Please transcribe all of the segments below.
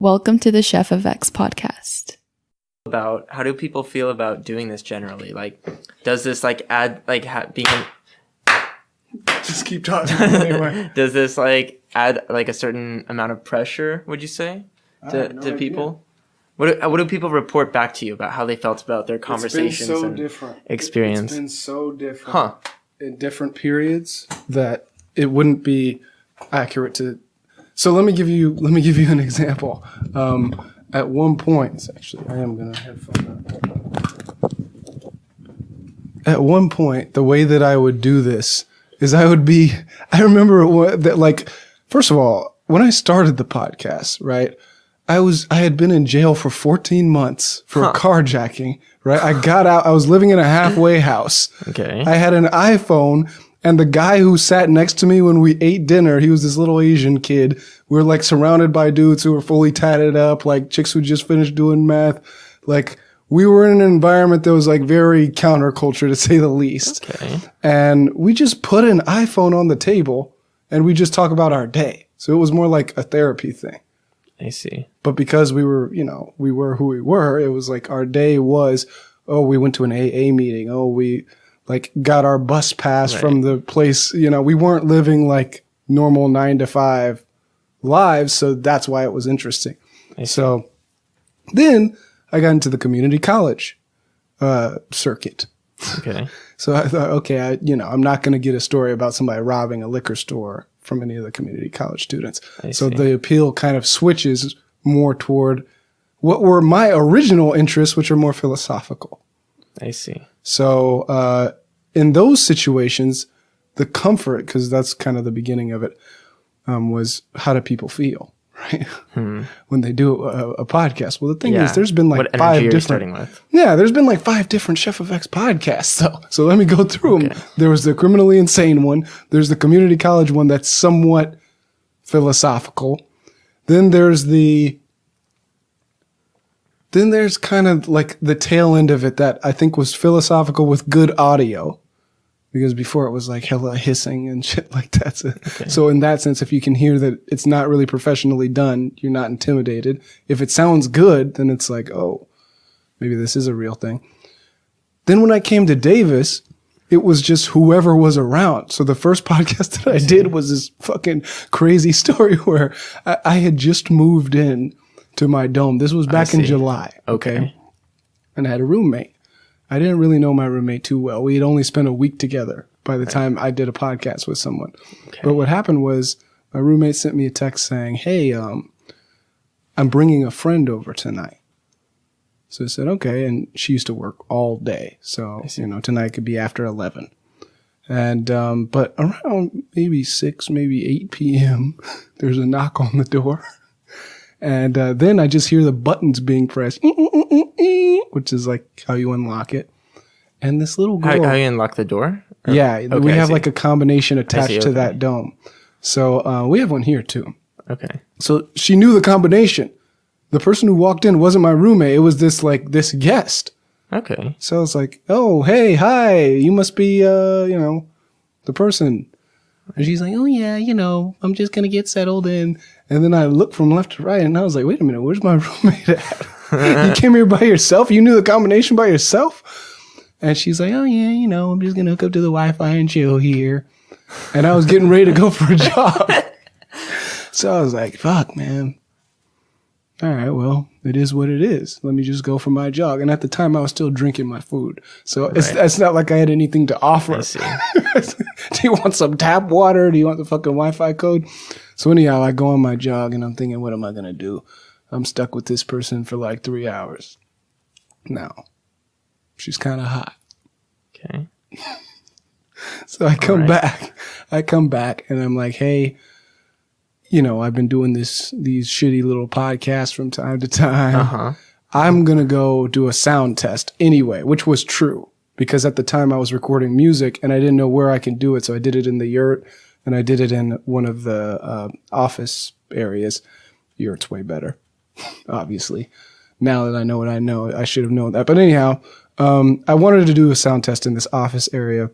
Welcome to the Chefofx podcast. About how do people feel about doing this generally? Like, does this like add like being? Just keep talking anyway. Does this like add like a certain amount of pressure? Would you say to people? What do people report back to you about how they felt about their conversations It's been so and different. experience? It's been so different in different periods that it wouldn't be accurate to. So let me give you an example. At one point, actually, I am gonna headphone that. At one point, the way that I would do this is I remember that, like, first of all, when I started the podcast, right, I had been in jail for 14 months for carjacking, right? I got out, I was living in a halfway house. Okay. I had an iPhone, and the guy who sat next to me when we ate dinner, he was this little Asian kid. We were like surrounded by dudes who were fully tatted up, like chicks who just finished doing meth. Like, we were in an environment that was like very counterculture, to say the least. Okay. And we just put an iPhone on the table and we just talk about our day. So it was more like a therapy thing. I see. But because we were who we were, it was like our day was, oh, we went to an AA meeting. Oh, we like got our bus pass from the place. We weren't living like normal 9-to-5 lives. So that's why it was interesting. So then I got into the community college circuit. Okay. So I thought, okay, I'm not going to get a story about somebody robbing a liquor store from any of the community college students. So the appeal kind of switches more toward what were my original interests, which are more philosophical. I see. So in those situations, the comfort, because that's kind of the beginning of it, was how do people feel, right? When they do a podcast. Well, the thing is, there's been like what 5 different. Starting with? Yeah, there's been like 5 different Chefofx podcasts. So let me go through them. There was the criminally insane one. There's the community college one that's somewhat philosophical. Then there's kind of like the tail end of it that I think was philosophical with good audio. Because before it was like hella hissing and shit like that. So in that sense, if you can hear that it's not really professionally done, you're not intimidated. If it sounds good, then it's like, oh, maybe this is a real thing. Then when I came to Davis, it was just whoever was around. So the first podcast that I did was this fucking crazy story where I had just moved in to my dome. This was back in July. Okay. And I had a roommate. I didn't really know my roommate too well. We had only spent a week together by the time I did a podcast with someone. Okay. But what happened was my roommate sent me a text saying, hey, I'm bringing a friend over tonight. So I said, okay. And she used to work all day. So, tonight could be after 11. And, but around maybe 6, maybe 8 p.m., there's a knock on the door. And then I just hear the buttons being pressed, which is like how you unlock it. And this little girl. How you unlock the door? Yeah, we have like a combination attached to that dome. So we have one here too. Okay. So she knew the combination. The person who walked in wasn't my roommate. It was this guest. Okay. So I was like, oh, hey, hi. You must be, the person. And she's like, oh, yeah, I'm just going to get settled in. And then I looked from left to right, and I was like, wait a minute, where's my roommate at? You came here by yourself? You knew the combination by yourself? And she's like, oh, yeah, I'm just going to hook up to the Wi-Fi and chill here. And I was getting ready to go for a jog. So I was like, fuck, man. All right, well, it is what it is. Let me just go for my jog. And at the time, I was still drinking my food. So it's not like I had anything to offer. I see. Do you want some tap water? Do you want the fucking Wi-Fi code? So anyhow, I go on my jog and I'm thinking, what am I going to do? I'm stuck with this person for like 3 hours. Now, she's kind of hot. Okay. So I come back and I'm like, hey, I've been doing these shitty little podcasts from time to time. I'm going to go do a sound test anyway, which was true because at the time I was recording music and I didn't know where I can do it. So I did it in the yurt and I did it in one of the office areas. Yurt's way better, obviously. Now that I know what I know, I should have known that. But anyhow, I wanted to do a sound test in this office area.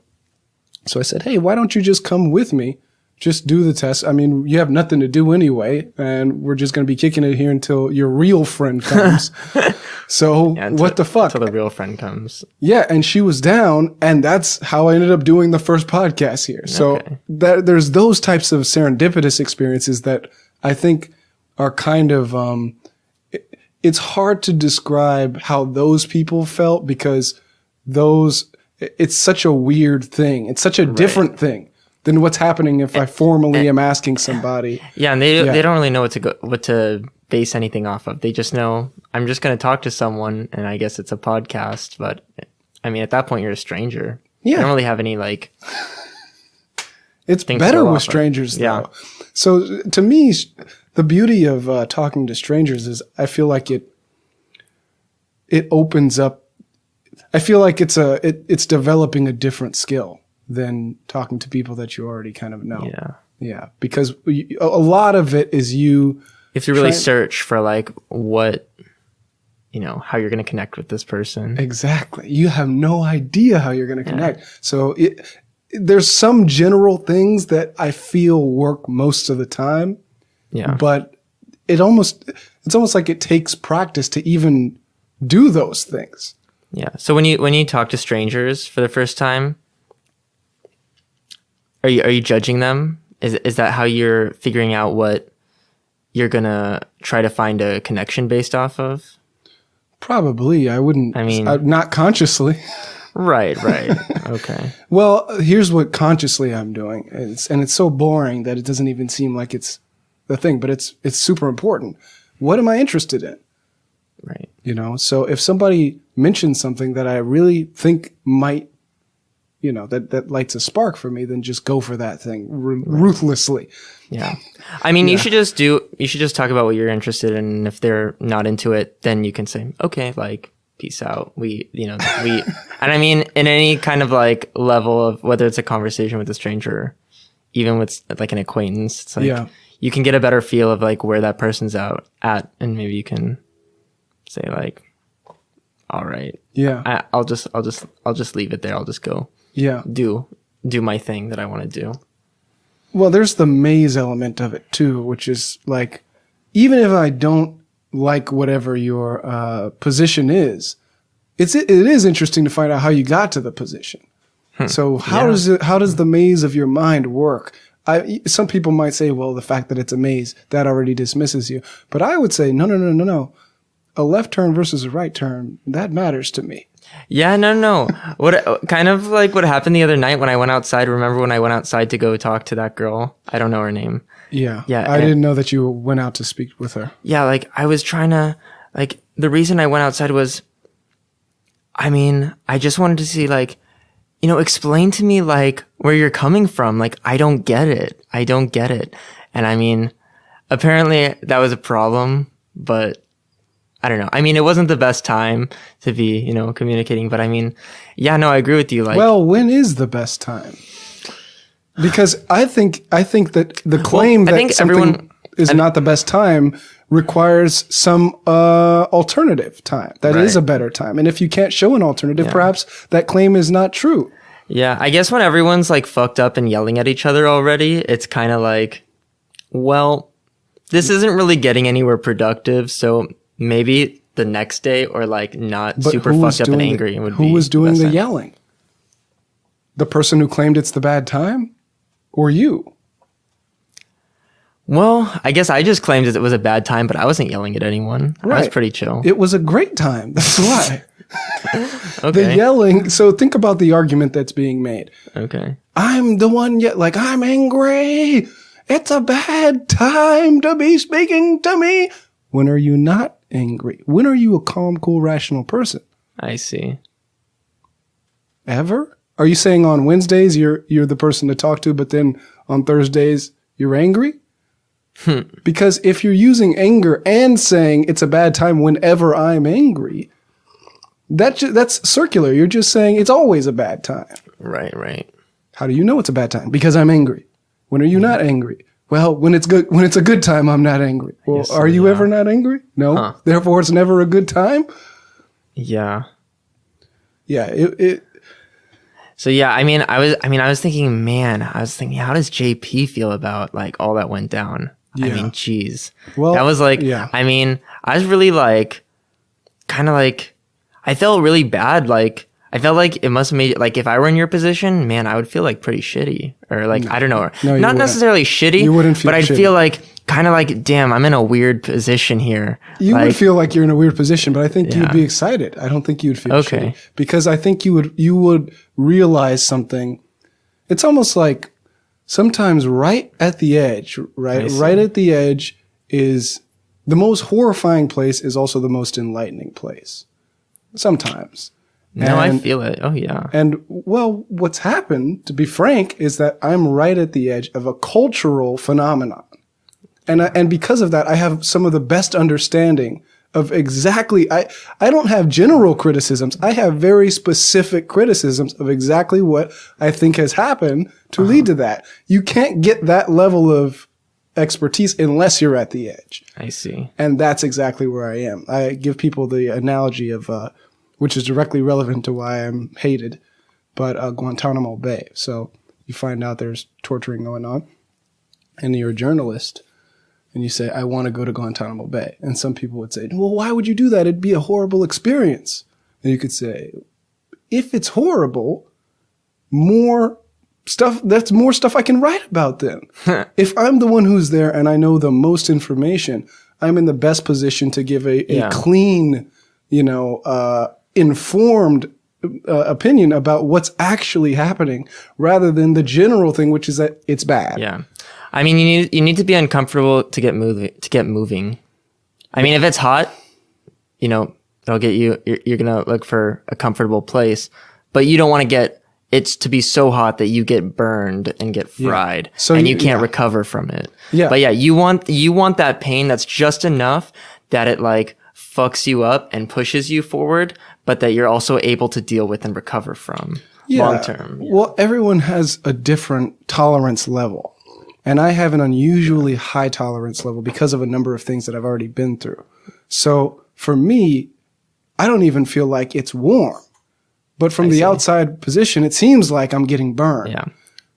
So I said, hey, why don't you just come with me just do the test. I mean, you have nothing to do anyway, and we're just going to be kicking it here until your real friend comes. So what the fuck? Until the real friend comes. Yeah, and she was down, and that's how I ended up doing the first podcast here. So there's those types of serendipitous experiences that I think are kind of it's hard to describe how those people felt because it's such a weird thing. It's such a different thing than what's happening if I formally am asking somebody. Yeah, and they don't really know what to base anything off of. They just know I'm just going to talk to someone, and I guess it's a podcast. But I mean, at that point, you're a stranger. Yeah, you don't really have any like. It's better with strangers, though. Yeah. So to me, the beauty of talking to strangers is I feel like it opens up. I feel like it's developing a different skill than talking to people that you already kind of know. Yeah. Yeah. Because a lot of it is you have to really search for like what, how you're going to connect with this person. Exactly. You have no idea how you're going to connect. So there's some general things that I feel work most of the time. Yeah. But it's almost like it takes practice to even do those things. Yeah. So when you talk to strangers for the first time, are you judging them? Is that how you're figuring out what you're gonna try to find a connection based off of? Probably. I wouldn't. I mean, not consciously. Right. Okay. Well, here's what consciously I'm doing. It's so boring that it doesn't even seem like it's the thing, but it's super important. What am I interested in? Right. So if somebody mentions something that I really think might, that lights a spark for me, then just go for that thing ruthlessly. Yeah. I mean, you should just talk about what you're interested in. And if they're not into it, then you can say, okay, like, peace out. And I mean, in any kind of like level of whether it's a conversation with a stranger, or even with like an acquaintance, it's like, you can get a better feel of like where that person's at, and maybe you can say like, all right, I'll just leave it there. I'll just go, do my thing that I want to do. Well, there's the maze element of it too, which is like, even if I don't like whatever your position is, it is interesting to find out how you got to the position. So how does the maze of your mind work? Some people might say, well, the fact that it's a maze, that already dismisses you. But I would say, no. A left turn versus a right turn, that matters to me. Yeah, no. What kind of like what happened the other night when I went outside? Remember when I went outside to go talk to that girl? I don't know her name. Yeah. I didn't know that you went out to speak with her. Yeah, like I was trying to, like, the reason I went outside was, I mean, I just wanted to see, like, explain to me, like, where you're coming from. Like, I don't get it. And I mean, apparently that was a problem, but I don't know. I mean, it wasn't the best time to be, communicating, but I mean, I agree with you. Like, well, when is the best time? Because I think that the claim that something is not the best time requires some alternative time. That is a better time. And if you can't show an alternative, perhaps that claim is not true. Yeah, I guess when everyone's like fucked up and yelling at each other already, it's kind of like, well, this isn't really getting anywhere productive, so maybe the next day or like not super fucked up and angry would be. Who was doing the yelling? The person who claimed it's the bad time? Or you? Well, I guess I just claimed that it was a bad time, but I wasn't yelling at anyone. Right. I was pretty chill. It was a great time. That's why. Okay. The yelling. So think about the argument that's being made. Okay. I'm the one like, I'm angry. It's a bad time to be speaking to me. When are you not angry? When are you a calm, cool, rational person? I see. Ever? Are you saying on Wednesdays you're the person to talk to, but then on Thursdays you're angry? Because if you're using anger and saying it's a bad time whenever I'm angry, that's circular. You're just saying it's always a bad time. Right. How do you know it's a bad time? Because I'm angry. When are you not angry? Well, when it's a good time, I'm not angry. Well, are you ever not angry? No. Huh. Therefore, it's never a good time. Yeah. Yeah. So yeah, I was thinking, how does JP feel about like all that went down? Yeah. I mean, geez. Well, that was like, yeah. I mean, I was really like, kind of like, I felt really bad. Like, I felt like it must have made, like, if I were in your position, man, I would feel like pretty shitty. Or like, I don't know. No, not necessarily shitty, You wouldn't feel but I'd shitty. feel like, kind of like, damn, I'm in a weird position here. You like, would feel like you're in a weird position, but I think you'd be excited. I don't think you'd feel Okay. shitty. Because I think you would realize something. It's almost like sometimes right at the edge, right? Right at the edge is the most horrifying place is also the most enlightening place. Sometimes. No, I feel it. Oh, yeah. And well, what's happened, to be frank, is that I'm right at the edge of a cultural phenomenon. And because of that, I have some of the best understanding of exactly, I don't have general criticisms. I have very specific criticisms of exactly what I think has happened to lead to that. You can't get that level of expertise unless you're at the edge. I see. And that's exactly where I am. I give people the analogy of, which is directly relevant to why I'm hated, but Guantanamo Bay. So you find out there's torturing going on, and you're a journalist, and you say, I want to go to Guantanamo Bay. And some people would say, well, why would you do that? It'd be a horrible experience. And you could say, if it's horrible, that's more stuff I can write about then. If I'm the one who's there and I know the most information, I'm in the best position to give a clean, informed opinion about what's actually happening rather than the general thing, which is that it's bad. Yeah. I mean, you need to be uncomfortable to get moving. I mean, if it's hot, it'll get you, you're going to look for a comfortable place, but you don't want to get it to be so hot that you get burned and get fried and you can't recover from it. Yeah. But yeah, you want that pain that's just enough that it like fucks you up and pushes you forward, but that you're also able to deal with and recover from long term. Yeah. Well, everyone has a different tolerance level. And I have an unusually high tolerance level because of a number of things that I've already been through. So for me, I don't even feel like it's warm. But from the outside position, it seems like I'm getting burned. Yeah.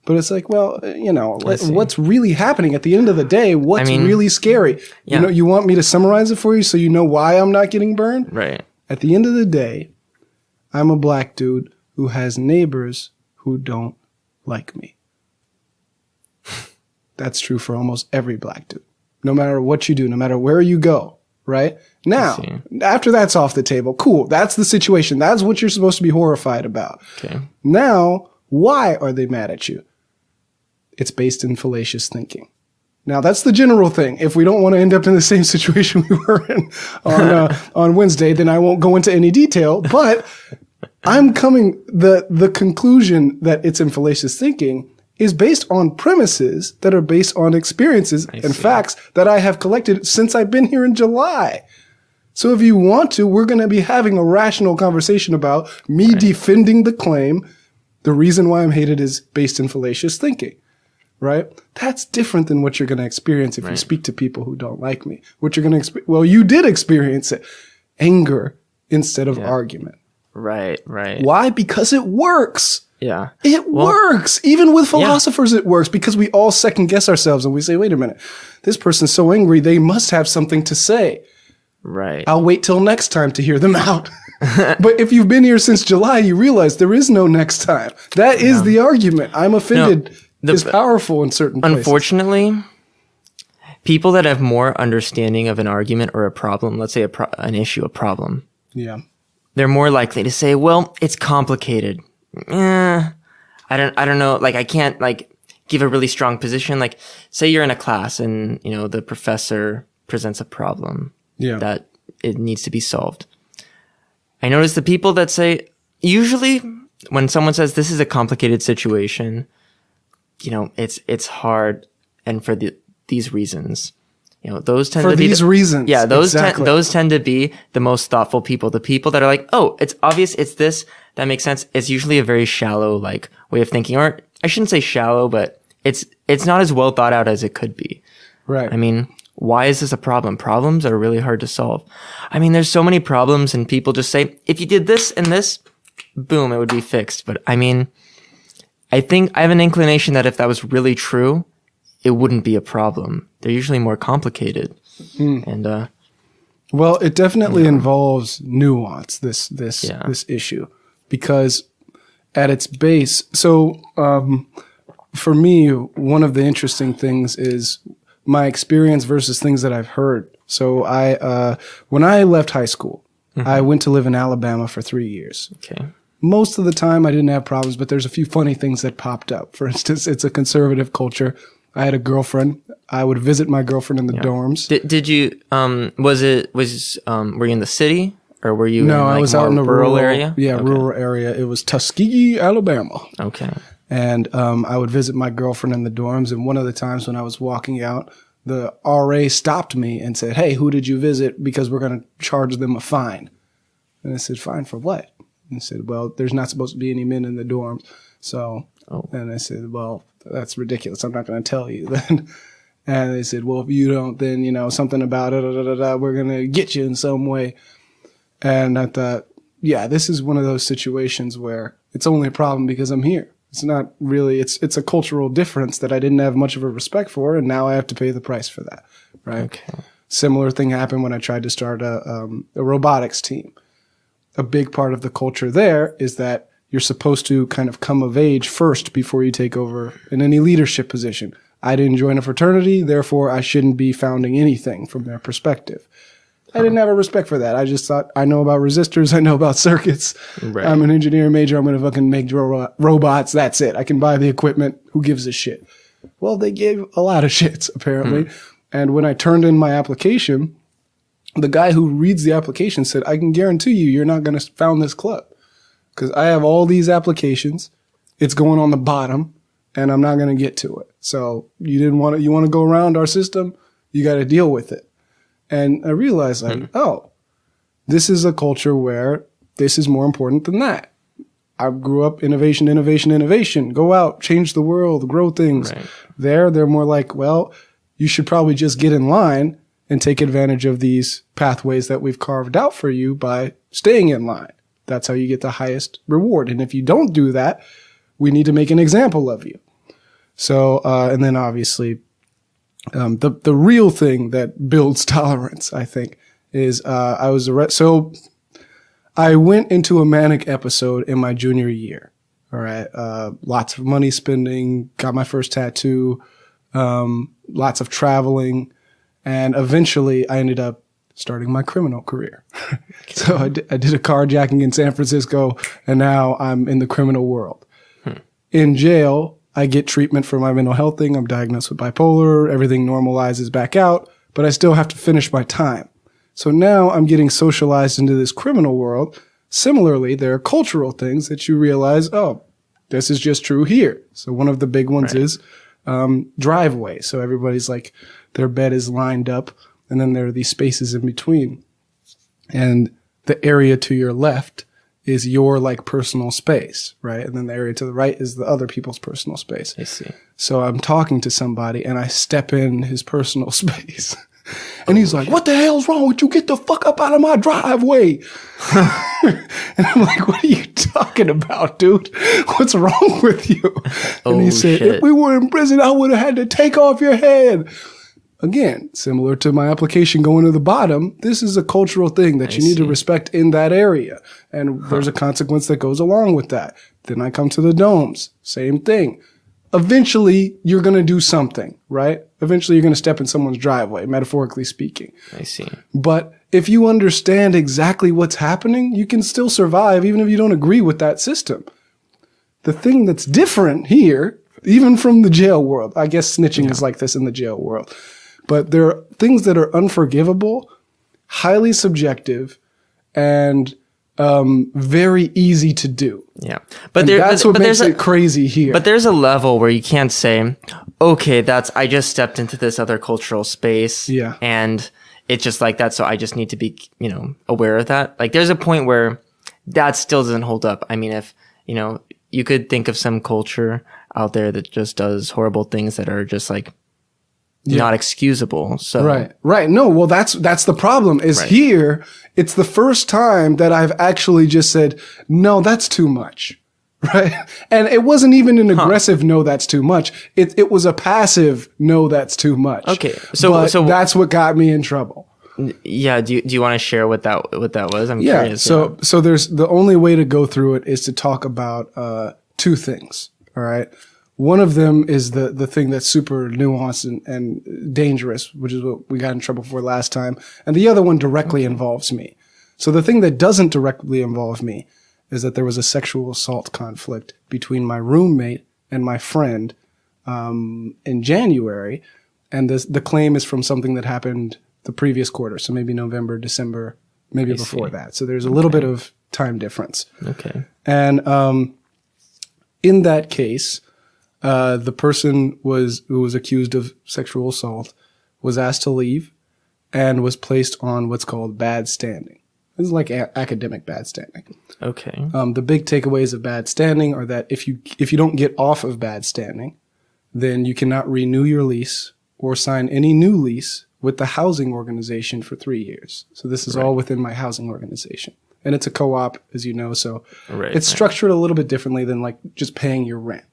But it's like, well, what's really happening at the end of the day? What's really scary? Yeah. You want me to summarize it for you so you know why I'm not getting burned? Right. At the end of the day, I'm a black dude who has neighbors who don't like me. That's true for almost every black dude. No matter what you do, no matter where you go, right? Now, after that's off the table, cool. That's the situation. That's what you're supposed to be horrified about. Okay. Now, why are they mad at you? It's based in fallacious thinking. Now, that's the general thing. If we don't want to end up in the same situation we were in on Wednesday, then I won't go into any detail. But I'm coming, the conclusion that it's in fallacious thinking is based on premises that are based on experiences and facts that I have collected since I've been here in July. So if you want to, we're going to be having a rational conversation about me defending the claim. The reason why I'm hated is based in fallacious thinking, right? That's different than what you're going to experience if you speak to people who don't like me. What you're going to well, you did experience it. Anger instead of argument. Right. Why? Because it works. Yeah. It works. Even with philosophers, it works because we all second guess ourselves and we say, wait a minute, this person's so angry, they must have something to say. Right. I'll wait till next time to hear them out. But if you've been here since July, you realize there is no next time. That is the argument. I'm offended is powerful in certain places. Unfortunately, people that have more understanding of an argument or a problem, let's say an issue, a problem. Yeah. They're more likely to say, well, it's complicated. I don't know. Like, I can't like give a really strong position. Like, say you're in a class and, the professor presents a problem that it needs to be solved. I notice the people that say, usually when someone says this is a complicated situation, it's hard. And for these reasons, those tend for to be these reasons. Yeah. Those exactly. tend to be the most thoughtful people. The people that are like, oh, it's obvious. It's this. That makes sense. It's usually a very shallow, like, way of thinking, or I shouldn't say shallow, but it's not as well thought out as it could be. Right. I mean, why is this a problem? Problems are really hard to solve. I mean, there's so many problems and people just say, if you did this and this, boom, it would be fixed. But I mean, I think I have an inclination that if that was really true, it wouldn't be a problem. They're usually more complicated. And well, it definitely involves nuance, this issue, because at its base, so for me, one of the interesting things is my experience versus things that I've heard. So when I left high school, I went to live in Alabama for 3 years. Okay. Most of the time I didn't have problems, but there's a few funny things that popped up. For instance, it's a conservative culture. I had a girlfriend. I would visit my girlfriend in the dorms. Did you, were you in the city or were you in I was out in a rural area? Yeah, okay. Rural area. It was Tuskegee, Alabama. Okay. And I would visit my girlfriend in the dorms. And one of the times when I was walking out, the RA stopped me and said, "Hey, who did you visit? Because we're going to charge them a fine." And I said, "Fine for what?" And he said, "Well, there's not supposed to be any men in the dorms." So, and I said, "Well, that's ridiculous. I'm not going to tell you then." And they said, "Well, if you don't, then, something about it, we're going to get you in some way." And I thought, yeah, this is one of those situations where it's only a problem because I'm here. It's not really, it's a cultural difference that I didn't have much of a respect for, and now I have to pay the price for that, right? Okay. Similar thing happened when I tried to start a robotics team. A big part of the culture there is that you're supposed to kind of come of age first before you take over in any leadership position. I didn't join a fraternity, therefore I shouldn't be founding anything from their perspective. I didn't have a respect for that. I just thought, I know about resistors, I know about circuits. Right. I'm an engineering major, I'm going to fucking make robots, that's it. I can buy the equipment, who gives a shit? Well, they gave a lot of shits, apparently. And when I turned in my application, the guy who reads the application said, "I can guarantee you're not going to found this club. Because I have all these applications, it's going on the bottom, and I'm not going to get to it. So you want to go around our system, you got to deal with it." And I realized, this is a culture where this is more important than that. I grew up innovation, innovation, innovation. Go out, change the world, grow things. Right. They're more like, well, you should probably just get in line and take advantage of these pathways that we've carved out for you by staying in line. That's how you get the highest reward. And if you don't do that, we need to make an example of you. So, and then obviously, the real thing that builds tolerance, I think, is so I went into a manic episode in my junior year. All right, lots of money spending, got my first tattoo, lots of traveling, and eventually I ended up starting my criminal career. So I did a carjacking in San Francisco, and now I'm in the criminal world. In jail, I get treatment for my mental health thing. I'm diagnosed with bipolar. Everything normalizes back out, but I still have to finish my time. So now I'm getting socialized into this criminal world. Similarly, there are cultural things that you realize, this is just true here. So one of the big ones is driveway. So everybody's like, their bed is lined up, and then there are these spaces in between. And the area to your left is your like personal space, right? And then the area to the right is the other people's personal space. I see. So I'm talking to somebody and I step in his personal space. And he's like, "What the hell's wrong with you? Get the fuck up out of my driveway." And I'm like, "What are you talking about, dude? What's wrong with you?" And he said, "If we were in prison, I would have had to take off your head." Again, similar to my application going to the bottom, this is a cultural thing that you need to respect in that area. And there's a consequence that goes along with that. Then I come to the domes. Same thing. Eventually, you're going to do something, right? Eventually, you're going to step in someone's driveway, metaphorically speaking. I see. But if you understand exactly what's happening, you can still survive even if you don't agree with that system. The thing that's different here, even from the jail world, I guess snitching is like this in the jail world. But there are things that are unforgivable, highly subjective, and very easy to do. Yeah. That's what makes it crazy here. But there's a level where you can't say, okay, I just stepped into this other cultural space. Yeah. And it's just like that. So I just need to be, aware of that. Like there's a point where that still doesn't hold up. I mean, if, you could think of some culture out there that just does horrible things that are just like, not excusable. So right. No, well, that's the problem is here. It's the first time that I've actually just said, no, that's too much. right? And it wasn't even an aggressive no, that's too much. It was a passive no, that's too much. Okay, so that's what got me in trouble. Yeah, do you want to share what that was? I'm curious. So there's the only way to go through it is to talk about two things. All right. One of them is the thing that's super nuanced and dangerous, which is what we got in trouble for last time. And the other one directly involves me. So the thing that doesn't directly involve me is that there was a sexual assault conflict between my roommate and my friend in January. And the claim is from something that happened the previous quarter. So maybe November, December, maybe before that. So there's a little bit of time difference. Okay. And in that case, the person who was accused of sexual assault was asked to leave and was placed on what's called bad standing. This is like academic bad standing. Okay. The big takeaways of bad standing are that if you don't get off of bad standing, then you cannot renew your lease or sign any new lease with the housing organization for 3 years. So this is all within my housing organization. And it's a co-op, as you know, so it's structured a little bit differently than like just paying your rent.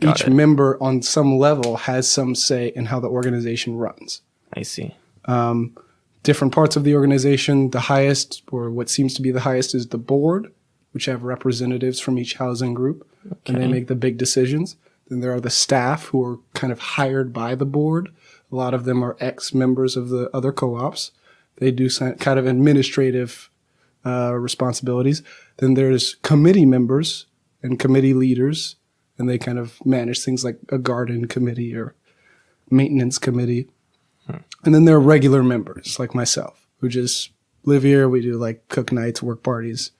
Each member on some level has some say in how the organization runs. I see. Different parts of the organization, the highest, or what seems to be the highest, is the board, which have representatives from each housing group, and they make the big decisions. Then there are the staff who are kind of hired by the board. A lot of them are ex-members of the other co-ops. They do some kind of administrative responsibilities. Then there's committee members and committee leaders, and they kind of manage things like a garden committee or maintenance committee. And then there are regular members like myself who just live here. We do like cook nights, work parties,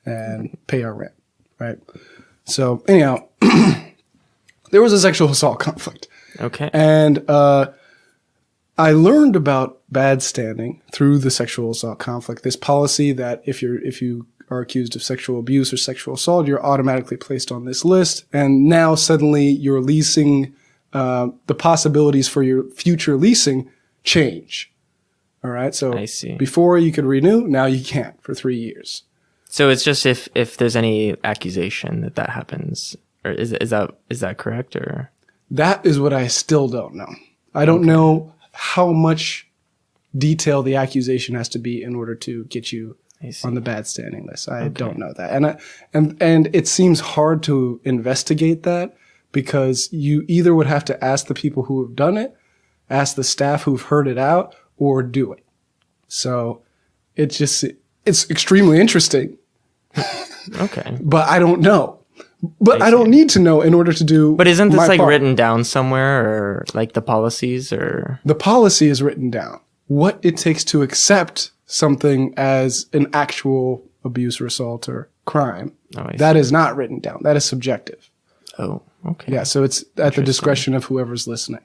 and pay our rent, right? So anyhow, there was a sexual assault conflict. Okay. And I learned about bad standing through the sexual assault conflict. This policy that if you are accused of sexual abuse or sexual assault, you're automatically placed on this list. And now suddenly you're leasing, the possibilities for your future leasing change. All right. So I see. Before you could renew, now you can't for 3 years. So it's just if there's any accusation that happens, or is that correct, or? That is what I still don't know. I don't know how much detail the accusation has to be in order to get you on the bad standing list. I don't know that. And it seems hard to investigate that because you either would have to ask the people who have done it, ask the staff who've heard it out, or do it. So it's extremely interesting. Okay. But I don't know. But I don't need to know in order to do. But isn't this my like part. written down somewhere, or like the policies, or? The policy is written down. What it takes to accept something as an actual abuse or assault or crime, that is not written down. That is subjective. Oh, okay. Yeah, so it's at the discretion of whoever's listening.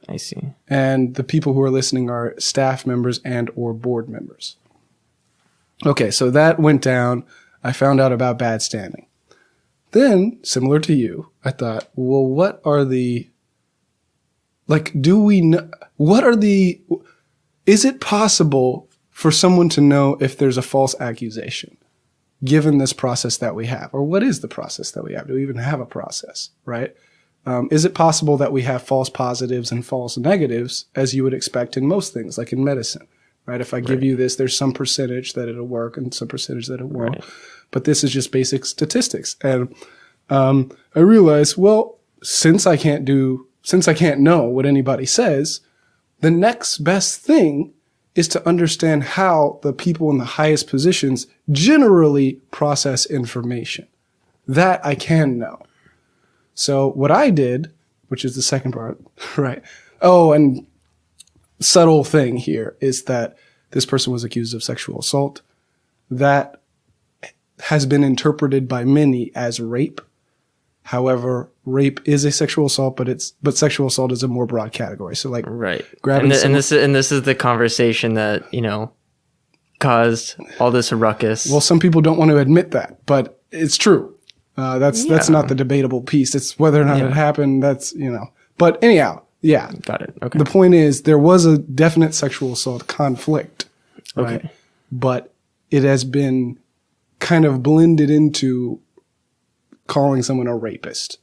I see. And the people who are listening are staff members and or board members. Okay, so that went down. I found out about bad standing. Then, similar to you, I thought, well, what are the, like, do we know, is it possible for someone to know if there's a false accusation, given this process that we have? Or what is the process that we have? Do we even have a process, right? Is it possible that we have false positives and false negatives, as you would expect in most things, like in medicine, right? If I give you this, there's some percentage that it'll work and some percentage that it won't. Right. But this is just basic statistics. And I realized, well, since I can't know what anybody says, the next best thing is to understand how the people in the highest positions generally process information. That I can know. So what I did, which is the second part, right? Oh, and subtle thing here is that this person was accused of sexual assault. That has been interpreted by many as rape. However, rape is a sexual assault, but sexual assault is a more broad category. So like grabbing and this is the conversation that, caused all this ruckus. Well, some people don't want to admit that, but it's true. That's not the debatable piece. It's whether or not it happened. But anyhow, yeah. Got it. Okay. The point is there was a definite sexual assault conflict. Right? Okay. But it has been kind of blended into calling someone a rapist.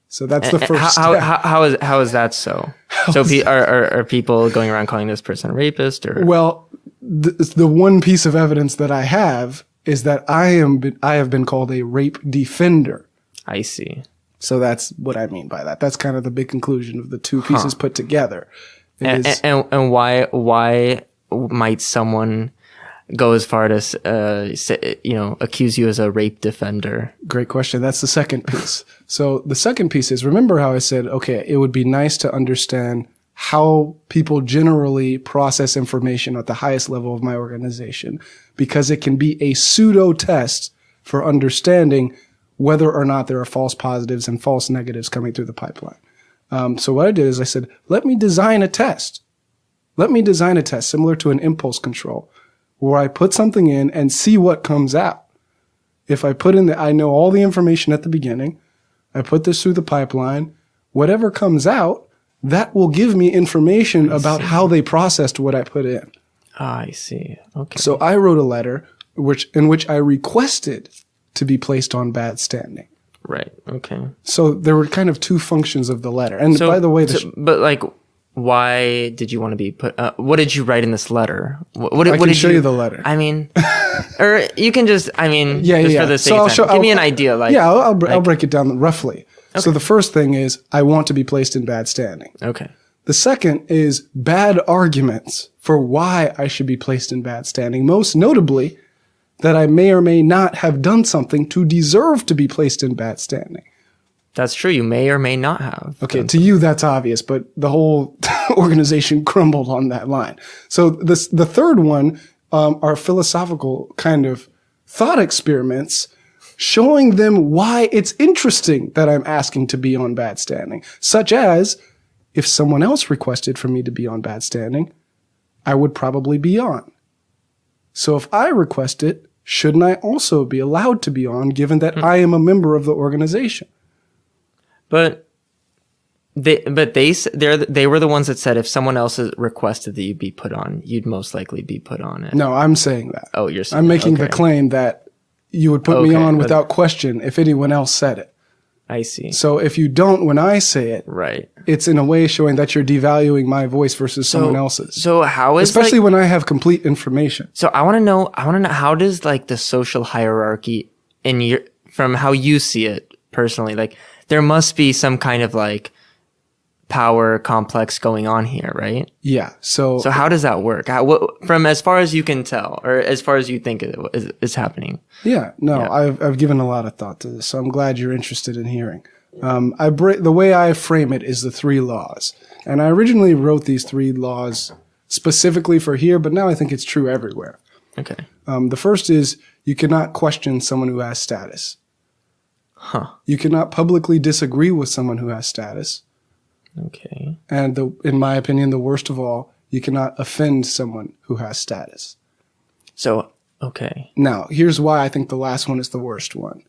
So that's the first step. How is that so? So are people going around calling this person a rapist? Or Well, the one piece of evidence that I have is that I have been called a rape defender. I see. So that's what I mean by that. That's kind of the big conclusion of the two pieces put together. And why might someone go as far as accuse you as a rape defender? Great question. That's the second piece. So the second piece is, remember how I said, okay, it would be nice to understand how people generally process information at the highest level of my organization, because it can be a pseudo test for understanding whether or not there are false positives and false negatives coming through the pipeline. So what I did is I said, let me design a test. Let me design a test similar to an impulse control where I put something in and see what comes out. If I put in I know all the information at the beginning, I put this through the pipeline, whatever comes out, that will give me information about how they processed what I put in. I see. Okay. So I wrote a letter in which I requested to be placed on bad standing. Right. Okay. So there were kind of two functions of the letter. And by the way, but like, why did you want to be put? What did you write in this letter? What I can did show you the letter. I mean, or you can just. I mean, yeah. for the sake of time. Give me an idea. Like, yeah, I'll break it down roughly. Okay. So the first thing is I want to be placed in bad standing. Okay. The second is bad arguments for why I should be placed in bad standing. Most notably, that I may or may not have done something to deserve to be placed in bad standing. That's true. You may or may not have. Okay, to you that's obvious, but the whole organization crumbled on that line. So the third one are philosophical kind of thought experiments showing them why it's interesting that I'm asking to be on bad standing, such as if someone else requested for me to be on bad standing, I would probably be on. So if I request it, shouldn't I also be allowed to be on, given that I am a member of the organization? But they were the ones that said if someone else requested that you be put on, you'd most likely be put on it. No, I'm saying that. Oh, you're saying I'm making the claim that you would put me on without question if anyone else said it. I see. So if you don't when I say it, right, it's in a way showing that you're devaluing my voice versus someone else's. So how is especially when I have complete information. So I want to know how does like the social hierarchy from how you see it personally, like there must be some kind of like power complex going on here, right? Yeah. So how does that work? From as far as you can tell, or as far as you think is happening? Yeah. No, yeah. I've given a lot of thought to this, so I'm glad you're interested in hearing. The way I frame it is the 3 laws, and I originally wrote these 3 laws specifically for here, but now I think it's true everywhere. Okay. The first is you cannot question someone who has status. Huh. You cannot publicly disagree with someone who has status. Okay. And in my opinion, the worst of all, you cannot offend someone who has status. So, okay. Now, here's why I think the last one is the worst one.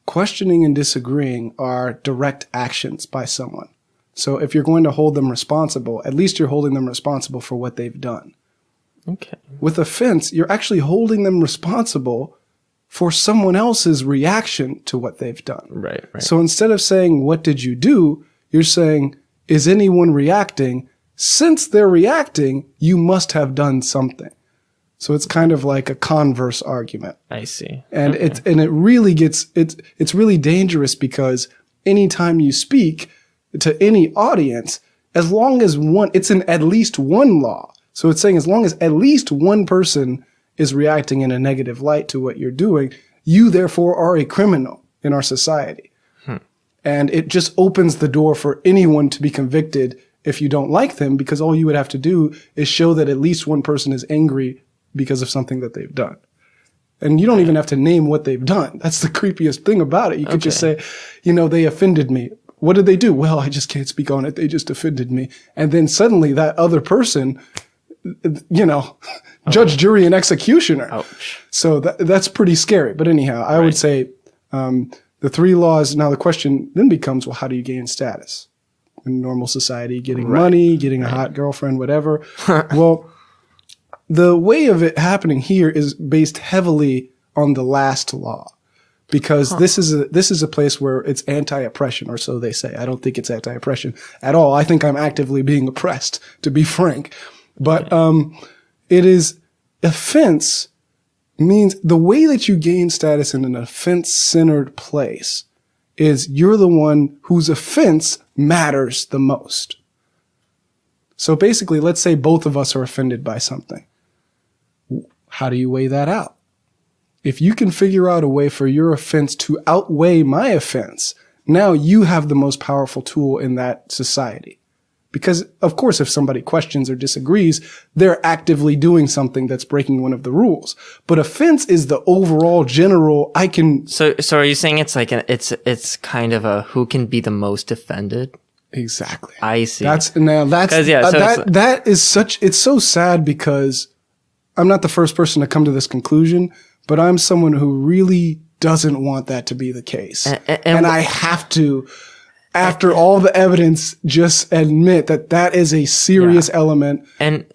Questioning and disagreeing are direct actions by someone. So if you're going to hold them responsible, at least you're holding them responsible for what they've done. Okay. With offense, you're actually holding them responsible for someone else's reaction to what they've done. Right. So instead of saying, what did you do? You're saying, is anyone reacting? Since they're reacting, you must have done something. So it's kind of like a converse argument. I see. And it really it's really dangerous because anytime you speak to any audience, as long as it's in at least one law. So it's saying as long as at least one person is reacting in a negative light to what you're doing, you therefore are a criminal in our society. And it just opens the door for anyone to be convicted if you don't like them, because all you would have to do is show that at least one person is angry because of something that they've done. And you don't even have to name what they've done. That's the creepiest thing about it. You could just say, they offended me. What did they do? Well, I just can't speak on it. They just offended me. And then suddenly that other person, judge, jury, and executioner. Ouch. So that's pretty scary. But anyhow, I would say, the 3 laws, now the question then becomes, well, how do you gain status? In normal society, getting money, getting a hot girlfriend, whatever. Well, the way of it happening here is based heavily on the last law, because this is a place where it's anti-oppression, or so they say. I don't think it's anti-oppression at all. I think I'm actively being oppressed, to be frank. But it is offense means the way that you gain status in an offense-centered place is you're the one whose offense matters the most. So basically, let's say both of us are offended by something. How do you weigh that out? If you can figure out a way for your offense to outweigh my offense, now you have the most powerful tool in that society. Because, of course, if somebody questions or disagrees, they're actively doing something that's breaking one of the rules. But offense is the overall general, I can... So are you saying it's like it's kind of a who can be the most offended? Exactly. I see. It's so sad because I'm not the first person to come to this conclusion, but I'm someone who really doesn't want that to be the case. And I have to, after all the evidence, just admit that is a serious element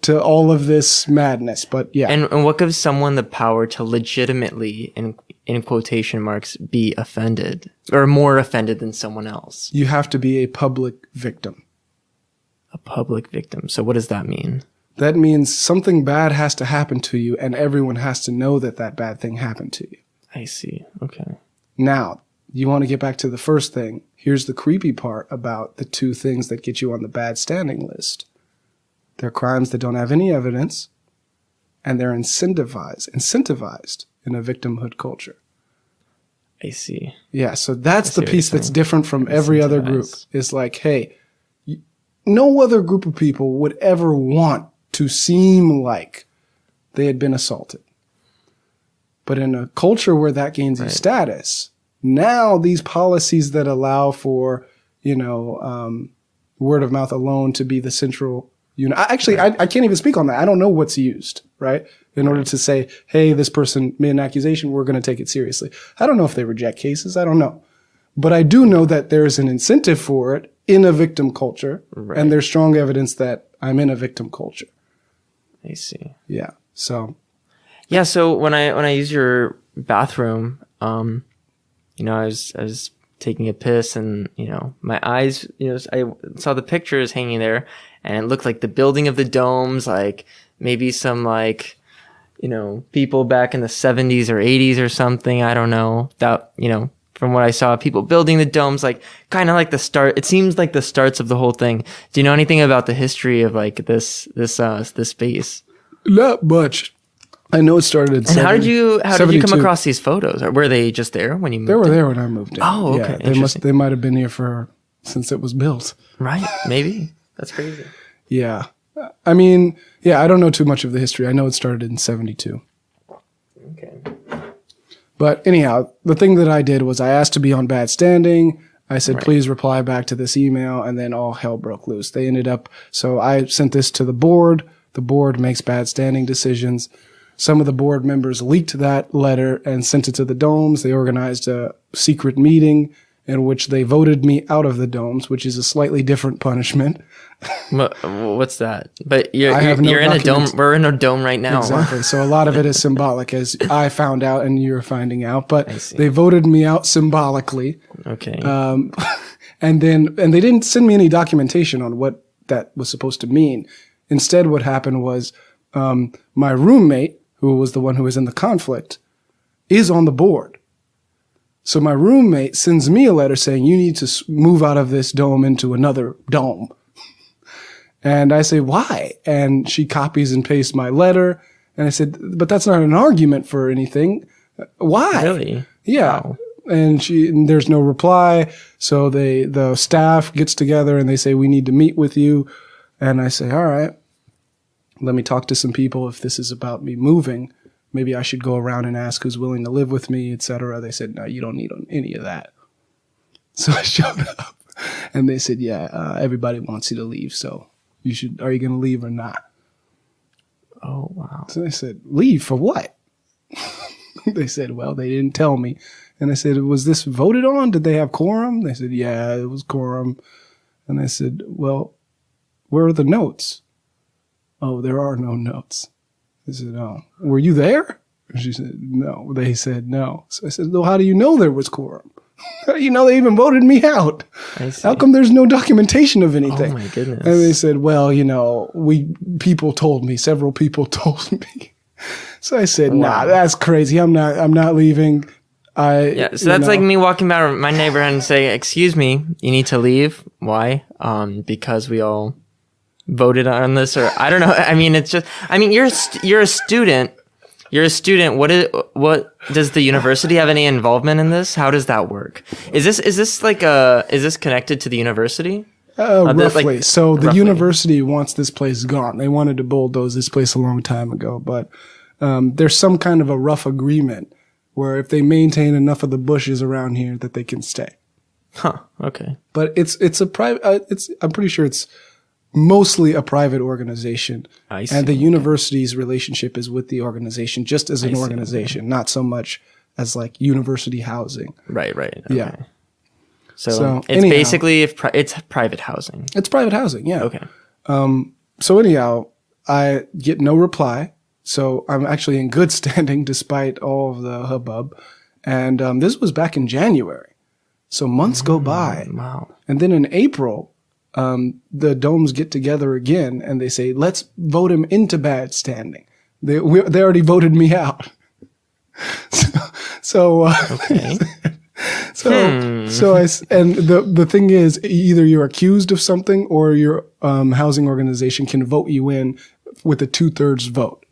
to all of this madness. But yeah. And what gives someone the power to legitimately, in quotation marks, be offended or more offended than someone else? You have to be a public victim. A public victim. So what does that mean? That means something bad has to happen to you and everyone has to know that bad thing happened to you. I see. Okay. Now, you want to get back to the first thing. Here's the creepy part about the two things that get you on the bad standing list. They're crimes that don't have any evidence, and they're incentivized in a victimhood culture. I see. Yeah, so that's the piece that's different from every other group. It's like, hey, no other group of people would ever want to seem like they had been assaulted. But in a culture where that gains you status, now these policies that allow for, word of mouth alone to be the central unit. I can't even speak on that. I don't know what's used, right? In order to say, hey, this person made an accusation, we're going to take it seriously. I don't know if they reject cases. I don't know. But I do know that there's an incentive for it in a victim culture. Right. And there's strong evidence that I'm in a victim culture. I see. Yeah. So. Yeah. So when I use your bathroom, I was taking a piss and, my eyes, I saw the pictures hanging there and it looked like the building of the domes, like maybe some people back in the 70s or 80s or something. I don't know that, from what I saw, people building the domes, like kind of like the start. It seems like the starts of the whole thing. Do you know anything about the history of like this space? Not much. I know it started in. And how did you come across these photos? Or were they just there when you moved? They were there when I moved in. Oh, okay. Yeah, they might have been here since it was built. Right. Maybe. That's crazy. Yeah. I mean, I don't know too much of the history. I know it started in 72. Okay. But anyhow, the thing that I did was I asked to be on bad standing. I said, please reply back to this email. And then all hell broke loose. So I sent this to the board. The board makes bad standing decisions. Some of the board members leaked that letter and sent it to the domes. They organized a secret meeting in which they voted me out of the domes, which is a slightly different punishment. What's that? But you're in a dome. We're in a dome right now. Exactly. So a lot of it is symbolic, as I found out and you're finding out. But they voted me out symbolically. Okay. And they didn't send me any documentation on what that was supposed to mean. Instead, what happened was my roommate, who was the one who was in the conflict, is on the board. So my roommate sends me a letter saying, you need to move out of this dome into another dome. And I say, why? And she copies and pastes my letter. And I said, but that's not an argument for anything. Why? Really? Yeah. Wow. And there's no reply. So the staff gets together and they say, we need to meet with you. And I say, all right, let me talk to some people. If this is about me moving, maybe I should go around and ask who's willing to live with me, etc. They said, no, you don't need any of that. So I showed up and they said, everybody wants you to leave. So are you going to leave or not? Oh, wow. So I said, leave for what? They said, well, they didn't tell me. And I said, was this voted on? Did they have quorum? They said, yeah, it was quorum. And I said, well, where are the notes? Oh, there are no notes. I said, oh, were you there? And she said, no. They said no. So I said, well, how do you know there was quorum? How do you know they even voted me out? How come there's no documentation of anything? Oh my goodness. And they said, well, several people told me. So I said, nah, that's crazy. I'm not leaving. So that's like me walking by my neighborhood and saying, excuse me, you need to leave. Why? Because we all voted on this, or I don't know. I mean, it's just, I mean, you're a student. You're a student. What does the university have any involvement in this? How does that work? Is this connected to the university? Roughly. The university wants this place gone. They wanted to bulldoze this place a long time ago, but there's some kind of a rough agreement where if they maintain enough of the bushes around here that they can stay. Huh. Okay. But it's a private. I'm pretty sure it's mostly a private organization. I see. And the university's relationship is with the organization, just as an organization, not so much as like university housing. Right. Okay. Yeah. So it's basically it's private housing. It's private housing. Yeah. Okay. So anyhow, I get no reply. So I'm actually in good standing despite all of the hubbub. And this was back in January. So months go by. Wow. And then in April, the domes get together again and they say, let's vote him into bad standing. They already voted me out. Okay. And the thing is, either you're accused of something or your housing organization can vote you in with a 2/3 vote.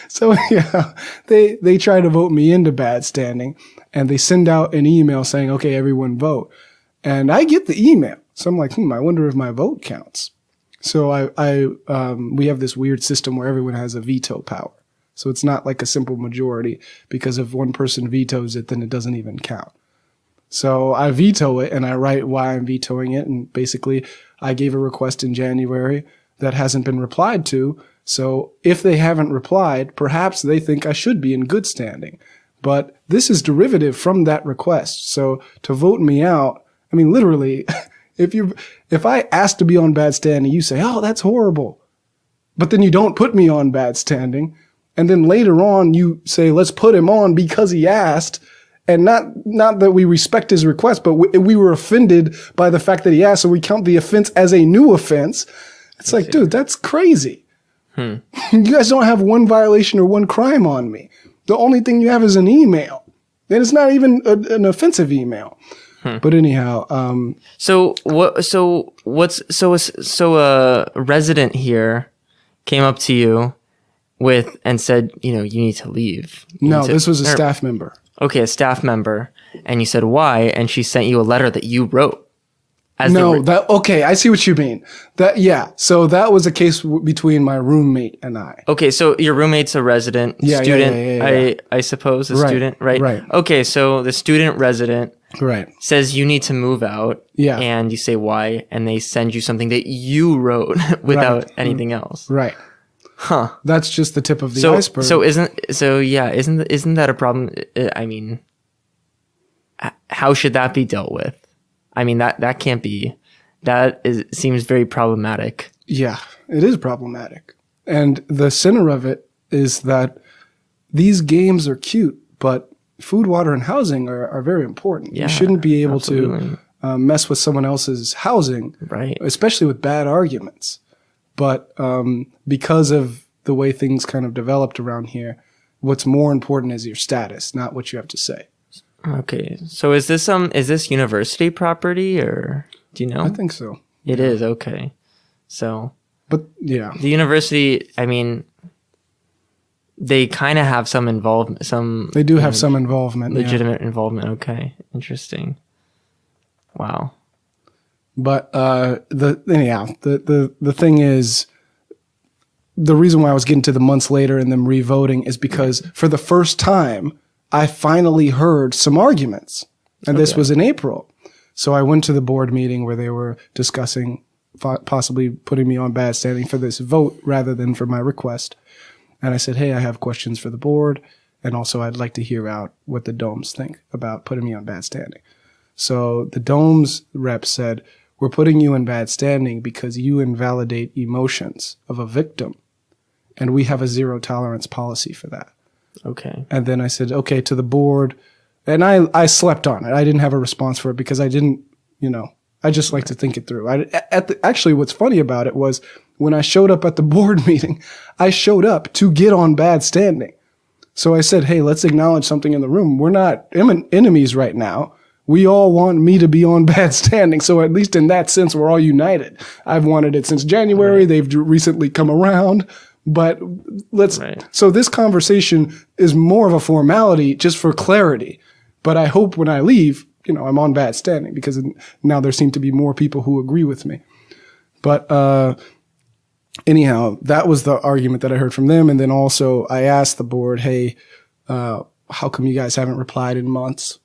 So yeah, they try to vote me into bad standing, and they send out an email saying, "Okay, everyone vote." And I get the email, so I'm like, I wonder if my vote counts. So we have this weird system where everyone has a veto power. So it's not like a simple majority, because if one person vetoes it, then it doesn't even count. So I veto it and I write why I'm vetoing it. And basically I gave a request in January that hasn't been replied to. So if they haven't replied, perhaps they think I should be in good standing. But this is derivative from that request. So to vote me out, I mean, literally, if I ask to be on bad standing, you say, oh, that's horrible. But then you don't put me on bad standing. And then later on, you say, let's put him on because he asked. And not that we respect his request, but we were offended by the fact that he asked. So we count the offense as a new offense. It's like, dude, that's crazy. You guys don't have one violation or one crime on me. The only thing you have is an email. And it's not even an offensive email. But anyhow, So a resident here came up to you and said, you need to leave. This was a staff member. Okay, a staff member. And you said, why? And she sent you a letter that you wrote. Okay, I see what you mean. So that was a case between my roommate and I. Okay, so your roommate's a resident student, yeah. I suppose, student, right? Right. Okay, so the student resident says you need to move out. Yeah. And you say why, and they send you something that you wrote without anything else. Right. Huh. That's just the tip of the iceberg. Isn't that a problem? I mean, how should that be dealt with? I mean, that can't be. Seems very problematic. Yeah, it is problematic. And the center of it is that these games are cute, but food, water, and housing are very important. Yeah, you shouldn't be able to mess with someone else's housing, right? Especially with bad arguments. But because of the way things kind of developed around here, what's more important is your status, not what you have to say. Okay, so is this university property, or do you know? I think so. It is, okay. So, but yeah, the university, I mean, they kind of have some involvement. They do have some involvement, legitimate involvement. Okay, interesting. Wow. But the thing is, the reason why I was getting to the months later and them re-voting is because for the first time, I finally heard some arguments. And this was in April. So I went to the board meeting where they were discussing possibly putting me on bad standing for this vote rather than for my request. And I said, hey, I have questions for the board. And also I'd like to hear out what the domes think about putting me on bad standing. So the domes rep said, we're putting you in bad standing because you invalidate emotions of a victim. And we have a zero tolerance policy for that. Okay. And then I said, okay, to the board. And I slept on it. I didn't have a response for it because I didn't, I just like to think it through. Actually, what's funny about it was when I showed up at the board meeting, I showed up to get on bad standing. So I said, hey, let's acknowledge something in the room. We're not enemies right now. We all want me to be on bad standing. So at least in that sense, we're all united. I've wanted it since January. Right. They've recently come around. But so this conversation is more of a formality just for clarity. But I hope when I leave, I'm on bad standing because now there seem to be more people who agree with me. But anyhow, that was the argument that I heard from them. And then also I asked the board, hey, how come you guys haven't replied in months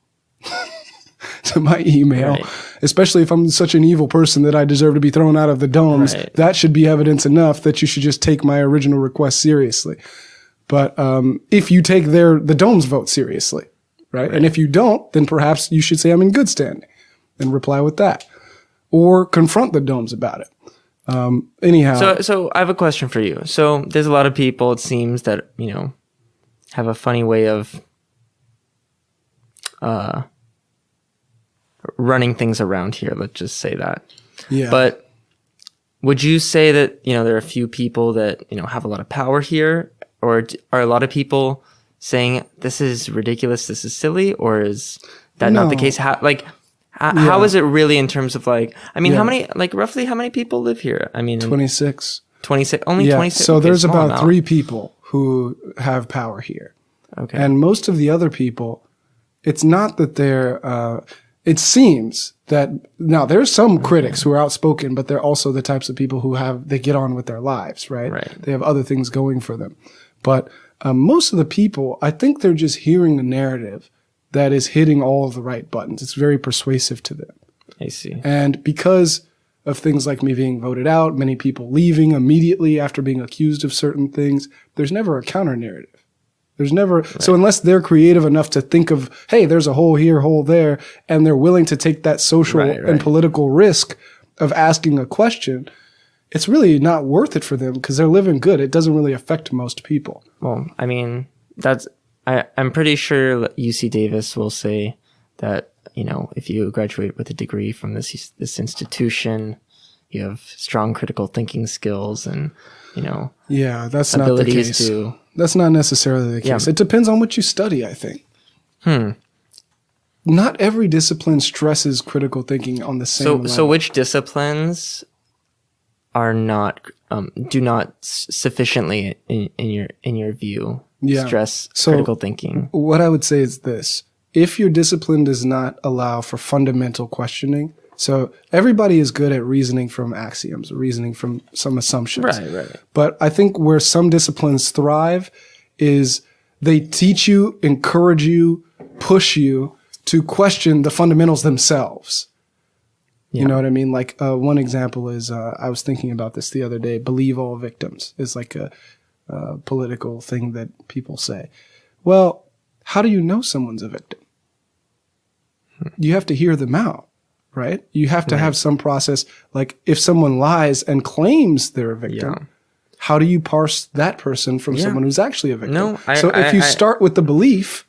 to my email? Right. Especially if I'm such an evil person that I deserve to be thrown out of the domes. Right. That should be evidence enough that you should just take my original request seriously. But if you take the domes vote seriously, right? And if you don't, then perhaps you should say I'm in good standing and reply with that. Or confront the domes about it. Anyhow. So I have a question for you. So there's a lot of people, it seems, that, have a funny way of running things around here. Let's just say that. Yeah. But would you say that, there are a few people that, have a lot of power here? Or are a lot of people saying this is ridiculous, this is silly? Or is that not the case? How is it really in terms of how many, roughly how many people live here? 26. 26, only 26? So there's about 3 people who have power here. Okay. And most of the other people, it's not that they're, it seems that now there's some critics who are outspoken, but they're also the types of people who they get on with their lives, right? Right. They have other things going for them. But most of the people, I think they're just hearing a narrative that is hitting all of the right buttons. It's very persuasive to them. I see. And because of things like me being voted out, many people leaving immediately after being accused of certain things, there's never a counter narrative. There's never, so unless they're creative enough to think of, hey, there's a hole here, hole there, and they're willing to take that social and political risk of asking a question, it's really not worth it for them because they're living good. It doesn't really affect most people. Well, I'm pretty sure UC Davis will say that, if you graduate with a degree from this institution, you have strong critical thinking skills and, yeah, that's not the case. That's not necessarily the case. Yeah. It depends on what you study, I think. Not every discipline stresses critical thinking on the same level. So which disciplines are not do not sufficiently in your view stress critical thinking? What I would say is this: if your discipline does not allow for fundamental questioning, so everybody is good at reasoning from axioms, reasoning from some assumptions. Right. But I think where some disciplines thrive is they teach you, encourage you, push you to question the fundamentals themselves. Yeah. You know what I mean? Like one example is, I was thinking about this the other day, believe all victims is like a political thing that people say. Well, how do you know someone's a victim? You have to hear them out. Right? You have to have some process. Like if someone lies and claims they're a victim, how do you parse that person from someone who's actually a victim? If you start with the belief,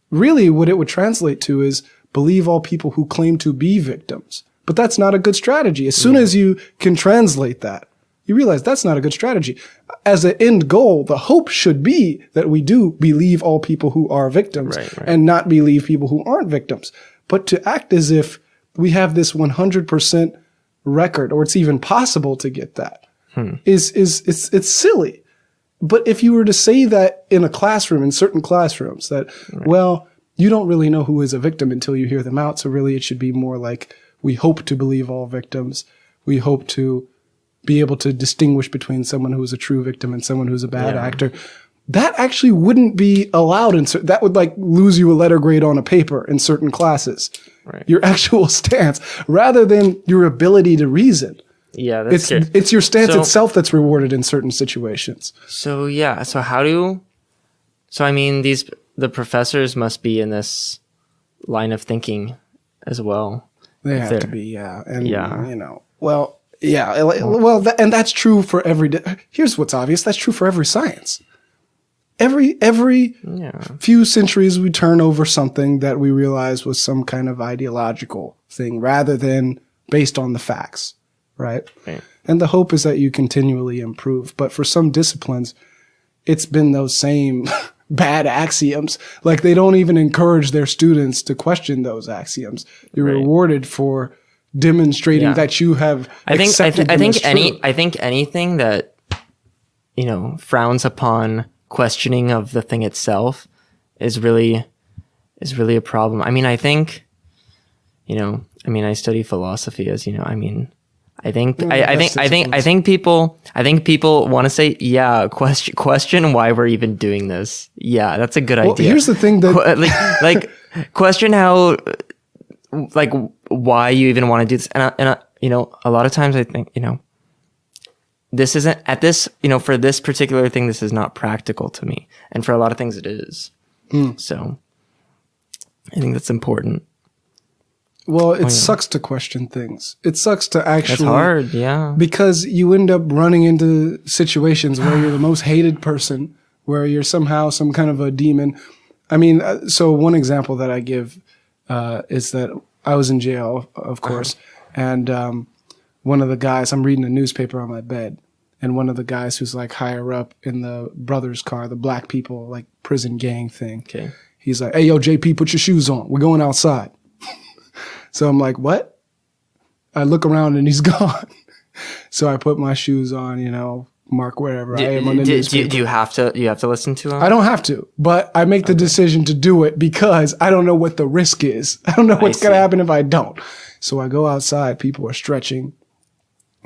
really what it would translate to is believe all people who claim to be victims. But that's not a good strategy. As soon as you can translate that, you realize that's not a good strategy. As an end goal, the hope should be that we do believe all people who are victims and not believe people who aren't victims. But to act as if we have this 100% record, or it's even possible to get that, it's silly. But if you were to say that in a classroom, in certain classrooms, that, well, you don't really know who is a victim until you hear them out. So really it should be more like, we hope to believe all victims. We hope to be able to distinguish between someone who is a true victim and someone who's a bad actor. That actually wouldn't be allowed that would lose you a letter grade on a paper in certain classes. Right. Your actual stance, rather than your ability to reason. Yeah, that's true. It's your stance itself that's rewarded in certain situations. So the professors must be in this line of thinking as well. They have to be, and and that's true for here's what's obvious. That's true for every science. Every Yeah. few centuries we turn over something that we realize was some kind of ideological thing rather than based on the facts, right? Right. And the hope is that you continually improve. But for some disciplines, it's been those same bad axioms. Like they don't even encourage their students to question those axioms. You're Right. rewarded for demonstrating Yeah. that you have I think accepted I them think as true. I think anything that frowns upon questioning of the thing itself is really a problem. I mean, I think I study philosophy, as you know. I mean, I think people want to say, yeah, question why we're even doing this. Yeah, that's a good idea. Here's the thing that like question how, like, why you even want to do this. And a lot of times I think, this isn't at this, for this particular thing, this is not practical to me. And for a lot of things it is. So I think that's important. Well, it sucks to question things. It sucks to actually. It's hard, yeah. Because you end up running into situations where you're the most hated person, where you're somehow some kind of a demon. I mean, so one example that I give is that I was in jail, of course, and one of the guys, I'm reading a newspaper on my bed, and one of the guys who's like higher up in the brothers' car, the black people, like prison gang thing. Okay. He's like, "Hey, yo, JP, put your shoes on. We're going outside." So I'm like, what? I look around and he's gone. So I put my shoes on, mark wherever I am on the newspaper. Do you have to listen to him? I don't have to, but I make the decision to do it because I don't know what the risk is. I don't know what's going to happen if I don't. So I go outside. People are stretching,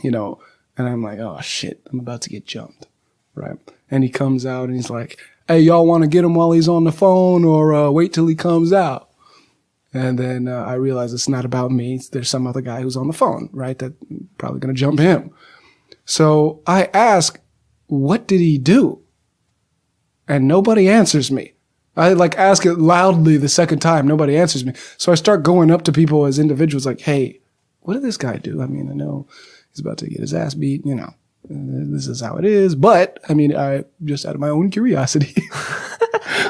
and I'm like, oh, shit, I'm about to get jumped, right? And he comes out and he's like, hey, y'all want to get him while he's on the phone or wait till he comes out? And then I realize it's not about me. There's some other guy who's on the phone, right? That probably going to jump him. So I ask, what did he do? And nobody answers me. I ask it loudly the second time. Nobody answers me. So I start going up to people as individuals like, hey, what did this guy do? I mean, I know he's about to get his ass beat, this is how it is. But I mean, I just out of my own curiosity,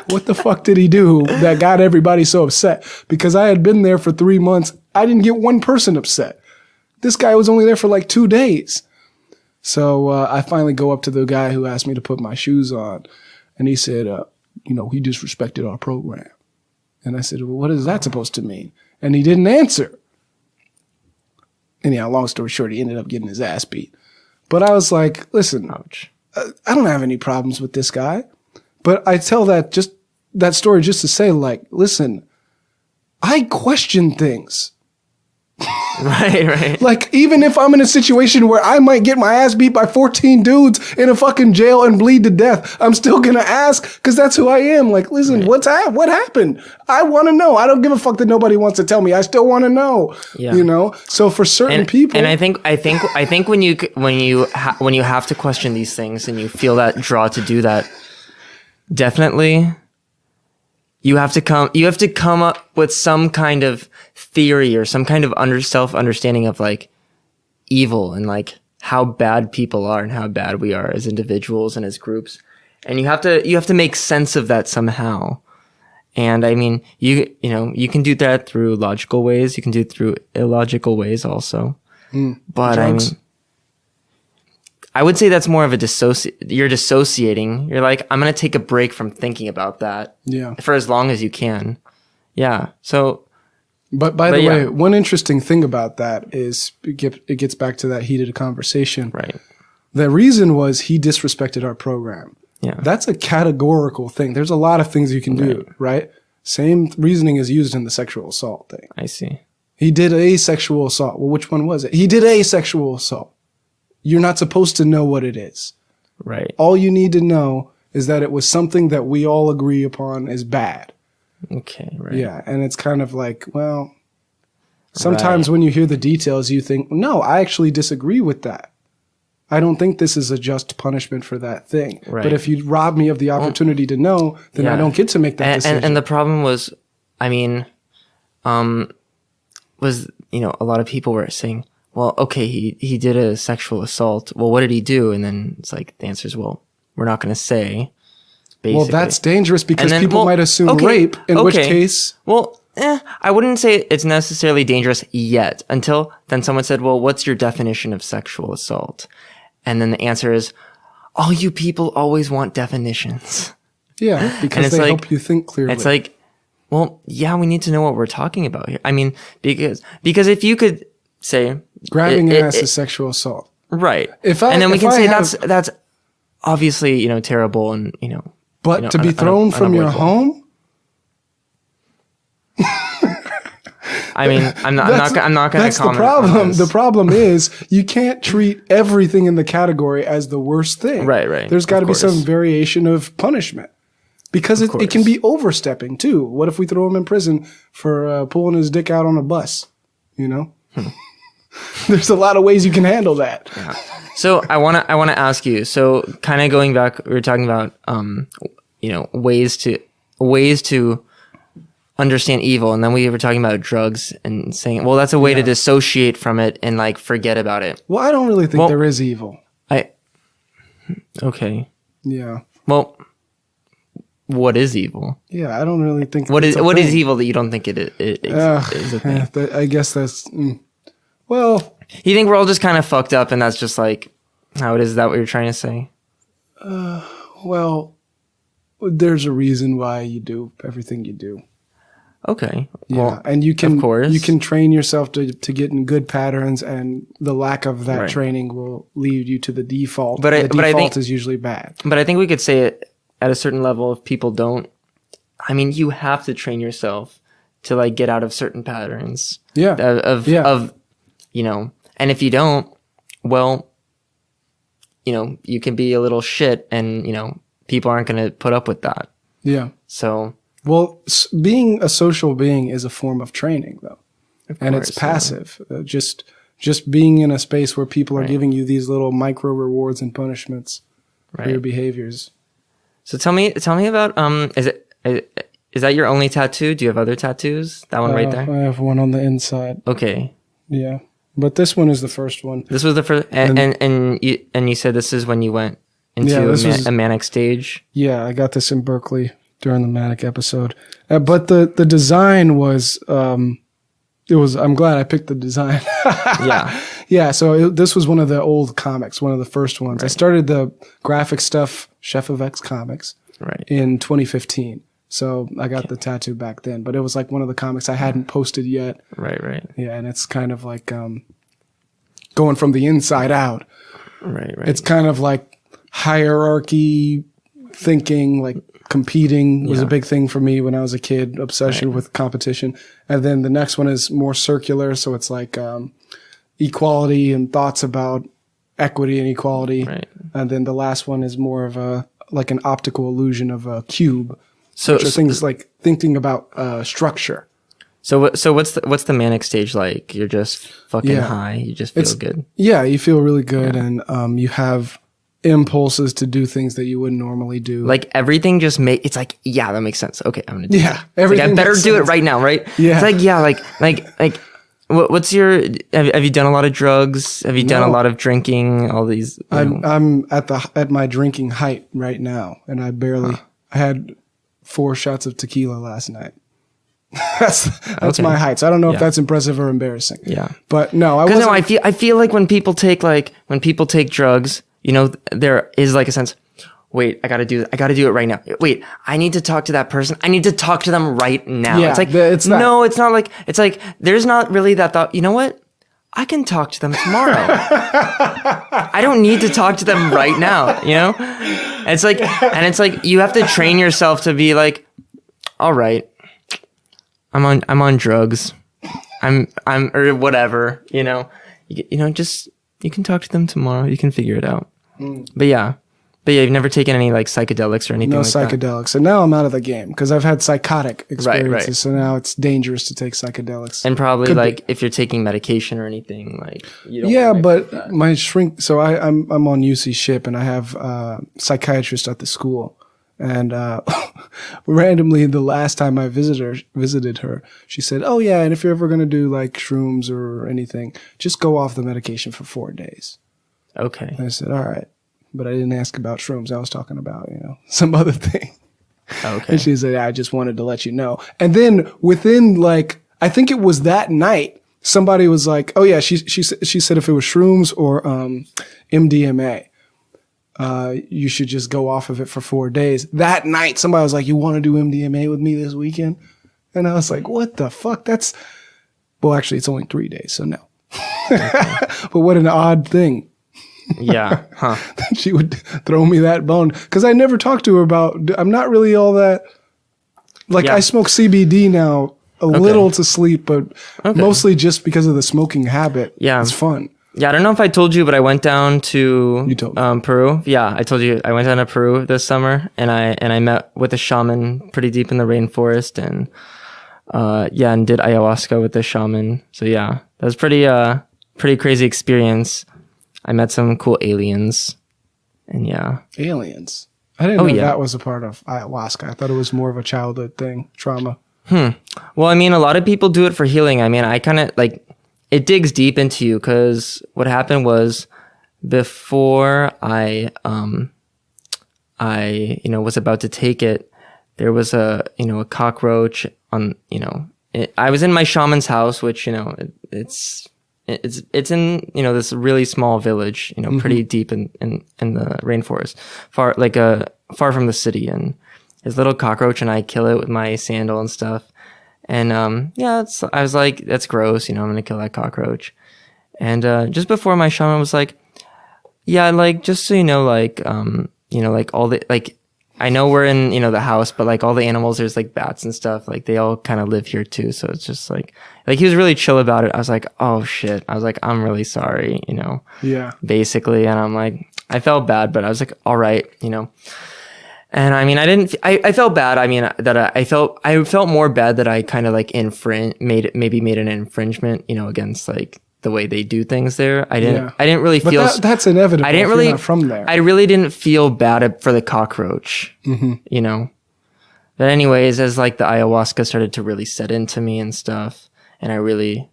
what the fuck did he do that got everybody so upset? Because I had been there for 3 months. I didn't get one person upset. This guy was only there for like 2 days. So I finally go up to the guy who asked me to put my shoes on. And he said, he disrespected our program. And I said, well, what is that supposed to mean? And he didn't answer. Anyhow, long story short, he ended up getting his ass beat. But I was like, listen, Ouch. I don't have any problems with this guy. But I tell that story just to say, like, listen, I question things. Right. Like, even if I'm in a situation where I might get my ass beat by 14 dudes in a fucking jail and bleed to death, I'm still gonna ask because that's who I am. Like, listen, what happened? I want to know. I don't give a fuck that nobody wants to tell me. I still want to know. Yeah. So for certain people, and I think when you have to question these things and you feel that draw to do that, definitely. You have to come up with some kind of theory or some kind of self-understanding of like evil and like how bad people are and how bad we are as individuals and as groups. And you have to make sense of that somehow. And I mean, you can do that through logical ways. You can do it through illogical ways also. But drugs. I mean, I would say that's more of you're dissociating. You're like, I'm going to take a break from thinking about that for as long as you can. Yeah. So. But by the way, one interesting thing about that is it gets back to that heated conversation. Right. The reason was he disrespected our program. Yeah. That's a categorical thing. There's a lot of things you can do, right? Same reasoning is used in the sexual assault thing. I see. He did a sexual assault. Well, which one was it? He did a sexual assault. You're not supposed to know what it is. Right. All you need to know is that it was something that we all agree upon is bad. Okay, right. Yeah, and it's kind of like, well, sometimes when you hear the details, you think, no, I actually disagree with that. I don't think this is a just punishment for that thing. Right. But if you rob me of the opportunity to know, then I don't get to make that decision. And the problem was, I mean, a lot of people were saying, well, okay, he did a sexual assault. Well, what did he do? And then it's like, the answer is, well, we're not going to say basically. Well, that's dangerous because then- people well, might assume okay, rape, in which okay. case... Well, I wouldn't say it's necessarily dangerous yet until then someone said, well, what's your definition of sexual assault? And then the answer is, all you people always want definitions. Yeah, because it's they like- help you think clearly. It's like, well, yeah, we need to know what we're talking about here. I mean, because if you could say grabbing it- ass it- is sexual assault. right, If and then we if can I say have- that's obviously, you know, terrible and, you know, But you know, to be thrown from your unavoidable. home? I mean, I'm not going to That's the comment. problem. on this. The problem is you can't treat everything in the category as the worst thing. Right. There's got to Of be some course. variation of punishment. Because it can course. be overstepping too. What if we throw him in prison for pulling his dick out on a bus? You know? There's a lot of ways you can handle that. So I want to ask you. So kind of going back, we were talking about you know, ways to understand evil, and then we were talking about drugs and saying, well, that's a way to dissociate from it and like forget about it. Well, I don't really think there is evil. Okay. Yeah. Well, what is evil? Yeah, I don't really think What it's is a what thing. is evil that you don't think it is a thing? I guess that's well, You think we're all just kind of fucked up, and that's just like how it is? Is that what you're trying to say? well, there's a reason why you do everything you do. Okay. Yeah, Well, and you can of course. you can train yourself to get in good patterns, and the lack of that Right. training will lead you to the default. But the I default think- is usually bad. But I think we could say it at a certain level. If people don't, I mean, you have to train yourself to like get out of certain patterns. Yeah. Of you know, and if you don't, well, you know, you can be a little shit, and you know, people aren't going to put up with that. Yeah. So Well, being a social being is a form of training, though, and it's course, passive. Just being in a space where people are Right. giving you these little micro rewards and punishments for your right. behaviors. So tell me about is that your only tattoo? Do you have other tattoos? That one right there. I have one on the inside. Okay. Yeah, but this one is the first one. This was the first, and you said this is when you went into Yeah, this was- a manic stage. Yeah, I got this in Berkeley during the manic episode. But the design was I'm glad I picked the design. Yeah. Yeah, so this was one of the old comics, one of the first ones. I started the graphic stuff, Chefofx comics, Right. in 2015. So I got the tattoo back then, but it was like one of the comics I hadn't posted yet. Right. Yeah, and it's kind of like going from the inside out. Right. It's kind of like hierarchy thinking, like competing was a Yeah. big thing for me when I was a kid, obsession with competition. And then the next one is more circular. So it's like equality and thoughts about equity and equality. Right. And then the last one is more of like an optical illusion of a cube. So Which are things like thinking about structure. So what's the manic stage like? You're just fucking Yeah. high. You just feel good. Yeah, you feel really good, and you have impulses to do things that you wouldn't normally do. Like everything just it's like, yeah, that makes sense. Okay, I'm gonna do Yeah, that. It's like, everything I better makes do it sense. right now, right? Yeah. It's like, yeah, like what's your have you done a lot of drugs? Have you done a No. lot of drinking? All these I'm at my drinking height right now, and I had 4 shots of tequila last night. that's Okay. my height. So I don't know if Yeah. that's impressive or embarrassing. Yeah. But no, I Because wasn't. no, I feel like when people take drugs, you know, there is like a sense. Wait, I gotta do it right now. Wait, I need to talk to that person. I need to talk to them right now. Yeah, it's like it's that. no, it's not like it's like there's not really that thought. You know what? I can talk to them tomorrow. I don't need to talk to them right now. You know, it's like you have to train yourself to be like, all right, I'm on drugs. I'm or whatever. You know, just you can talk to them tomorrow. You can figure it out. But yeah, you've never taken any like psychedelics or anything No like that. psychedelics. And now I'm out of the game because I've had psychotic experiences. right. So now it's dangerous to take psychedelics. And probably Could be. like if you're taking medication or anything, like you don't Yeah, wanna mix with that. but my shrink. So I'm on UC SHIP, and I have a psychiatrist at the school. And randomly, the last time I visited her, she said, "Oh yeah, and if you're ever gonna do like shrooms or anything, just go off the medication for 4 days." Okay. And I said, "All right." but I didn't ask about shrooms. I was talking about, some other thing. Okay. And she said, I just wanted to let you know. And then within I think it was that night, somebody was like, oh yeah, she said if it was shrooms or MDMA, you should just go off of it for 4 days. That night, somebody was like, you want to do MDMA with me this weekend? And I was like, what the fuck? Well, actually, it's only 3 days, so no. But what an odd thing. Yeah. Huh. She would throw me that bone. Because I never talked to her about, I'm not really all that, I smoke CBD now a little to sleep, but mostly just because of the smoking habit. Yeah. It's fun. Yeah, I don't know if I told you, but I went down to Peru. Yeah, I told you I went down to Peru this summer, and I met with a shaman pretty deep in the rainforest, and and did ayahuasca with the shaman. So yeah, that was pretty crazy experience. I met some cool aliens, and yeah. Aliens? I didn't know that was a part of ayahuasca. I thought it was more of a childhood thing, trauma. Well, I mean, a lot of people do it for healing. I mean, I kind of it digs deep into you, because what happened was before I was about to take it, there was a cockroach on, I was in my shaman's house, which, it's in, this really small village, pretty deep in the rainforest, far from the city. And this little cockroach, and I kill it with my sandal and stuff. And, I was like, that's gross. I'm going to kill that cockroach. And, just before, my shaman was like, yeah, just so you know, all the, I know we're in, the house, but all the animals, there's bats and stuff, they all kind of live here too. So it's just he was really chill about it. I was like, oh shit. I was like, I'm really sorry, Yeah. Basically. And I'm like, I felt bad, but I was like, all right, And I mean, I felt bad. I mean, I felt more bad that I kind of made an infringement, against the way they do things there. I didn't really feel. But that's inevitable. I didn't if really you're not from there. I really didn't feel bad for the cockroach, But anyways, as the ayahuasca started to really set into me and stuff, and I really,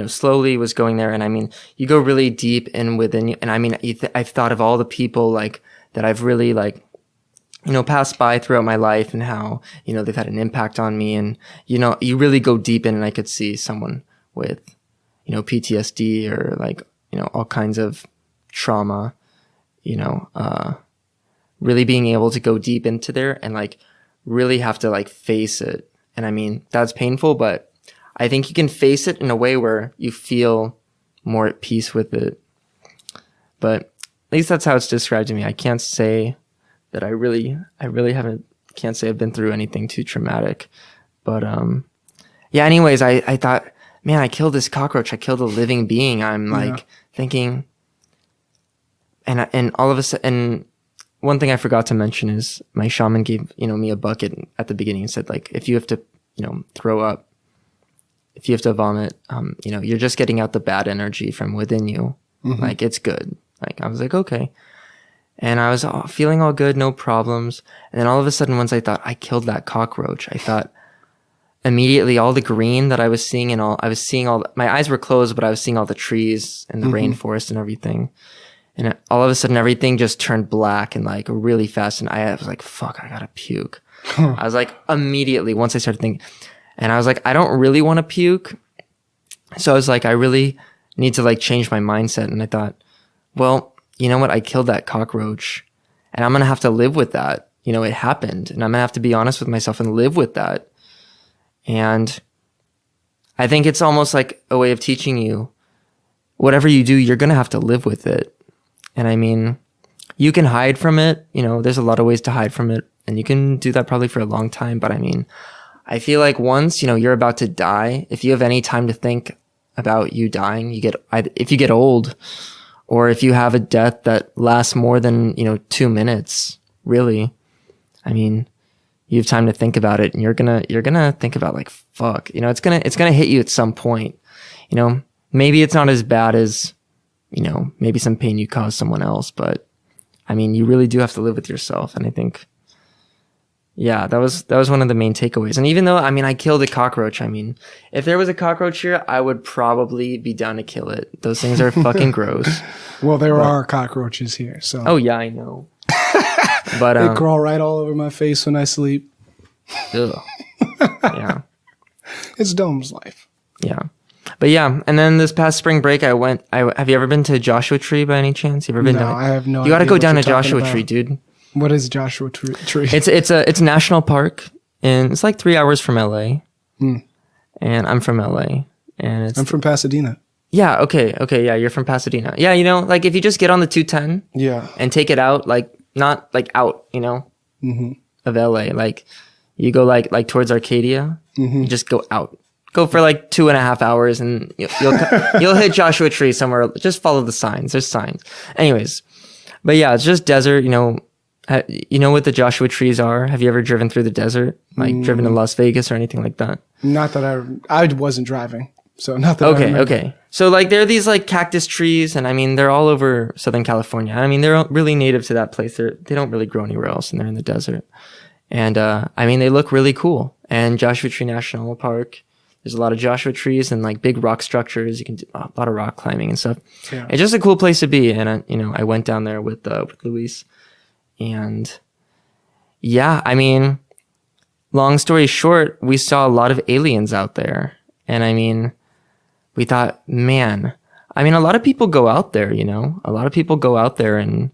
slowly was going there. And I mean, you go really deep in within you. And I mean, I've thought of all the people that I've really passed by throughout my life, and how, they've had an impact on me. And, you really go deep in, and I could see someone with, PTSD or all kinds of trauma, really being able to go deep into there and really have to face it. And I mean, that's painful, but I think you can face it in a way where you feel more at peace with it. But at least that's how it's described to me. I can't say that I really can't say I've been through anything too traumatic. But, anyways, I thought, man, I killed this cockroach. I killed a living being. I'm thinking, and all of a sudden, one thing I forgot to mention is my shaman gave, me a bucket at the beginning and said, if you have to, throw up, if you have to vomit, you're just getting out the bad energy from within you. Mm-hmm. It's good. I was like, okay. And I was feeling all good, no problems. And then all of a sudden, once I thought I killed that cockroach, I thought immediately all the green that I was seeing, and my eyes were closed, but I was seeing all the trees and the rainforest and everything. And all of a sudden, everything just turned black and really fast. And I was like, fuck, I gotta puke. I was immediately, once I started thinking, and I was like, I don't really want to puke. So I was like, I really need to change my mindset. And I thought, well, you know what? I killed that cockroach, and I'm going to have to live with that. It happened, and I'm going to have to be honest with myself and live with that. And I think it's almost like a way of teaching you, whatever you do, you're going to have to live with it. And I mean, you can hide from it. There's a lot of ways to hide from it, and you can do that probably for a long time. But I mean, I feel like once, you're about to die, if you have any time to think about you dying, if you get old, or if you have a death that lasts more than, 2 minutes, really, I mean, you have time to think about it, and you're gonna think about fuck, it's gonna hit you at some point, maybe it's not as bad as, maybe some pain you cause someone else, but I mean, you really do have to live with yourself. And I think Yeah, that was one of the main takeaways. And even though, I mean, I killed a cockroach. I mean, if there was a cockroach here, I would probably be down to kill it. Those things are fucking gross. Well, there are cockroaches here, so. Oh yeah, I know. But they crawl right all over my face when I sleep. Ugh. Yeah. It's Dome's life. Yeah. But yeah, and then this past spring break, have you ever been to Joshua Tree by any chance? You ever been No, down? I have no idea. You got to go what down to you're talking Joshua about. Tree, dude. What is Joshua Tree? It's a national park, and it's like 3 hours from LA. And I'm from LA, and I'm from Pasadena. Yeah, okay, yeah, you're from Pasadena. Yeah, you know, like if you just get on the 210 and take it out, like not like out, you know, of LA, like you go like towards Arcadia, you just go out. Go for like 2.5 hours and you'll hit Joshua Tree somewhere. Just follow the signs. There's signs. Anyways, but yeah, it's just desert, you know. You know what the Joshua trees are? Have you ever driven through the desert? Like driven to Las Vegas or anything like that? Not that I wasn't driving. So not that I remember. Okay. So like there are these like cactus trees, and I mean they're all over Southern California. I mean they're really native to that place. They don't really grow anywhere else, and they're in the desert. And I mean they look really cool. And Joshua Tree National Park, there's a lot of Joshua trees and like big rock structures. You can do a lot of rock climbing and stuff. Yeah. It's just a cool place to be. And I went down there with Luis, and yeah, I mean, long story short, we saw a lot of aliens out there, and I mean, we thought, man, I mean, a lot of people go out there, you know, a lot of people go out there, and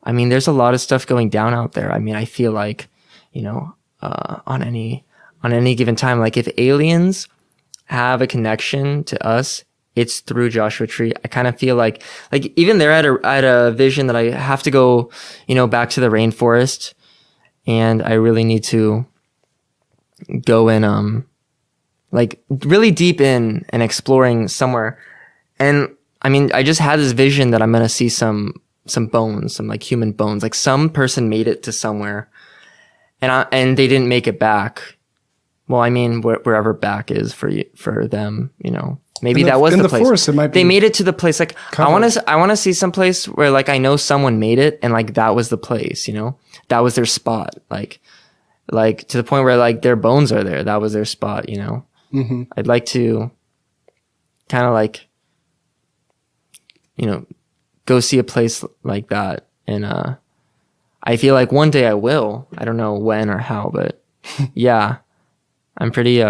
I mean, there's a lot of stuff going down out there. I mean, I feel like, you know, on any given time, like if aliens have a connection to us, it's through Joshua Tree. I kind of feel like even there at a vision that I have to go, you know, back to the rainforest, and I really need to go in, like really deep in and exploring somewhere. And I mean, I just had this vision that I'm going to see some bones, some like human bones, like some person made it to somewhere and they didn't make it back. Well, I mean, wherever back is for them, you know. Maybe that was the place. Forest, it might be they made it to the place. Like covered. I want to see some place where like I know someone made it, and like that was the place. You know, that was their spot. Like to the point where like their bones are there. That was their spot. You know. Mm-hmm. I'd like to kind of like, you know, go see a place like that, and I feel like one day I will. I don't know when or how, but yeah, I'm pretty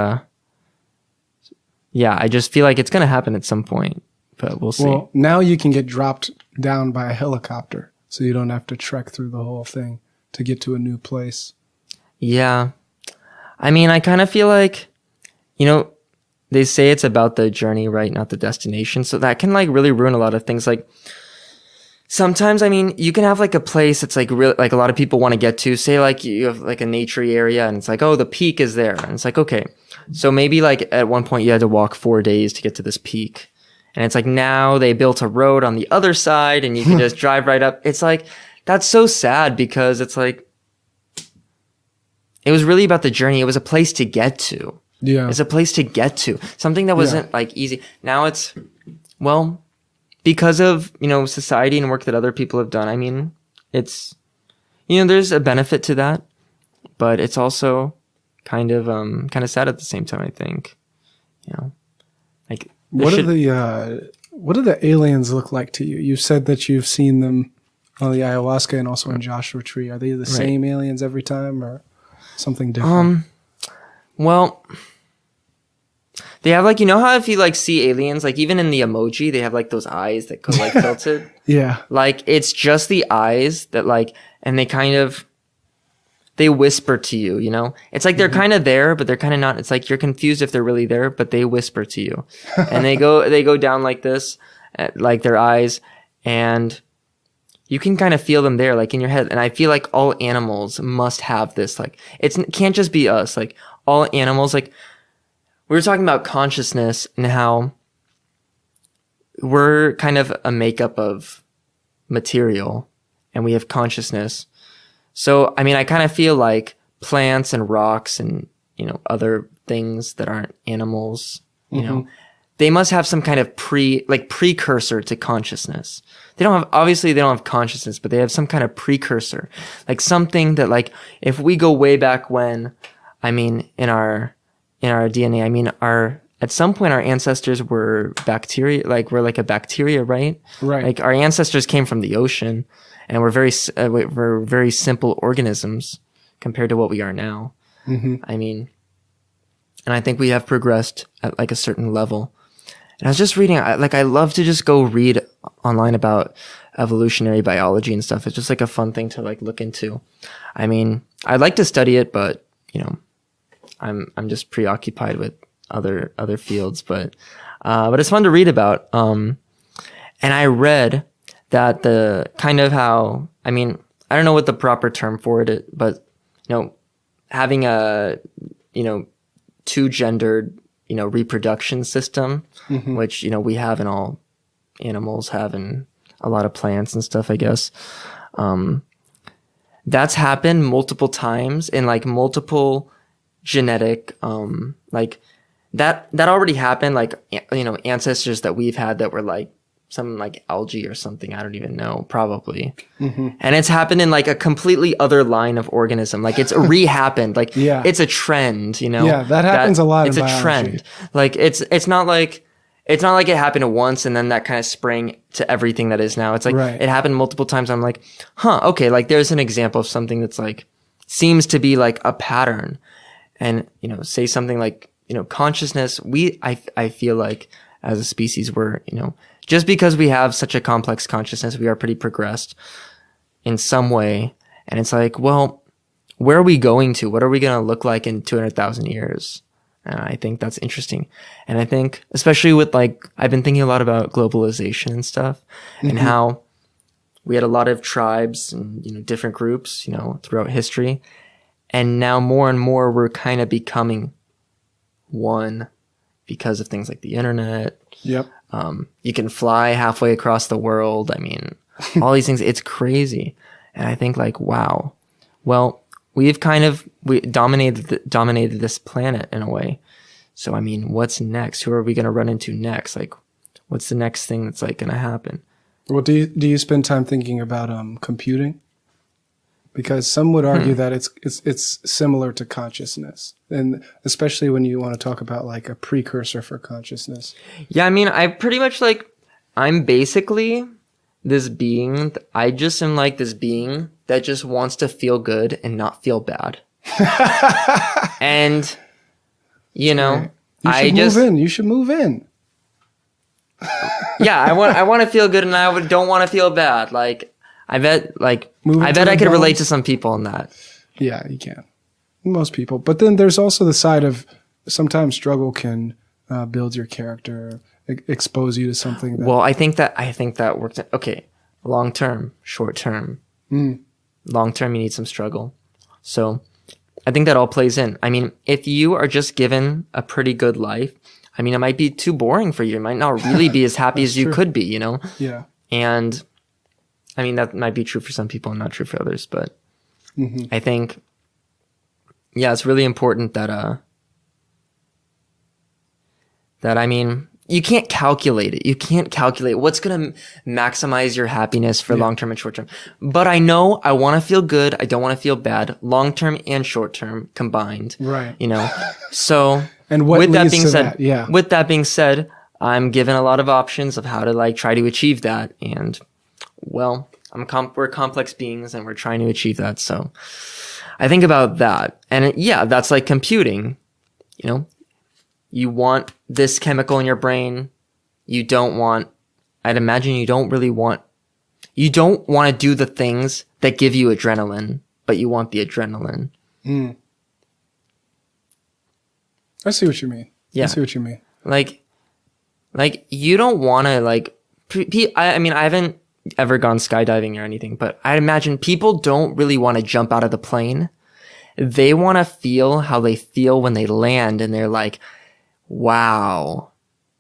yeah, I just feel like it's going to happen at some point, but we'll see. Well, now you can get dropped down by a helicopter, so you don't have to trek through the whole thing to get to a new place. Yeah. I mean, I kind of feel like, you know, they say it's about the journey, right? Not the destination. So that can like really ruin a lot of things. Like sometimes, I mean, you can have like a place that's like really, like a lot of people want to get to. Say like you have like a naturey area and it's like, oh, the peak is there. And it's like, okay. So maybe like at one point you had to walk 4 days to get to this peak. And it's like now they built a road on the other side and you can just drive right up. It's like, that's so sad because it's like, it was really about the journey. It was a place to get to. Yeah. It's a place to get to. Something that wasn't like easy. Now it's, well, because of, you know, society and work that other people have done. I mean, it's, you know, there's a benefit to that, but it's also kind of sad at the same time, I think. You know, like what do the aliens look like to you? You said that you've seen them on the ayahuasca and also in Joshua Tree. Are they the same aliens every time or something different? Well, they have like, you know how if you like see aliens, like even in the emoji, they have like those eyes that go like tilted. Yeah. Like it's just the eyes that like, and they kind of, they whisper to you, you know? It's like they're kind of there, but they're kind of not. It's like you're confused if they're really there, but they whisper to you. And they go down like this, like their eyes, and you can kind of feel them there, like in your head. And I feel like all animals must have this. Like it can't just be us. Like all animals, like we were talking about consciousness and how we're kind of a makeup of material and we have consciousness. So, I mean, I kind of feel like plants and rocks and, you know, other things that aren't animals, you know, they must have some kind of precursor to consciousness. Obviously they don't have consciousness, but they have some kind of precursor, like something that, like, if we go way back when, I mean, in our DNA, I mean, at some point our ancestors were bacteria, like we're like a bacteria, right? Right. Like our ancestors came from the ocean, and we're very simple organisms compared to what we are now. Mm-hmm. I mean, and I think we have progressed at like a certain level. And I was just reading, I love to just go read online about evolutionary biology and stuff. It's just like a fun thing to like look into. I mean, I'd like to study it, but you know, I'm just preoccupied with other fields, but it's fun to read about. And I read that the kind of how, I mean, I don't know what the proper term for it is, but you know, having a, you know, two gendered, you know, reproduction system, Mm-hmm. which, you know, we have in all animals, have in a lot of plants and stuff, I guess. That's happened multiple times in like multiple genetic, like that already happened, like, you know, ancestors that we've had that were like some like algae or something. I don't even know, probably. Mm-hmm. And it's happened in like a completely other line of organism. Like it's re-happened. Like Yeah. it's a trend, you know? Yeah, that happens a lot in It's a biology. trend. Like it's not like it happened once and then that kind of sprang to everything that is now. It's like Right. it happened multiple times. I'm like, okay, like there's an example of something that's like seems to be like a pattern. And, you know, say something like, you know, consciousness, I feel like as a species we're, you know, just because we have such a complex consciousness, we are pretty progressed in some way. And it's like, well, where are we going to? What are we going to look like in 200,000 years? And I think that's interesting. And I think, especially with like, I've been thinking a lot about globalization and stuff, Mm-hmm. and how we had a lot of tribes and, you know, different groups, you know, throughout history. And now more and more we're kind of becoming one because of things like the internet. Yep. You can fly halfway across the world. I mean, all these things, it's crazy. And I think like, wow, well, we dominated this planet in a way. So, I mean, what's next? Who are we going to run into next? Like, what's the next thing that's like going to happen? Well, do you spend time thinking about computing? Because some would argue that it's similar to consciousness, and especially when you want to talk about like a precursor for consciousness. Yeah, I mean, I pretty much like, I'm basically this being. I just am like this being that just wants to feel good and not feel bad. And, you know, Right. You should move in. Yeah, I want to feel good and I don't want to feel bad. Like, I bet I could relate to some people in that. Yeah, you can. Most people. But then there's also the side of sometimes struggle can build your character, expose you to something. Well, I think that works. Okay, long term, short term. Long term, you need some struggle. So I think that all plays in. I mean, if you are just given a pretty good life, I mean, it might be too boring for you. It might not really be as happy as you could be, you know? Yeah. And I mean, that might be true for some people and not true for others, but I think, yeah, it's really important that I mean, you can't calculate it. You can't calculate what's going to maximize your happiness for long-term and short-term. But I know I want to feel good. I don't want to feel bad, long-term and short-term combined. Right. You know, so And what with that leads being to said, that? Yeah. with that being said, I'm given a lot of options of how to like try to achieve that. And well, we're complex beings and we're trying to achieve that. So I think about that. And yeah, that's like computing, you know, you want this chemical in your brain. I'd imagine you don't want to do the things that give you adrenaline, but you want the adrenaline. I see what you mean. Yeah. I see what you mean. Like you don't want to like, I mean, I haven't ever gone skydiving or anything, but I imagine people don't really want to jump out of the plane. They want to feel how they feel when they land and they're like, wow,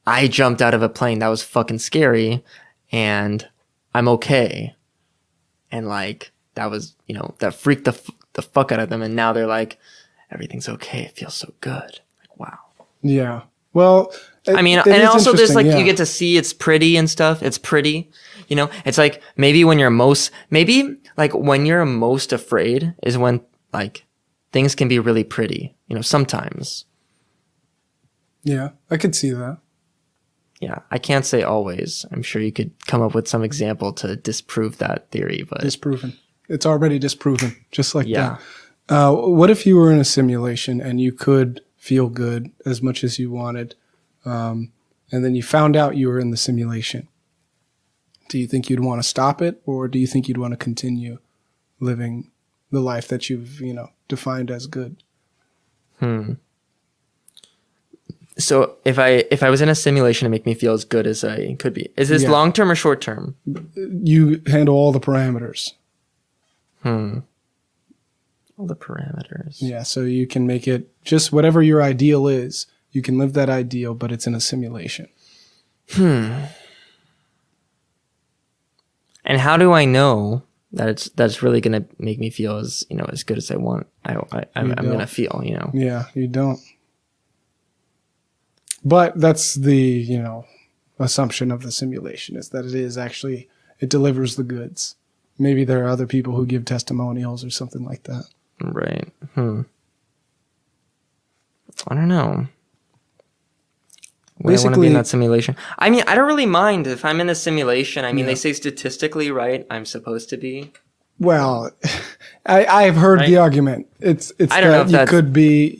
I jumped out of a plane. That was fucking scary. And I'm okay. And like, that was, you know, that freaked the fuck out of them. And now they're like, everything's okay. It feels so good. Like, wow. Yeah. Well, I mean, It and is also there's interesting, like, yeah. you get to see it's pretty and stuff. It's pretty, you know, it's like maybe when you're most afraid is when like things can be really pretty, you know, sometimes. Yeah, I could see that. Yeah. I can't say always. I'm sure you could come up with some example to disprove that theory, but Disproven. It's already disproven, just like yeah. that. What if you were in a simulation and you could feel good as much as you wanted, and then you found out you were in the simulation? Do you think you'd want to stop it, or do you think you'd want to continue living the life that you've, defined as good? So if I was in a simulation to make me feel as good as I could be, is this Yeah. long term or short term? You handle all the parameters. All the parameters. Yeah, so you can make it just whatever your ideal is. You can live that ideal, but it's in a simulation. And how do I know that that's really going to make me feel as good as I want? I'm going to feel, Yeah, you don't. But that's the, assumption of the simulation, is that it delivers the goods. Maybe there are other people who give testimonials or something like that. Right. I don't know. Would I want to be in that simulation? I mean, I don't really mind if I'm in a simulation. I mean, they say statistically, right, I'm supposed to be. Well, I've heard the argument. It's I don't know if you could be,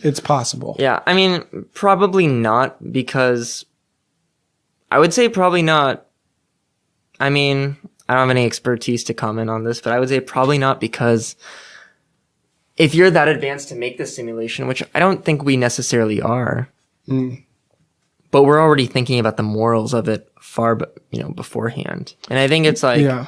it's possible. Yeah, I mean, probably not, because I would say probably not. I mean, I don't have any expertise to comment on this, but I would say probably not, because if you're that advanced to make this simulation, which I don't think we necessarily are, but we're already thinking about the morals of it far, beforehand. And I think it's like,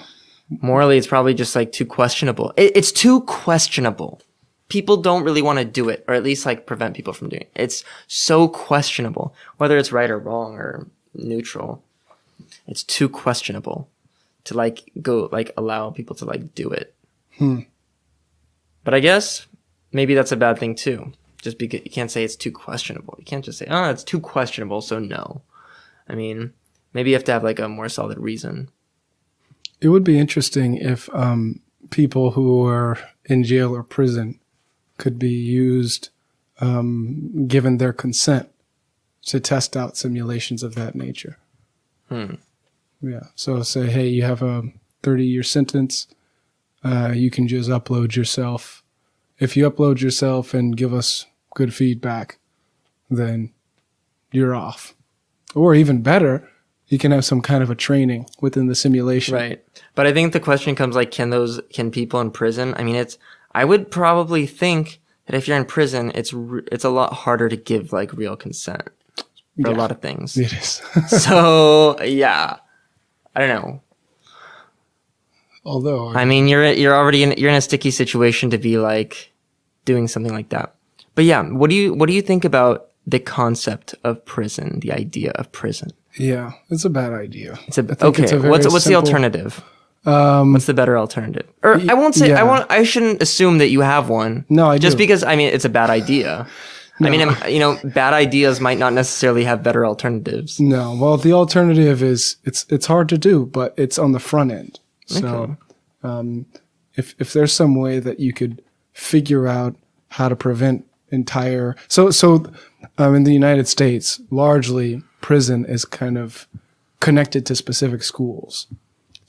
morally, it's probably just like too questionable. It's too questionable. People don't really want to do it, or at least like prevent people from doing it. It's so questionable, whether it's right or wrong or neutral. It's too questionable to like go like allow people to like do it. But I guess maybe that's a bad thing too. Just because you can't say it's too questionable. You can't just say, oh, it's too questionable, so no. I mean, maybe you have to have like a more solid reason. It would be interesting if people who are in jail or prison could be used, given their consent, to test out simulations of that nature. Yeah. So say, hey, you have a 30-year sentence. You can just upload yourself. If you upload yourself and give us good feedback, then you're off. Or even better, you can have some kind of a training within the simulation. Right. But I think the question comes like, can people in prison? I mean, I would probably think that if you're in prison, it's a lot harder to give like real consent for a lot of things. It is. So yeah, I don't know. Although, I mean, you're in a sticky situation to be like doing something like that. But yeah, what do you think about the concept of prison, the idea of prison? Yeah, it's a bad idea. What's the alternative? What's the better alternative? Or I won't say I shouldn't assume that you have one. No, I just do. because I mean it's a bad idea. No. I mean, bad ideas might not necessarily have better alternatives. No, well, the alternative is it's hard to do, but it's on the front end. So, if there's some way that you could figure out how to prevent in the United States, largely prison is kind of connected to specific schools.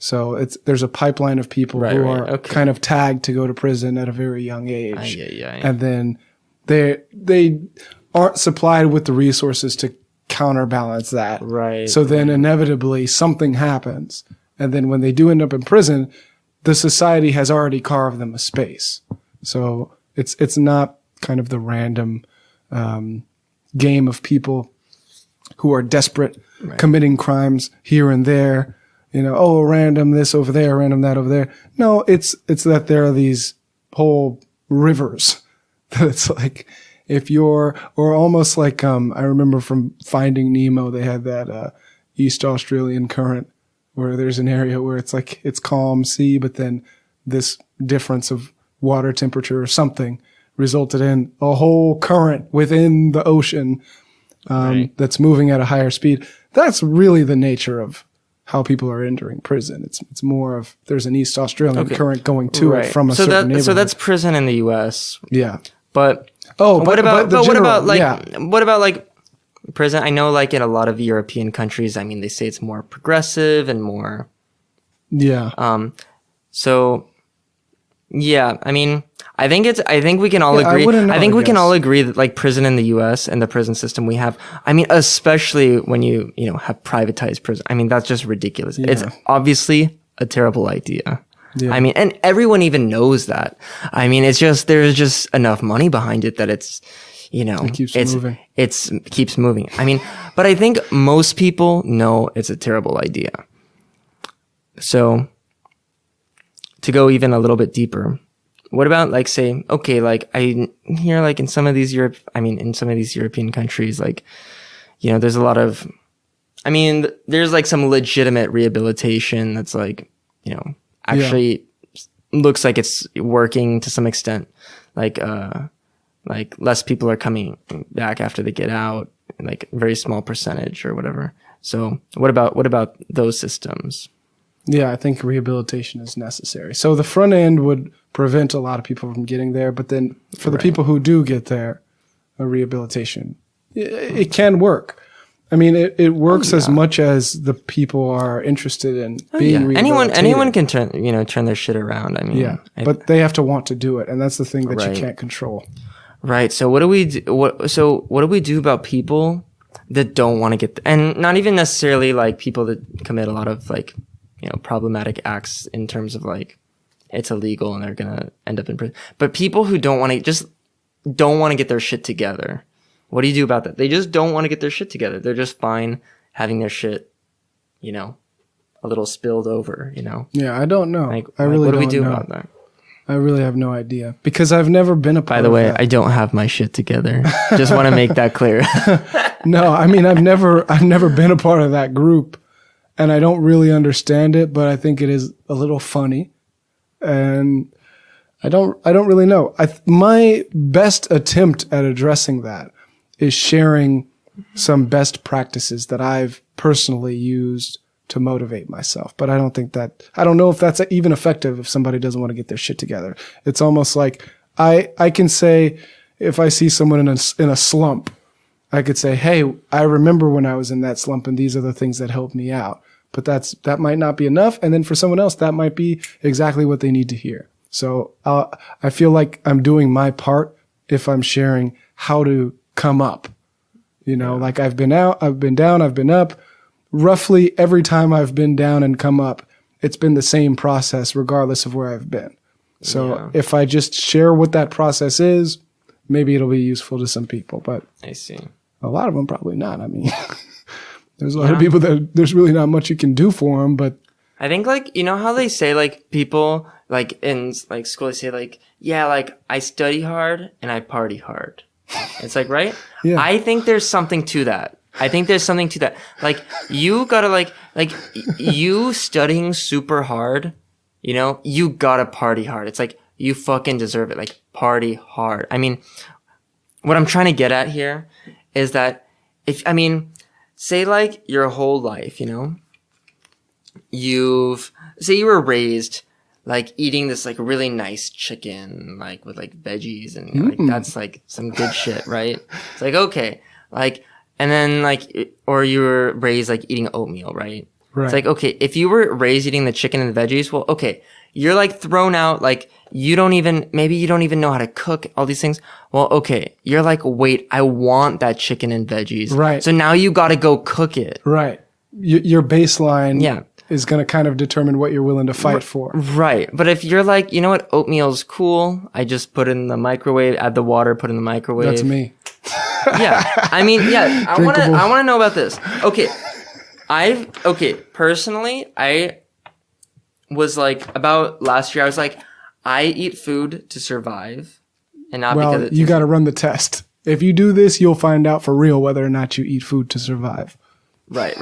So there's a pipeline of people who are kind of tagged to go to prison at a very young age. And then they aren't supplied with the resources to counterbalance that. Right. So then inevitably something happens. And then when they do end up in prison, the society has already carved them a space. So it's not kind of the random game of people who are desperate, committing crimes here and there. Random this over there, random that over there. No, it's that there are these whole rivers that it's like or almost like, I remember from Finding Nemo, they had that, East Australian current where there's an area where it's like, it's calm sea, but then this difference of water temperature or something resulted in a whole current within the ocean Right. that's moving at a higher speed. That's really the nature of how people are entering prison. It's more of there's an East Australian current going to it from a certain neighborhood. So that's prison in the U.S. Yeah. But what about like prison? I know like in a lot of European countries, I mean, they say it's more progressive and more. Yeah. So yeah, I mean, I think we can all agree. I think we can all agree that like prison in the US and the prison system we have, I mean, especially when you have privatized prison. I mean, that's just ridiculous. Yeah. It's obviously a terrible idea. Yeah. I mean, and everyone even knows that. I mean, it's just, there's just enough money behind it that it's, it keeps moving. It's keeps moving. I mean, but I think most people know it's a terrible idea. So to go even a little bit deeper, what about like say, okay, like I hear like in some of these European countries, like, there's a lot of, I mean, there's like some legitimate rehabilitation that's like, actually looks like it's working to some extent. Like less people are coming back after they get out, like a very small percentage or whatever. So what about those systems? Yeah, I think rehabilitation is necessary. So the front end would prevent a lot of people from getting there, but then for the people who do get there, a rehabilitation, it can work. I mean, it works as much as the people are interested in being rehabilitated. Anyone can turn their shit around. I mean, but they have to want to do it, and that's the thing that you can't control. Right. So what do we do? What do we do about people that don't want to get, and not even necessarily like people that commit a lot of like, problematic acts in terms of like it's illegal and they're gonna end up in prison. But people who don't want to get their shit together. What do you do about that? They just don't want to get their shit together. They're just fine having their shit, a little spilled over, Yeah, I don't know. Like, I really what do we don't do know. about that? I really have no idea because I've never been a part By the way, of that. I don't have my shit together. Just want to make that clear. No, I mean, I've never been a part of that group and I don't really understand it, but I think it is a little funny and I don't really know. My best attempt at addressing that is sharing some best practices that I've personally used to motivate myself. But I don't know if that's even effective if somebody doesn't want to get their shit together. It's almost like I can say, if I see someone in a slump, I could say, hey, I remember when I was in that slump and these are the things that helped me out. But that might not be enough. And then for someone else, that might be exactly what they need to hear. So I feel like I'm doing my part if I'm sharing how to come up. Like I've been out, I've been down, I've been up. Roughly every time I've been down and come up, it's been the same process regardless of where I've been. So if I just share what that process is, maybe it'll be useful to some people. But I see. A lot of them probably not. I mean, there's a lot of people that there's really not much you can do for them. But I think like, how they say like people like in like school, they say like, yeah, like I study hard and I party hard. It's like, right? Yeah. I think there's something to that. Like you gotta like you studying super hard, you gotta party hard. It's like you fucking deserve it. Like party hard. I mean, what I'm trying to get at here is that say like your whole life, say you were raised like eating this like really nice chicken, like with like veggies and like that's like some good shit, right? It's like, okay, like, and then like, or you were raised like eating oatmeal, right? Right. It's like, okay, if you were raised eating the chicken and the veggies, well, okay, you're like thrown out, like maybe you don't even know how to cook all these things. Well, okay, you're like, wait, I want that chicken and veggies. Right. So now you gotta go cook it. Right. Your baseline is going to kind of determine what you're willing to fight for. Right. But if you're like, you know what, oatmeal's cool, I just put it in the microwave, add the water, put it in the microwave. That's me. Yeah. I mean, yeah, I want to know about this. Okay. Personally, I was like, about last year, I was like, I eat food to survive and not because it's you got to run the test. If you do this, you'll find out for real whether or not you eat food to survive. Right.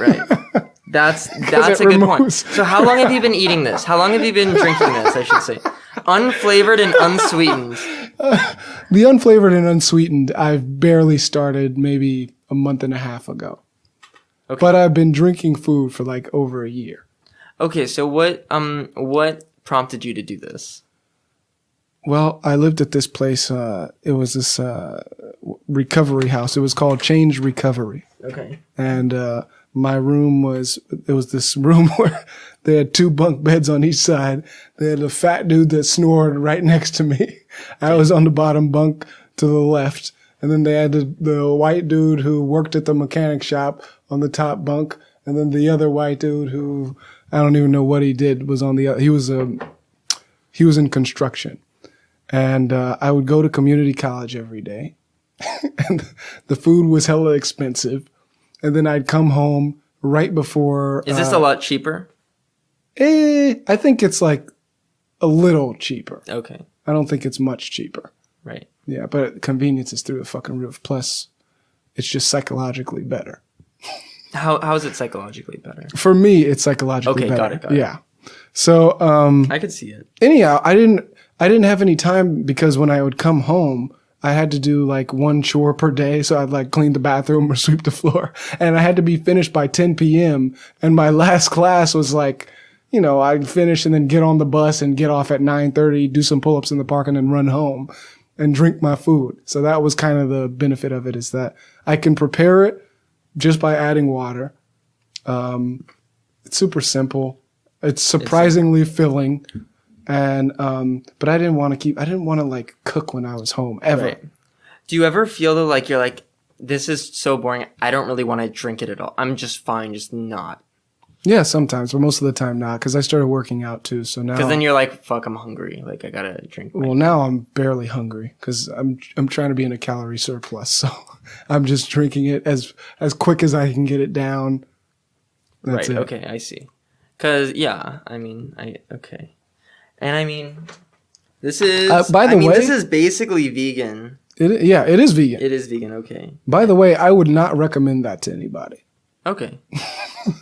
That's a good point. So how long have you been eating this? How long have you been drinking this, I should say? Unflavored and unsweetened. The unflavored and unsweetened, I've barely started maybe a month and a half ago. Okay. But I've been drinking food for like over a year. Okay, so what prompted you to do this? Well, I lived at this place. It was this recovery house. It was called Change Recovery. Okay. And my room it was this room where they had 2 bunk beds on each side. They had a fat dude that snored right next to me. I was on the bottom bunk to the left. And then they had the white dude who worked at the mechanic shop on the top bunk. And then the other white dude who, I don't even know what he did, was on the other. He was in construction. And I would go to community college every day. And the food was hella expensive. And then I'd come home right before. Is this a lot cheaper? I think it's like a little cheaper. Okay. I don't think it's much cheaper. Right. Yeah, but convenience is through the fucking roof. Plus, it's just psychologically better. How is it psychologically better? For me, it's psychologically better. Got it. Yeah. So, I could see it. anyhow, I didn't have any time because when I would come home, I had to do like 1 chore per day. So I'd like clean the bathroom or sweep the floor, and I had to be finished by 10 p.m. And my last class was like, I'd finish and then get on the bus and get off at 9:30, do some pull-ups in the park, and then run home and drink my food. So that was kind of the benefit of it, is that I can prepare it just by adding water. It's super simple. It's surprisingly filling. And, but I didn't want to like cook when I was home ever. Right. Do you ever feel though, like you're like, this is so boring. I don't really want to drink it at all. I'm just fine. Just not. Yeah, sometimes, but most of the time not, because I started working out too. So now, because then you're like, fuck, I'm hungry. Like I gotta drink. Well, now I'm barely hungry because I'm trying to be in a calorie surplus. So I'm just drinking it as quick as I can get it down. That's right. it. Okay. I see. Because yeah, I mean, okay. And I mean, this is, by the way, this is basically vegan. It is vegan. It is vegan. Okay. By the way, I would not recommend that to anybody. Okay.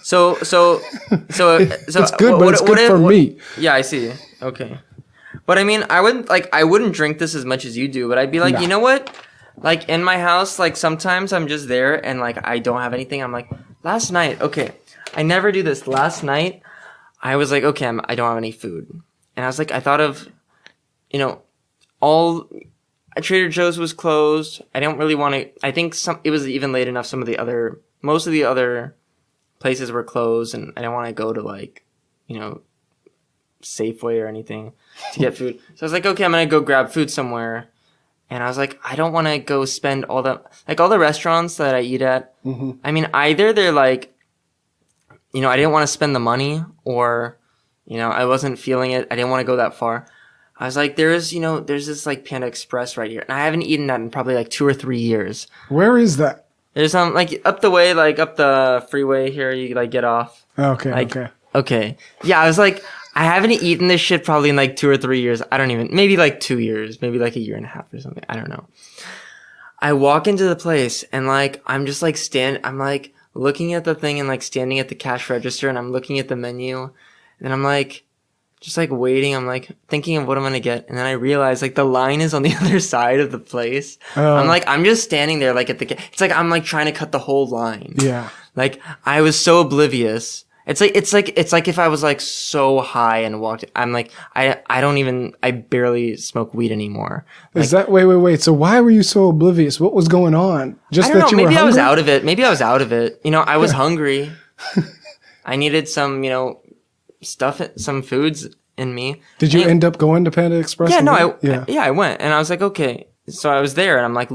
So it's good, but it's good for me. Yeah, I see. Okay. But I mean, I wouldn't drink this as much as you do, but I'd be like, You know what? Like in my house, like sometimes I'm just there and like I don't have anything. I'm like, last night, okay. I never do this. Last night, I was like, okay, I don't have any food. And I was like, I thought of, Trader Joe's was closed. I don't really want to, I think it was even late enough. Most of the other places were closed, and I didn't want to go to like, Safeway or anything to get food. So I was like, okay, I'm going to go grab food somewhere. And I was like, I don't want to go spend all the restaurants that I eat at. Mm-hmm. I mean, either they're like, I didn't want to spend the money, or, I wasn't feeling it. I didn't want to go that far. I was like, there's this like Panda Express right here. And I haven't eaten that in probably like 2 or 3 years. Where is that? There's like up the way, like up the freeway here, you like get off. Okay. Okay. Yeah, I was like, I haven't eaten this shit probably in like 2 or 3 years. Maybe like 2 years, maybe like a year and a half or something. I don't know. I walk into the place and like, I'm just like I'm like looking at the thing and like standing at the cash register, and I'm looking at the menu, and I'm like, just like waiting. I'm like thinking of what I'm going to get. And then I realize like the line is on the other side of the place. I'm just standing there like it's like I'm like trying to cut the whole line. Yeah. Like I was so oblivious. It's like if I was like so high and walked, I'm like, I barely smoke weed anymore. Like, is that, wait. So why were you so oblivious? What was going on? Just I don't know. Maybe I was hungry? out of it. I was hungry. I needed some, some foods in me. Did you end up going to Panda Express? Yeah, no, I went, and I was like, okay. So I was there, and I'm like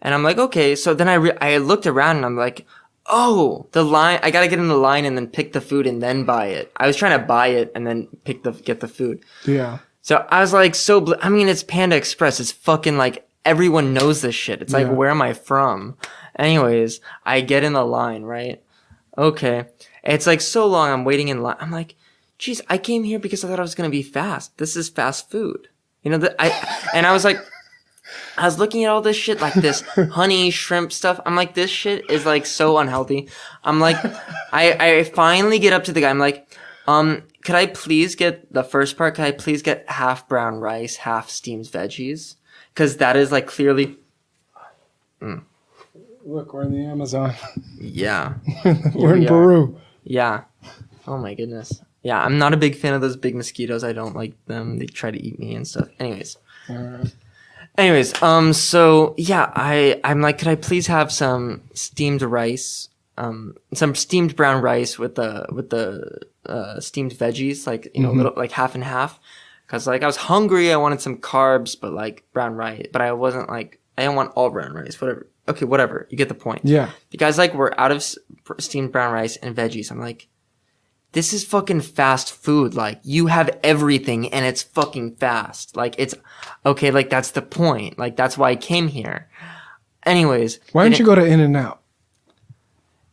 I'm like, okay. So then I looked around, and I'm like, oh, the line. I gotta get in the line and then pick the food and then buy it. I was trying to buy it and then get the food. Yeah. So I was like, it's Panda Express. It's fucking like everyone knows this shit. It's like, where am I from? Anyways, I get in the line, right? Okay. It's like so long. I'm waiting in line. I'm like, geez, I came here because I thought I was going to be fast. This is fast food. And I was like, I was looking at all this shit, like this honey shrimp stuff. I'm like, this shit is like so unhealthy. I'm like, I finally get up to the guy. I'm like, could I please get the first part? Could I please get half brown rice, half steamed veggies? Cause that is like clearly, Look, we're in the Amazon. Yeah. We're in Peru. Yeah. Oh my goodness. Yeah, I'm not a big fan of those big mosquitoes. I don't like them. They try to eat me and stuff. Anyways, so yeah, I'm like, could I please have some steamed rice, some steamed brown rice with the steamed veggies, like, you know, little, like half and half. Cause like I was hungry. I wanted some carbs, but like brown rice, but I wasn't like, I didn't want all brown rice, whatever. Okay, whatever. You get the point. Yeah. The guys like, we're out of steamed brown rice and veggies. I'm like, this is fucking fast food. Like, you have everything and it's fucking fast. Like, it's okay. Like, that's the point. Like, that's why I came here. Anyways. Why don't you go to In-N-Out?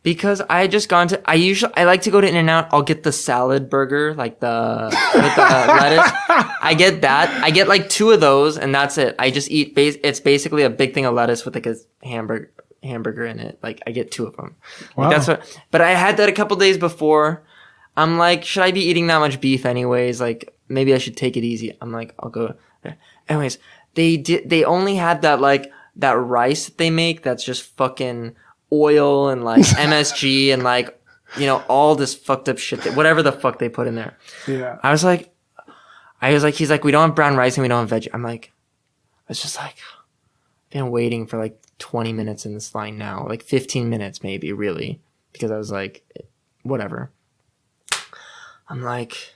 Because I had just gone to, I like to go to In-N-Out. I'll get the salad burger, like with the lettuce. I get that. I get like 2 of those and that's it. I just eat, it's basically a big thing of lettuce with like a hamburger in it. Like, I get 2 of them. Wow. Like, but I had that a couple days before. I'm like, should I be eating that much beef anyways? Like, maybe I should take it easy. I'm like, I'll go there. Anyways, they only had that, like, that rice that they make that's just fucking oil and like MSG and like, you know, all this fucked up shit, whatever the fuck they put in there. Yeah. I was like, he's like, we don't have brown rice and we don't have veggie. I'm like, I was just like, I've been waiting for like 20 minutes in this line now, like 15 minutes maybe, really, because I was like, whatever. I'm like,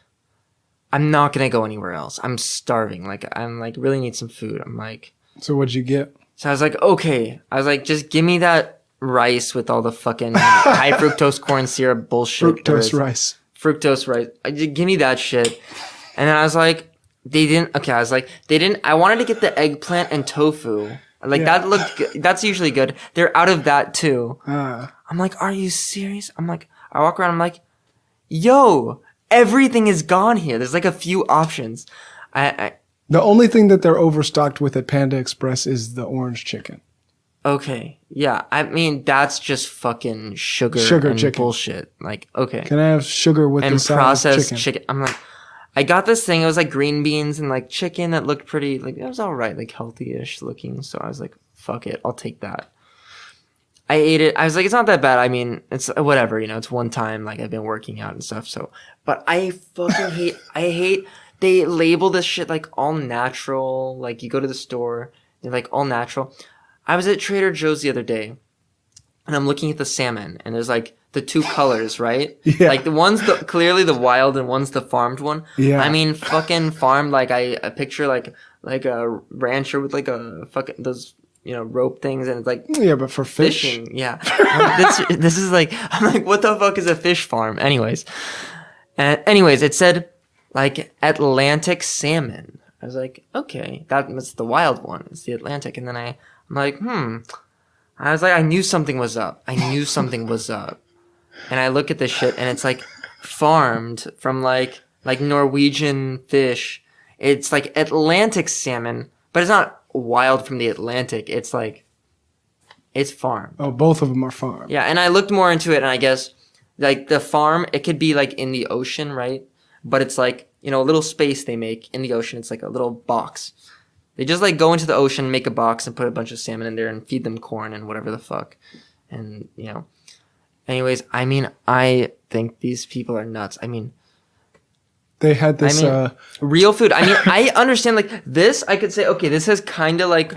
I'm not going to go anywhere else. I'm starving. Like, I'm like, really need some food. I'm like. So what'd you get? So I was like, okay. I was like, just give me that rice with all the fucking high fructose corn syrup bullshit. Fructose rice. Fructose rice. Give me that shit. And then I was like, I wanted to get the eggplant and tofu. Like, that looked good. That's usually good. They're out of that too. I'm like, are you serious? I'm like, I walk around, I'm like, yo, everything is gone here. There's like a few options. The only thing that they're overstocked with at Panda Express is the orange chicken. Okay. Yeah. I mean, that's just fucking sugar and chicken. Bullshit. Like, okay. Can I have sugar with and the salad processed chicken? I'm like, I got this thing. It was like green beans and like chicken that looked pretty, like, it was all right, like healthy-ish looking. So I was like, fuck it. I'll take that. I ate it. I was like, it's not that bad. I mean, it's whatever, you know, it's one time. Like, I've been working out and stuff. So, but I fucking hate, they label this shit like all natural. Like, you go to the store, they're like all natural. I was at Trader Joe's the other day and I'm looking at the salmon and there's like the 2 colors, right? Yeah. Like, the one's clearly the wild and one's the farmed one. Yeah. I mean, fucking farmed, like, I picture like a rancher with like a fucking, those, you know, rope things and it's like. Yeah, but for fishing. Yeah. Like, this is like, I'm like, what the fuck is a fish farm? Anyways, it said like Atlantic salmon. I was like, okay, that's the wild one. It's the Atlantic. And then I'm like, I was like, I knew something was up. And I look at this shit and it's like farmed from like Norwegian fish. It's like Atlantic salmon, but it's not wild from the Atlantic. It's like, it's farm. Oh, both of them are farm. Yeah. And I looked more into it and I guess like the farm, it could be like in the ocean, right? But it's like, you know, a little space they make in the ocean. It's like a little box. They just like go into the ocean, make a box and put a bunch of salmon in there and feed them corn and whatever the fuck. And, you know, anyways, I mean, I think these people are nuts. I mean, they had this, real food. I mean, I understand like this, I could say, okay, this is kind of like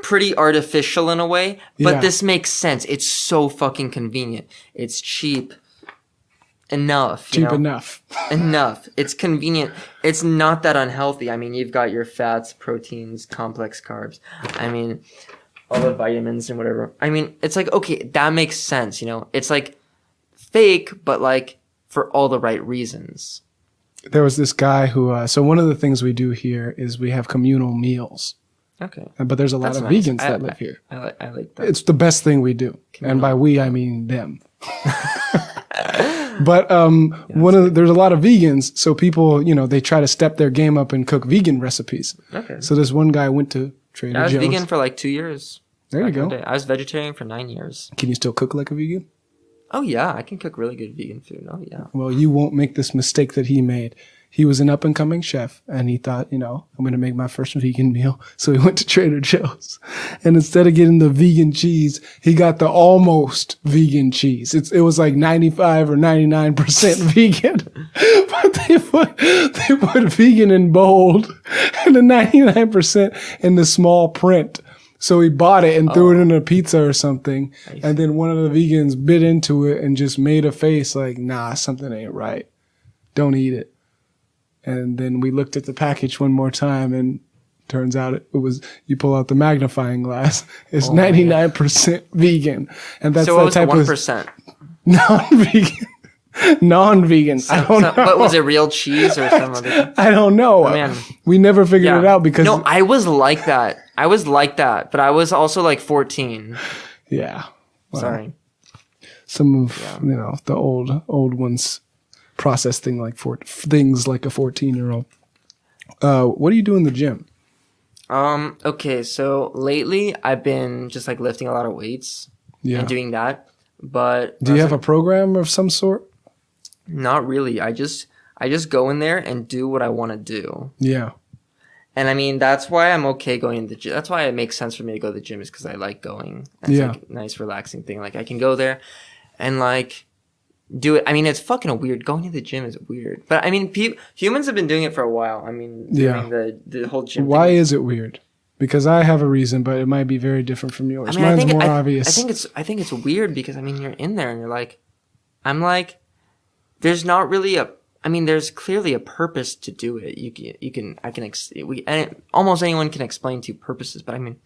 pretty artificial in a way, but this makes sense. It's so fucking convenient. It's cheap enough. Enough. It's convenient. It's not that unhealthy. I mean, you've got your fats, proteins, complex carbs. I mean, all the vitamins and whatever. I mean, it's like, okay, that makes sense, you know? It's like fake, but like for all the right reasons. There was this guy who, so one of the things we do here is we have communal meals. Okay. But there's a lot of vegans that live here. I like that. It's the best thing we do. Communal. And by we, I mean them. But there's a lot of vegans, so people, you know, they try to step their game up and cook vegan recipes. Okay. So this one guy went to Trader Joe's. I was vegan for like 2 years. There you go. I was vegetarian for 9 years. Can you still cook like a vegan? Oh yeah, I can cook really good vegan food. Oh yeah. Well, you won't make this mistake that he made. he was an up and coming chef and he thought, I'm going to make my first vegan meal. So he went to Trader Joe's, and instead of getting the vegan cheese, he got the almost vegan cheese. It was like 95 or 99% vegan, but they put vegan in bold and the 99% in the small print. So he bought it and threw it in a pizza or something. And then one of the vegans bit into it and just made a face like, nah, something ain't right. Don't eat it. And then we looked at the package one more time, and turns out it was, you pull out the magnifying glass, it's 99% vegan. And that's so what that was type the 1%? Non-vegan. Non-vegan. I don't know. What was it, real cheese or some other? I don't know. Oh, man. We never figured it out because. No, I was like that. But I was also like 14. Yeah. Well, sorry. Some of, the old ones process things like a 14-year-old. What do you do in the gym? Okay, so lately I've been just like lifting a lot of weights and doing that. But do you have a program of some sort? Not really. I just go in there and do what I want to do. Yeah. And I mean, that's why I'm okay going to the gym. That's why it makes sense for me to go to the gym, is because I like going. It's like a nice, relaxing thing. Like I can go there and like do it. I mean, it's fucking weird. Going to the gym is weird. But I mean, humans have been doing it for a while. I mean, doing the whole gym Why thing. is it weird? Because I have a reason, but it might be very different from yours. I mean, Mine's more obvious. I think it's weird because I mean, you're in there and you're like, I'm like, there's not really there's clearly a purpose to do it. Almost anyone can explain to you purposes, but I mean,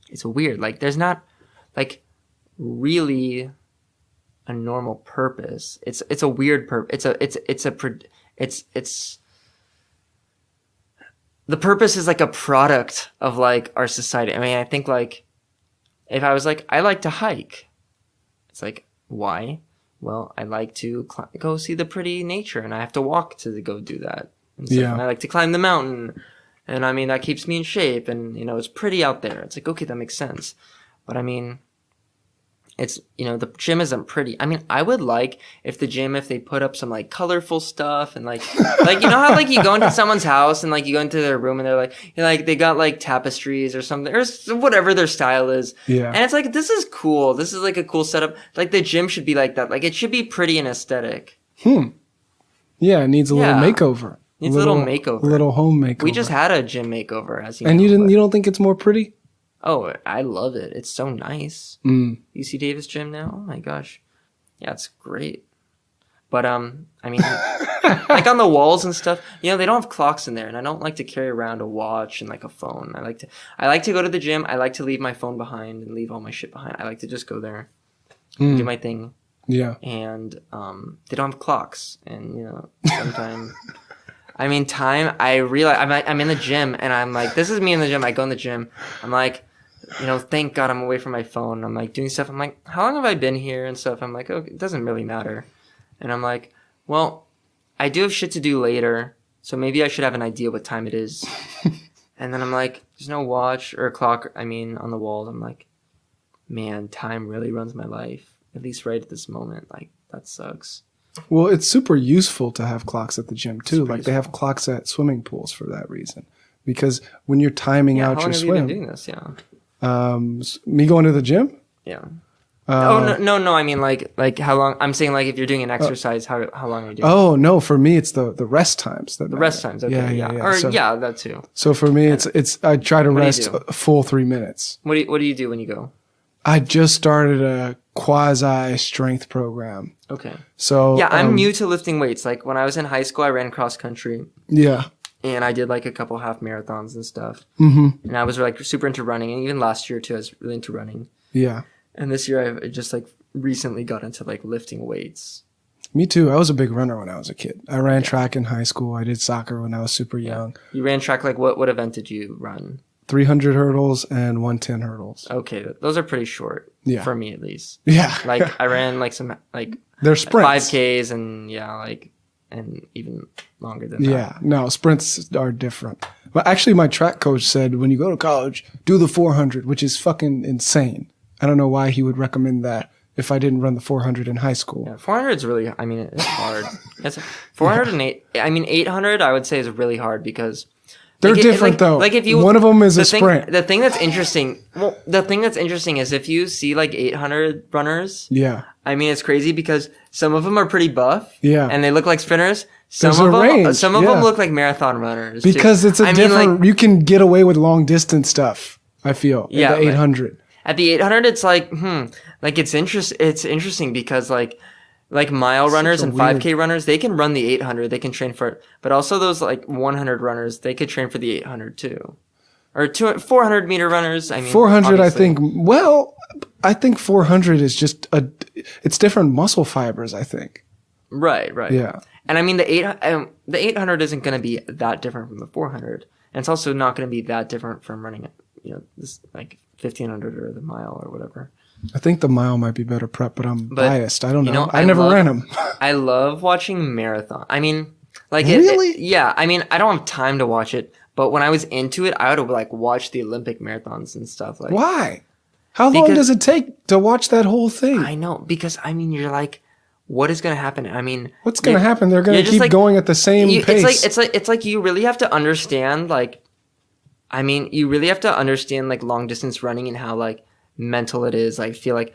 it's weird. Like, there's not like really a normal purpose. It's a weird purpose. The purpose is like a product of like our society. I mean, I think like if I was like, I like to hike, it's like, why? Well, I like to go see the pretty nature, and I have to walk to go do that. And and I like to climb the mountain, and I mean, that keeps me in shape, and it's pretty out there. It's like, okay, that makes sense. But I mean, it's, the gym isn't pretty. I mean, I would like if they put up some like colorful stuff and like how like you go into someone's house and like you go into their room and they're like, they got like tapestries or something or whatever their style is. Yeah. And it's like, this is cool. This is like a cool setup. Like the gym should be like that. Like it should be pretty and aesthetic. Yeah. It needs a little makeover. Needs a little makeover. A little home makeover. We just had a gym makeover, as you know. And you don't think it's more pretty? Oh, I love it. It's so nice. UC Davis gym now? Oh my gosh. Yeah, it's great. But, I mean, like on the walls and stuff, they don't have clocks in there, and I don't like to carry around a watch and like a phone. I like to go to the gym. I like to leave my phone behind and leave all my shit behind. I like to just go there and do my thing. Yeah. And, they don't have clocks. And, sometimes, I mean, time, I realize, I'm in the gym, and I'm like, this is me in the gym. I go in the gym. I'm like, thank God I'm away from my phone. I'm like doing stuff. I'm like, how long have I been here and stuff? I'm like, oh, it doesn't really matter. And I'm like, well, I do have shit to do later, so maybe I should have an idea what time it is. And then I'm like, there's no watch or clock, on the wall. I'm like, man, time really runs my life, at least right at this moment. Like, that sucks. Well, it's super useful to have clocks at the gym too. Like they have clocks at swimming pools for that reason. Because when you're timing out your swim. How long have you been doing this? Yeah. Me going to the gym? Yeah. No. I mean, like how long? I'm saying like if you're doing an exercise, how long are you doing? Oh no, for me it's the rest times. The rest times. Okay. Yeah. Or so, that too. So for me, it's I try to rest a full 3 minutes. What do you do when you go? I just started a quasi strength program. Okay. So yeah, I'm new to lifting weights. Like when I was in high school, I ran cross country. Yeah. And I did like a couple half marathons and stuff. Mm-hmm. And I was like super into running. And even last year too, I was really into running. Yeah. And this year I just like recently got into like lifting weights. Me too. I was a big runner when I was a kid. I ran track in high school. I did soccer when I was super young. You ran track, like what event did you run? 300 hurdles and 110 hurdles. Okay. Those are pretty short. Yeah. For me at least. Yeah. Like I ran like some like they're sprints. 5Ks and even longer than that. Yeah, no, sprints are different. But actually, my track coach said, when you go to college, do the 400, which is fucking insane. I don't know why he would recommend that if I didn't run the 400 in high school. Yeah, 400 is really, I mean, it's hard. It's 408. I mean, 800, I would say, is really hard because they're different though. Like if you, one of them is a sprint. The thing that's interesting, is if you see like 800 runners. Yeah. I mean, it's crazy because some of them are pretty buff. Yeah. And they look like sprinters. There's a range, Some of them look like marathon runners. Because it's a different, you can get away with long distance stuff, I feel. Yeah. At the 800. At the 800, it's like, like it's interesting because like mile runners and 5K runners, they can run the 800, they can train for it. But also those like 100 runners, they could train for the 800 too. Or 400 meter runners. I mean, 400, obviously. I think 400 is just it's different muscle fibers, I think. Right. Yeah. And I mean, the 800 isn't going to be that different from the 400. And it's also not going to be that different from running, this like 1500 or the mile or whatever. I think the mile might be better prep, but I'm biased. I don't know. I never ran them. I love watching marathon. I mean, like really? Yeah. I mean, I don't have time to watch it, but when I was into it, I would like watch the Olympic marathons and stuff. Like, why? How long does it take to watch that whole thing? I know, because I mean, you're like, what is going to happen? I mean, what's going to happen? They're going to keep going at the same pace. It's like you really have to understand, like, I mean, you really have to understand like long distance running and how like mental it is. I feel like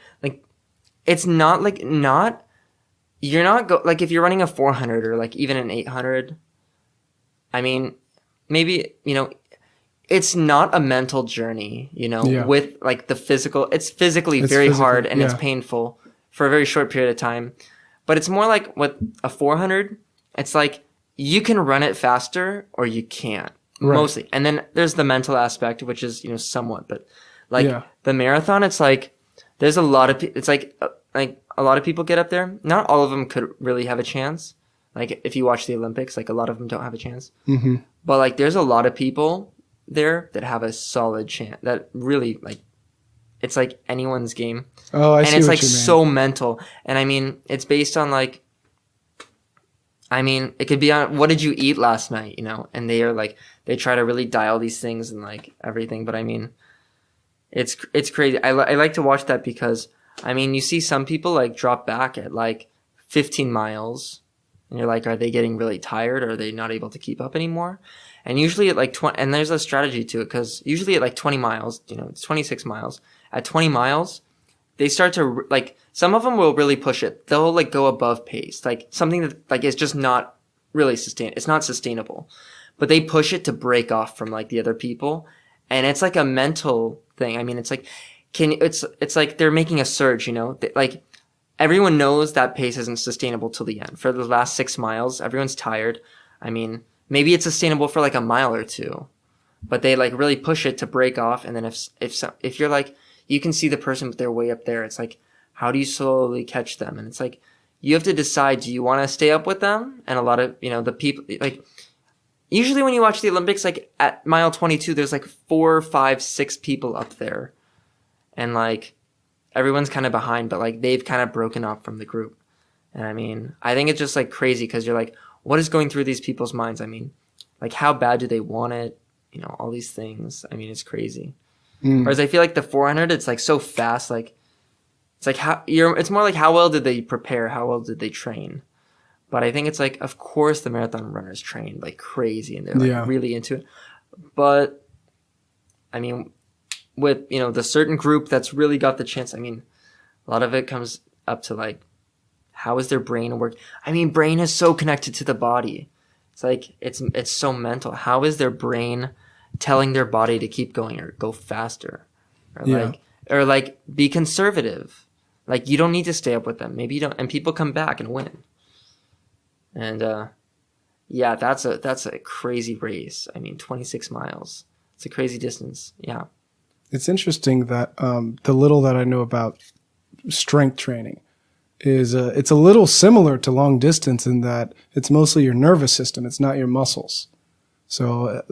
it's not like you're not like if you're running a 400 or like even an 800. I mean, maybe it's not a mental journey. With like the physical. It's physically very hard and it's painful for a very short period of time. But it's more like with a 400, it's like you can run it faster or you can't, mostly. And then there's the mental aspect, which is, somewhat. But like the marathon, it's like there's a lot of, it's like a lot of people get up there. Not all of them could really have a chance. Like if you watch the Olympics, like a lot of them don't have a chance. Mm-hmm. But like there's a lot of people there that have a solid chance, that really like, it's like anyone's game. Oh, I see. And it's what like you mean. so mental. And I mean, it's based on like, I mean, it could be on what did you eat last night, and they are like, they try to really dial these things and like everything. But I mean, it's crazy. I like to watch that because I mean, you see some people like drop back at like 15 miles and you're like, are they getting really tired or are they not able to keep up anymore? And usually at like 20, and there's a strategy to it because usually at like 20 miles, it's 26 miles. At 20 miles, they start to like, some of them will really push it. They'll like go above pace, like something that like is just not really it's not sustainable, but they push it to break off from like the other people. And it's like a mental thing. I mean, it's like, it's like they're making a surge, like everyone knows that pace isn't sustainable till the end. For the last 6 miles, everyone's tired. I mean, maybe it's sustainable for like a mile or two, but they like really push it to break off. And then if you're like, you can see the person with their way up there. It's like, how do you slowly catch them? And it's like, you have to decide, do you want to stay up with them? And a lot of, the people, like, usually when you watch the Olympics, like at mile 22, there's like 4, 5, 6 people up there. And like, everyone's kind of behind, but like, they've kind of broken off from the group. And I mean, I think it's just like crazy because you're like, what is going through these people's minds? I mean, like, how bad do they want it? All these things. I mean, it's crazy. Whereas I feel like the 400, it's like so fast. Like, it's like it's more like how well did they prepare? How well did they train? But I think it's like, of course, the marathon runners train like crazy and they're like really into it. But I mean, with, the certain group that's really got the chance, I mean, a lot of it comes up to like, how is their brain work? I mean, brain is so connected to the body. It's like, it's so mental. How is their brain telling their body to keep going or go faster or like be conservative? Like, you don't need to stay up with them. Maybe you don't, and people come back and win. And, that's a crazy race. I mean, 26 miles. It's a crazy distance. Yeah. It's interesting that, the little that I know about strength training is, it's a little similar to long distance in that it's mostly your nervous system. It's not your muscles. So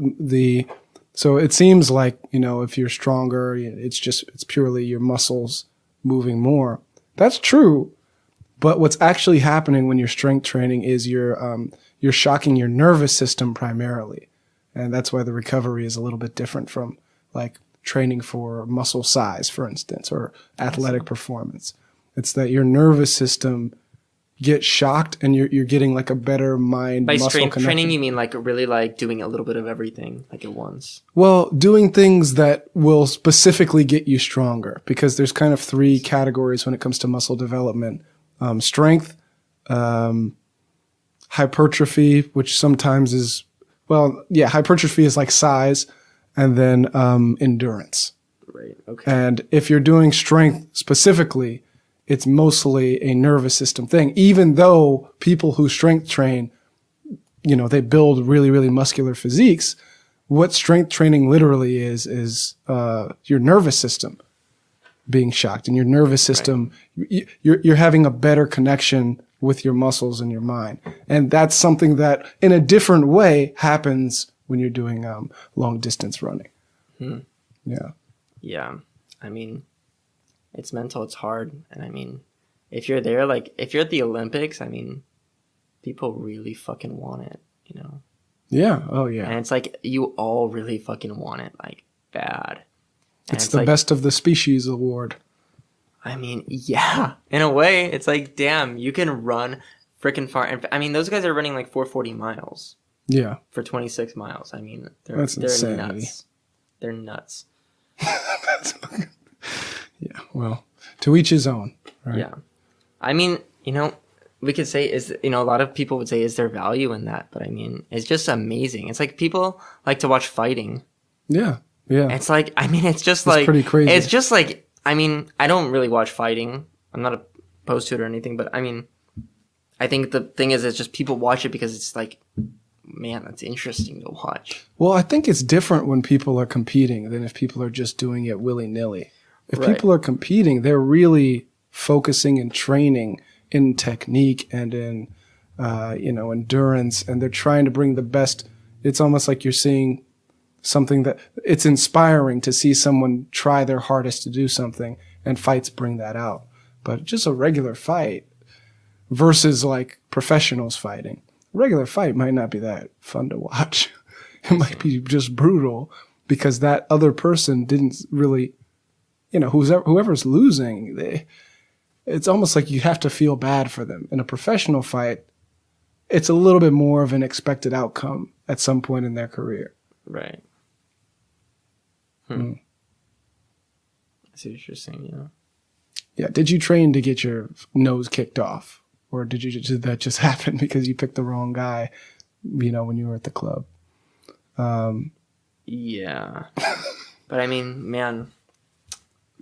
so it seems like, if you're stronger, it's purely your muscles moving more. That's true. But what's actually happening when you're strength training is you're shocking your nervous system primarily. And that's why the recovery is a little bit different from like training for muscle size, for instance, or athletic performance. It's that your nervous system gets shocked and you're getting like a better mind muscle connection. Training, you mean like really like doing a little bit of everything like at once? Well, doing things that will specifically get you stronger, because there's kind of 3 categories when it comes to muscle development. Strength, hypertrophy, which sometimes is, hypertrophy is like size, and then endurance. Right. Okay. And if you're doing strength specifically, it's mostly a nervous system thing, even though people who strength train, they build really, really muscular physiques. What strength training literally is your nervous system being shocked, and your nervous system, you're having a better connection with your muscles and your mind. And that's something that in a different way happens when you're doing long distance running. Yeah. Yeah. I mean, it's mental, it's hard. And I mean, if you're there, like if you're at the Olympics, I mean, people really fucking want it, Yeah. Oh yeah. And it's like, you all really fucking want it, like bad. And it's the like, best of the species award. I mean, yeah, in a way, it's like, damn, you can run freaking far. And I mean, those guys are running like 440 miles. Yeah. For 26 miles. I mean, they're insanity. Nuts. They're nuts. Yeah, well, to each his own, right? Yeah. I mean, we could say a lot of people would say, is there value in that? But I mean, it's just amazing. It's like people like to watch fighting. Yeah. Yeah. It's like, I mean, it's pretty crazy. It's just like, I mean, I don't really watch fighting. I'm not opposed to it or anything, but I mean, I think the thing is, it's just people watch it because it's like, man, that's interesting to watch. Well, I think it's different when people are competing than if people are just doing it willy-nilly. If people are competing, they're really focusing and training in technique and in, endurance, and they're trying to bring the best. It's almost like you're seeing something that it's inspiring to see someone try their hardest to do something, and fights bring that out. But just a regular fight versus like professionals fighting, a regular fight might not be that fun to watch. It might be just brutal because that other person didn't really, whoever's losing, it's almost like you have to feel bad for them. In a professional fight, it's a little bit more of an expected outcome at some point in their career. Right. I see what you're saying, Yeah. Did you train to get your nose kicked off? Or did that just happen because you picked the wrong guy, when you were at the club? Yeah. But I mean, man,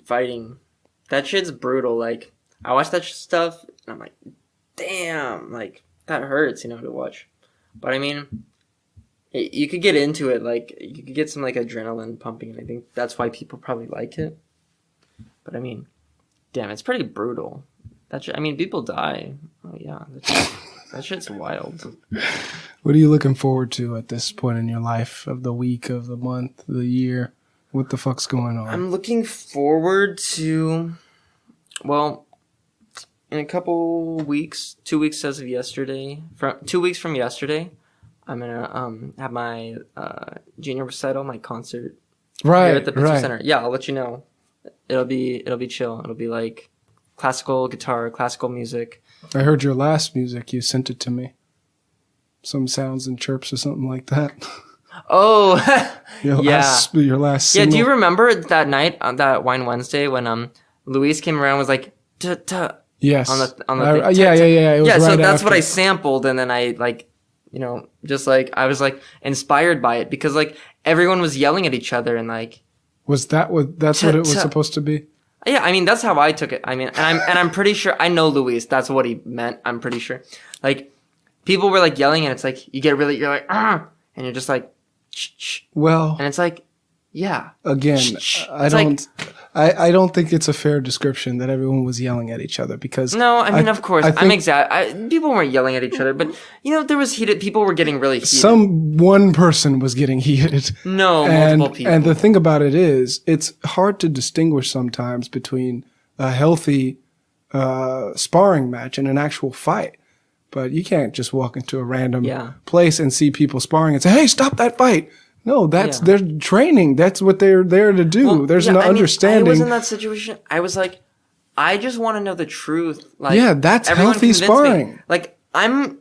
fighting, that shit's brutal. Like, I watch that stuff and I'm like, damn, like that hurts, to watch. But I mean, you could get into it. Like, you could get some like adrenaline pumping, and I think that's why people probably like it. But I mean, damn, it's pretty brutal. People die. Oh yeah, that shit's wild. What are you looking forward to at this point in your life, of the week, of the month, the year? What the fuck's going on? I'm looking forward to, well, in a couple weeks, 2 weeks as of yesterday, 2 weeks from yesterday, I'm gonna have my junior recital, my concert, here at the Pittsburgh Center. Yeah, I'll let you know. It'll be chill. It'll be like classical guitar, classical music. I heard your last music. You sent it to me. Some sounds and chirps or something like that. Oh, your last single. Yeah, do you remember that night on that Wine Wednesday when Luis came around and was like, yes. On the thing. Yeah. It was so right that's after. what I sampled, and then I just like I was like inspired by it because like everyone was yelling at each other and like. Was that what? That's what it was supposed to be. Yeah, I mean that's how I took it. I mean, and I'm pretty sure I know Luis. That's what he meant. I'm pretty sure. Like people were like yelling, and it's like you're like and you're just like. Well, and it's like, yeah. Again, I don't think it's a fair description that everyone was yelling at each other because. No, I mean, of course, people weren't yelling at each other, but there was heated. People were getting really heated. One person was getting heated. No, multiple people. And the thing about it is, it's hard to distinguish sometimes between a healthy sparring match and an actual fight. But you can't just walk into a random place and see people sparring and say, "Hey, stop that fight!" No, they're training. That's what they're there to do. There's no understanding. I was in that situation. I was like, I just want to know the truth. Like, Yeah, that's everyone healthy convince me. sparring. Like, I'm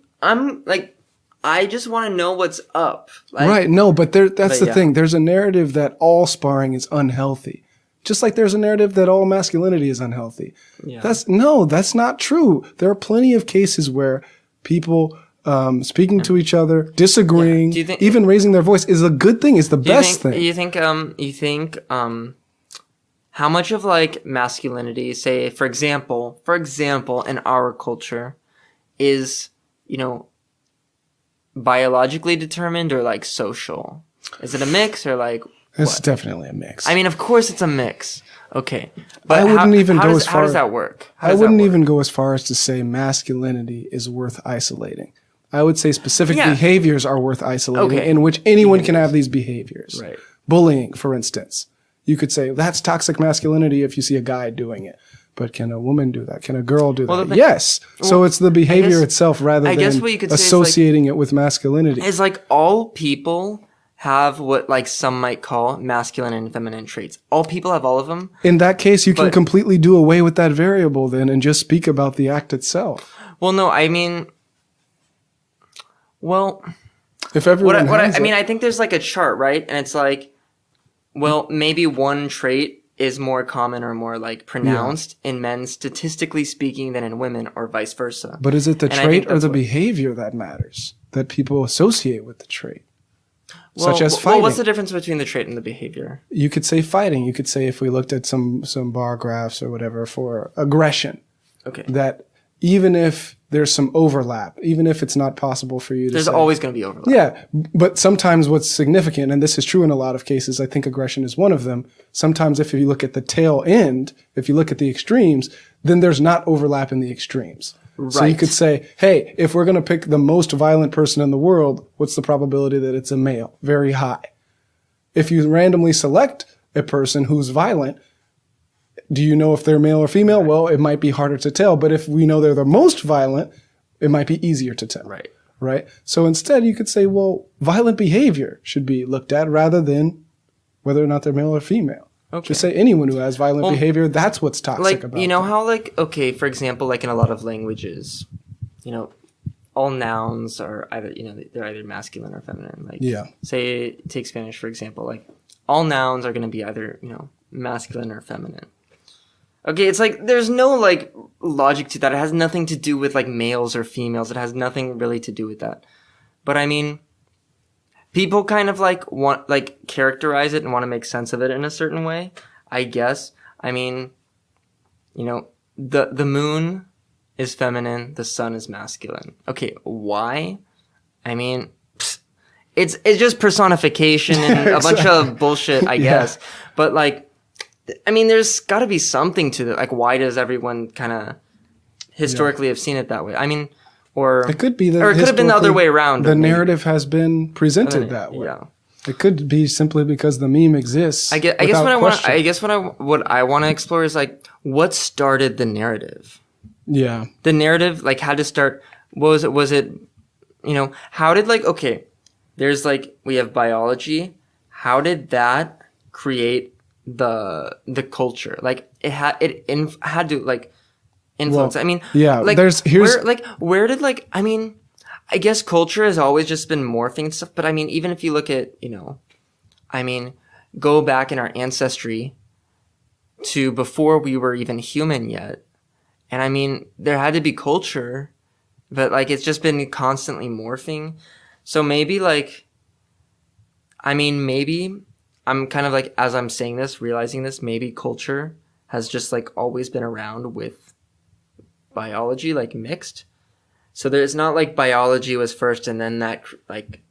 like, I just want to know what's up. Like, Right. No, but that's the yeah. thing. There's a narrative that all sparring is unhealthy. Just like there's a narrative that all masculinity is unhealthy. Yeah. That's not true. There are plenty of cases where people speaking to each other, disagreeing, Do you think- even raising their voice is a good thing. It's the best thing. You think how much of like masculinity, say for example, in our culture, is, you know, biologically determined or like social? Is it a mix or like It's what? definitely a mix. I mean, of course it's a mix. Okay. But I wouldn't even go as how far. does that work? I wouldn't even go as far as to say masculinity is worth isolating. I would say specific Yeah. behaviors are worth isolating Okay. in which anyone can have these behaviors. Right. Bullying, for instance. You could say that's toxic masculinity if you see a guy doing it. But can a woman do that? Can a girl do that? Yes. So it's the behavior guess- itself rather I than guess what you could say is, associating it with masculinity. It's like all people have what like some might call masculine and feminine traits. All people have all of them. In that case, you can But- completely do away with that variable then and just speak about the act itself. Well, no, I mean, well, If everyone what has I mean, it- I think there's like a chart, right? And it's like, well, maybe one trait is more common or more like pronounced in men, statistically speaking, than in women, or vice versa. But is it the And I trait think or that's the what- behavior that matters that people associate with the trait? Well, Such as well, fighting. what's the difference between the trait and the behavior? You could say fighting. You could say if we looked at some bar graphs or whatever for aggression, Okay. that even if there's some overlap, even if it's not possible for you to There's say, always going to be overlap. yeah, but sometimes what's significant, and this is true in a lot of cases, I think aggression is one of them. Sometimes if you look at the tail end, if you look at the extremes, then there's not overlap in the extremes. So you Right. could say, hey, if we're going to pick the most violent person in the world, what's the probability that it's a male? Very high. If you randomly select a person who's violent, do you know if they're male or female? Well, it might be harder to tell, but if we know they're the most violent, it might be easier to tell. Right. Right? So instead, you could say, well, violent behavior should be looked at rather than whether or not they're male or female. Okay. Just say anyone who has violent behavior, that's what's toxic Like, about you know them. how, like, okay, for example, like in a lot of languages, you know, all nouns are either, you know, they're either masculine or feminine. Like, Yeah. say, take Spanish, for example, like, all nouns are going to be either, you know, masculine or feminine. Okay, it's like, there's no, like, logic to that. It has nothing to do with, like, males or females. It has nothing really to do with that. But, I mean, people kind of, like, want, like, characterize it and want to make sense of it in a certain way, I guess. I mean, you know, the moon is feminine, the sun is masculine. Okay, why? I mean, it's just personification and a bunch of bullshit, I guess. But, like, I mean, there's got to be something to it. Like, why does everyone kind of historically have seen it that way? I mean, or It could be that or it could have been the other historically way around. The maybe. narrative has been presented that way. Yeah. It could be simply because the meme exists. I guess what I want to explore is like what started the narrative. Yeah. The narrative like had to start. Was it you know, how did like okay, there's like we have biology. How did that create the culture? Like it had to like influence. Well, I mean, yeah, like where did like I mean, I guess culture has always just been morphing and stuff, but I mean, even if you look at, you know, I mean, go back in our ancestry to before we were even human yet. And I mean, there had to be culture, but like it's just been constantly morphing. So maybe like, I mean, maybe I'm kind of like, as I'm saying this, realizing this, maybe culture has just like always been around with biology, like mixed. So there's not like biology was first and then that like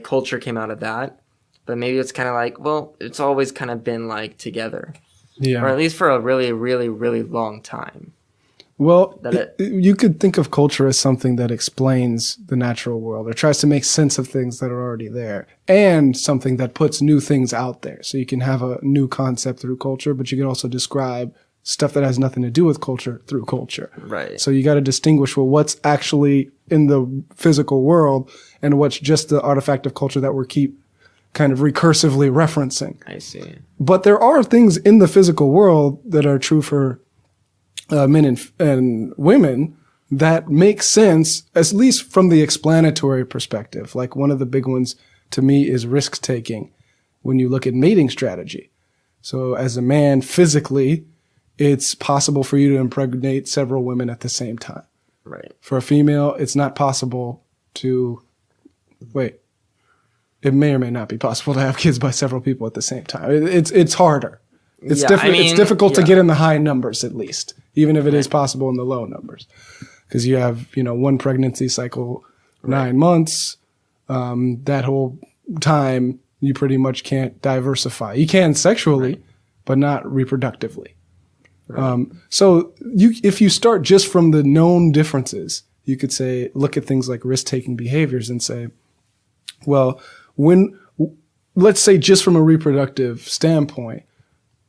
culture came out of that. But maybe it's kind of like, well, it's always kind of been like together. Yeah. Or at least for a really, really, really long time. Well, That you could think of culture as something that explains the natural world or tries to make sense of things that are already there and something that puts new things out there. So you can have a new concept through culture, but you can also describe stuff that has nothing to do with culture through culture. Right. So you got to distinguish, well, what's actually in the physical world and what's just the artifact of culture that we keep kind of recursively referencing. I see. But there are things in the physical world that are true for men and women, that makes sense, at least from the explanatory perspective. Like one of the big ones to me is risk taking when you look at mating strategy. So as a man, physically, it's possible for you to impregnate several women at the same time. Right. For a female, it's not possible to, it may or may not be possible to have kids by several people at the same time. It's harder. It's it's difficult to get in the high numbers, at least, even if it is possible in the low numbers. Because you have, one pregnancy cycle, 9 months. That whole time, you pretty much can't diversify. You can sexually, but not reproductively. Right. So if you start just from the known differences, you could say, look at things like risk-taking behaviors and say, well, let's say just from a reproductive standpoint,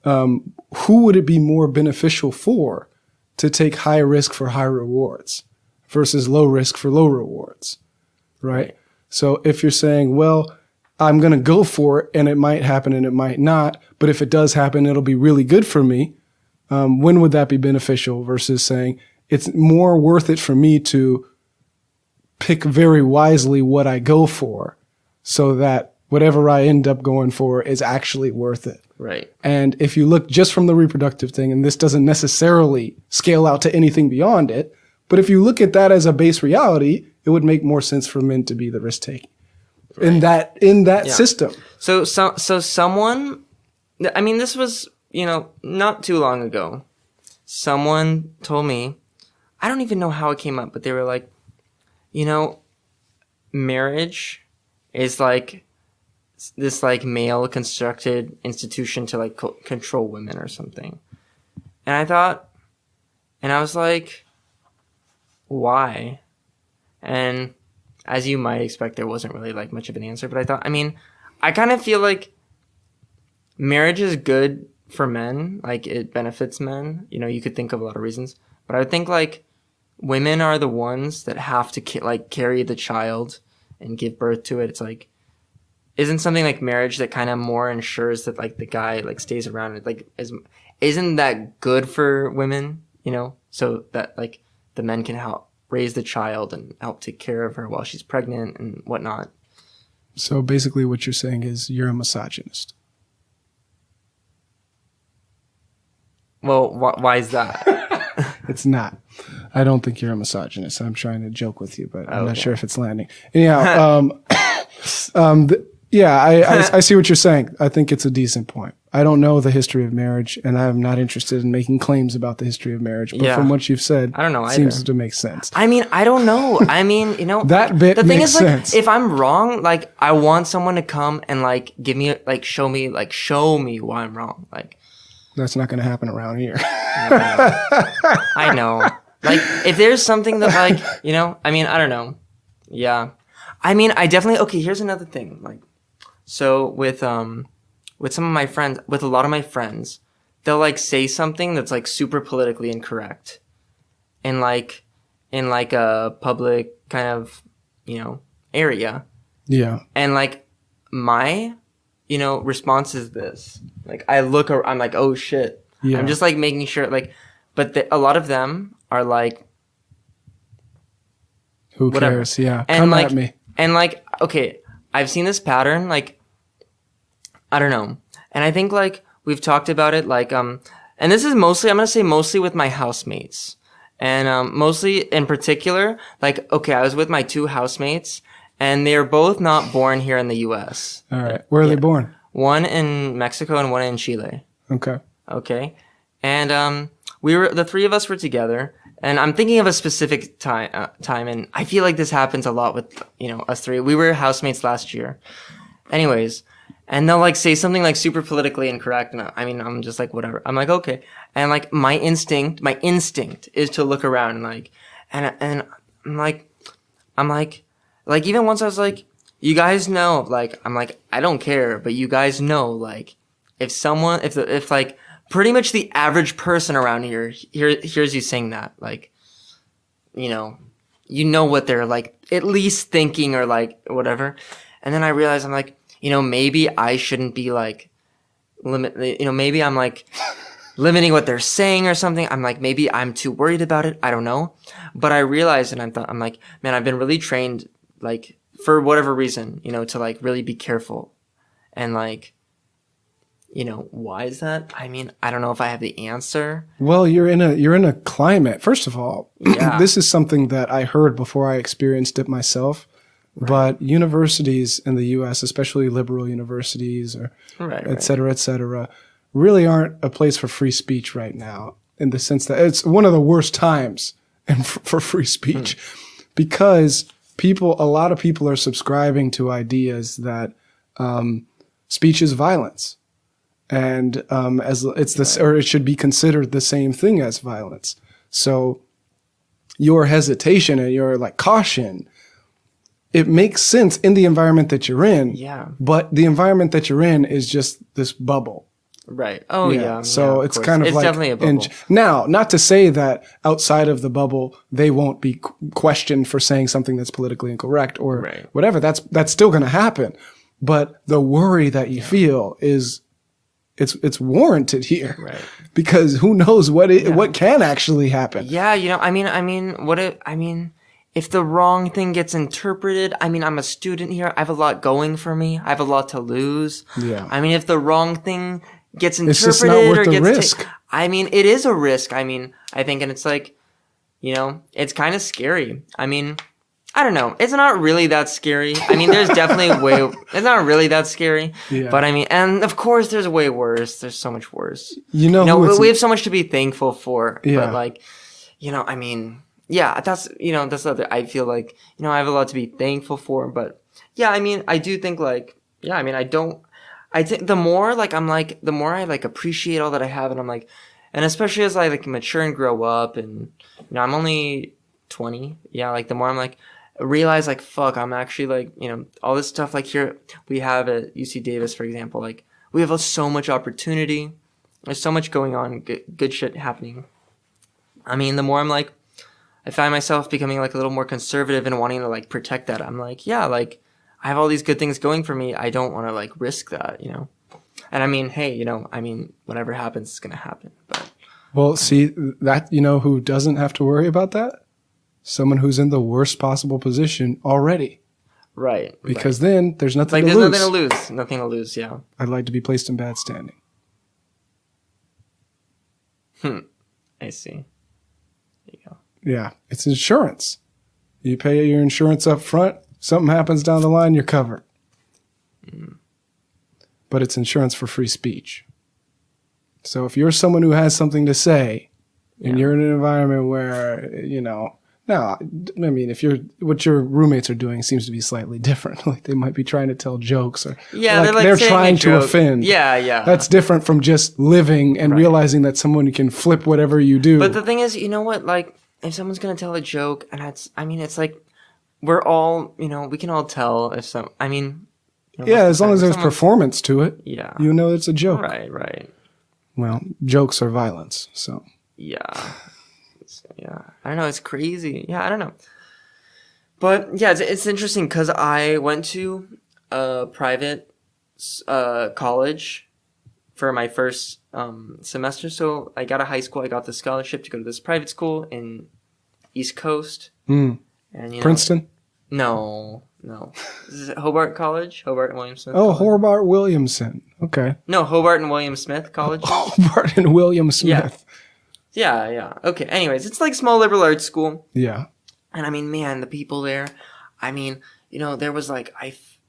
who would it be more beneficial for to take high risk for high rewards versus low risk for low rewards, right? So if you're saying, well, I'm going to go for it and it might happen and it might not, but if it does happen, it'll be really good for me. When would that be beneficial versus saying it's more worth it for me to pick very wisely what I go for so that whatever I end up going for is actually worth it. Right. And if you look just from the reproductive thing, and this doesn't necessarily scale out to anything beyond it, but if you look at that as a base reality, it would make more sense for men to be the risk taking in that system. So someone, I mean, this was, not too long ago. Someone told me, I don't even know how it came up, but they were like, marriage is like this like male constructed institution to like control women or something. And I was like, why? And as you might expect, there wasn't really like much of an answer, but I kind of feel like marriage is good for men. Like it benefits men. You could think of a lot of reasons, but I would think like women are the ones that have to carry the child and give birth to it. It's like, isn't something like marriage that kind of more ensures that like the guy like stays around? Like, isn't that good for women? So that like the men can help raise the child and help take care of her while she's pregnant and whatnot. So basically, what you're saying is you're a misogynist. Well, why is that? It's not. I don't think you're a misogynist. I'm trying to joke with you, but I'm not sure if it's landing. Anyhow, I see what you're saying. I think it's a decent point. I don't know the history of marriage, and I'm not interested in making claims about the history of marriage. But from what you've said, I don't know either. Seems to make sense. I don't know. That bit the thing makes is, sense. If I'm wrong, like I want someone to come and like give me like show me why I'm wrong. Like that's not going to happen around here. No. I know. Like if there's something that like I don't know. Yeah. I definitely okay. Here's another thing. Like, so with some of my friends, with a lot of my friends, they'll like say something that's like super politically incorrect, in like a public kind of area. Yeah. And like my response is this. Like I'm like, oh shit. Yeah. I'm just like making sure like, but a lot of them are like, who whatever. Cares? Yeah. And come like, at me. And like, okay, I've seen this pattern, like, I don't know. And I think like we've talked about it, like, and this is mostly, I'm going to say mostly with my housemates, and, mostly in particular, like, okay, I was with my 2 housemates and they're both not born here in the US. All right. Where are they born? One in Mexico and one in Chile. Okay. And, the 3 of us were together. And I'm thinking of a specific time, and I feel like this happens a lot with, us 3. We were housemates last year. Anyways, and they'll like say something like super politically incorrect, and I'm just like, whatever. I'm like, okay. And like my instinct is to look around and like, and I'm like, even once I was like, you guys know, like, I'm like, I don't care, but you guys know, like, if like, pretty much the average person around here hears you saying that, like, what they're like at least thinking or like whatever. And then I realized I'm like, maybe I shouldn't be like maybe I'm like limiting what they're saying or something. I'm like, maybe I'm too worried about it. I don't know. But I realized, and I'm like, man, I've been really trained, like, for whatever reason, you know, to like really be careful. And like, you know, why is that? I mean, I don't know if I have the answer. Well, you're in a climate. First of all, Yeah. this is something that I heard before I experienced it myself. Right. But universities in the U.S., especially liberal universities or et cetera, really aren't a place for free speech right now, in the sense that it's one of the worst times for free speech because a lot of people are subscribing to ideas that speech is violence. And as it's this, or it should be considered the same thing as violence. So your hesitation and your like caution, it makes sense in the environment that you're in. Yeah. But the environment that you're in is just this bubble. Right. Oh yeah. So yeah, it's course. kind of it's like definitely a bubble. Now, not to say that outside of the bubble they won't be questioned for saying something that's politically incorrect or whatever. That's still going to happen. But the worry that you feel is it's warranted here, right? Because who knows what can actually happen? Yeah, you know, I mean, if the wrong thing gets interpreted, I mean, I'm a student here. I have a lot going for me. I have a lot to lose. Yeah. I mean, if the wrong thing gets interpreted it's just not worth or the gets risk. I mean, it is a risk. I mean, I think, and it's like, you know, it's kind of scary. I mean, I don't know. It's not really that scary. I mean, there's definitely it's not really that scary. Yeah. But I mean, and of course there's way worse. There's so much worse. You know we have so much to be thankful for. Yeah. But like, you know, I mean, yeah, that's the other, I feel like, you know, I have a lot to be thankful for, but yeah, I mean, I do think like, yeah, I mean, I think the more I like appreciate all that I have, and I'm like, and especially as I like mature and grow up, and, you know, I'm only 20. Yeah. Like the more I'm like, realize like, fuck, I'm actually like, you know, all this stuff like here we have at UC Davis, for example, like we have so much opportunity. There's so much going on, good shit happening. I mean, the more I'm like, I find myself becoming like a little more conservative and wanting to like protect that. I'm like, yeah, like I have all these good things going for me. I don't want to like risk that, you know? And I mean, hey, you know, I mean, whatever happens is going to happen. But well, see that, you know, who doesn't have to worry about that? Someone who's in the worst possible position already. Right. Because then there's nothing like, to lose. Nothing to lose. Nothing to lose, yeah. I'd like to be placed in bad standing. I see. There you go. Yeah, it's insurance. You pay your insurance up front. Something happens down the line, you're covered. But it's insurance for free speech. So if you're someone who has something to say, and you're in an environment where, you know, now, I mean, what your roommates are doing seems to be slightly different. Like they might be trying to tell jokes or they're trying to offend. Yeah, yeah. That's different from just living and realizing that someone can flip whatever you do. But the thing is, you know what? Like, if someone's going to tell a joke, and it's like, we're all, you know, we can all tell if some, I mean. You know, yeah, as long as there's performance to it. Yeah. You know it's a joke. Right. Well, jokes are violence, so. Yeah. Yeah. I don't know. It's crazy. Yeah, I don't know. But yeah, it's interesting because I went to a private college for my first semester. So I got a high school. I got the scholarship to go to this private school in East Coast. And, you know, Princeton? No. This is Hobart College, Hobart and William Smith. Oh, Hobart Williamson. Okay. No, Hobart and William Smith College. Hobart and William Smith. Yeah. Okay. Anyways, it's like small liberal arts school. Yeah. And I mean, man, the people there, I mean, you know, there was like,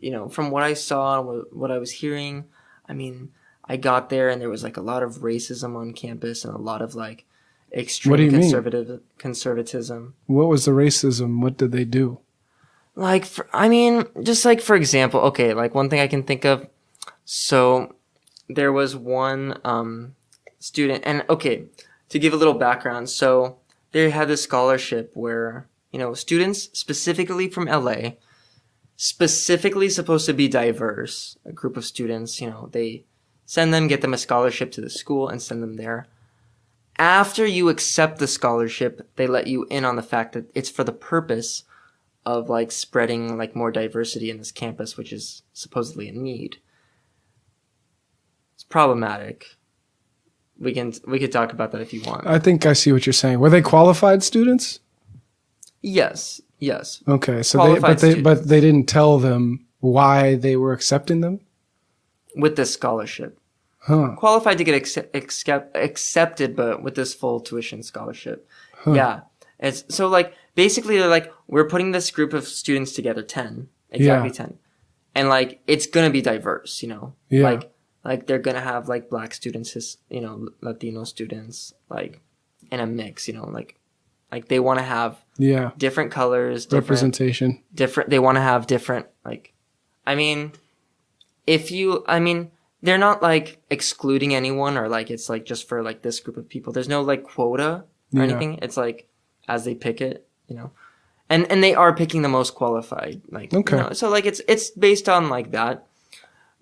you know, from what I saw, what I was hearing, I mean, I got there and there was like a lot of racism on campus and a lot of like extreme conservatism. What was the racism? What did they do? Like, just like, for example, okay, like one thing I can think of. So there was one student, and okay, to give a little background, so they had this scholarship where, you know, students specifically from LA, specifically supposed to be diverse, a group of students, you know, they get them a scholarship to the school and send them there. After you accept the scholarship, they let you in on the fact that it's for the purpose of like spreading like more diversity in this campus, which is supposedly a need. It's problematic. we could talk about that if you want. I think I see what you're saying. Were they qualified students? Yes. Okay, so Qualified but they didn't tell them why they were accepting them? With this scholarship. Huh. Qualified to get accepted, but with this full tuition scholarship. Huh. Yeah. It's so like basically they're like, we're putting this group of students together, 10. Exactly 10. And like it's gonna be diverse, you know. Yeah. Like they're gonna have like black students, you know, Latino students, like in a mix, you know, like they want to have different colors, representation, different. They want to have different, like, I mean, they're not like excluding anyone or like it's like just for like this group of people. There's no like quota or anything. It's like as they pick it, you know, and they are picking the most qualified, like, okay. You know, so like it's based on like that.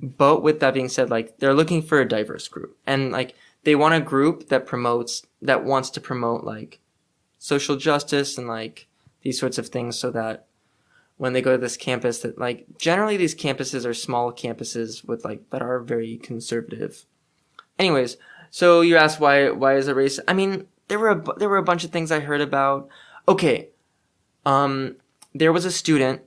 But with that being said, like they're looking for a diverse group and like they want a group that wants to promote like social justice and like these sorts of things so that when they go to this campus that like generally these campuses are small campuses with like that are very conservative. Anyways, so you asked why is it racist? I mean, there were a bunch of things I heard about. Okay. There was a student,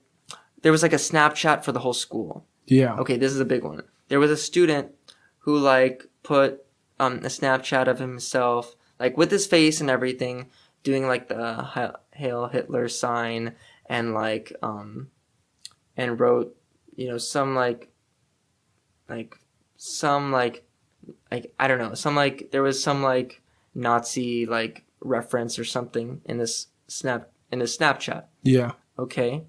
there was like a Snapchat for the whole school. Yeah. Okay, this is a big one. There was a student who like put a Snapchat of himself like with his face and everything doing like the Hail Hitler sign and like and wrote, you know, some like I don't know, some like there was some like Nazi like reference or something in this Snapchat. Yeah. Okay.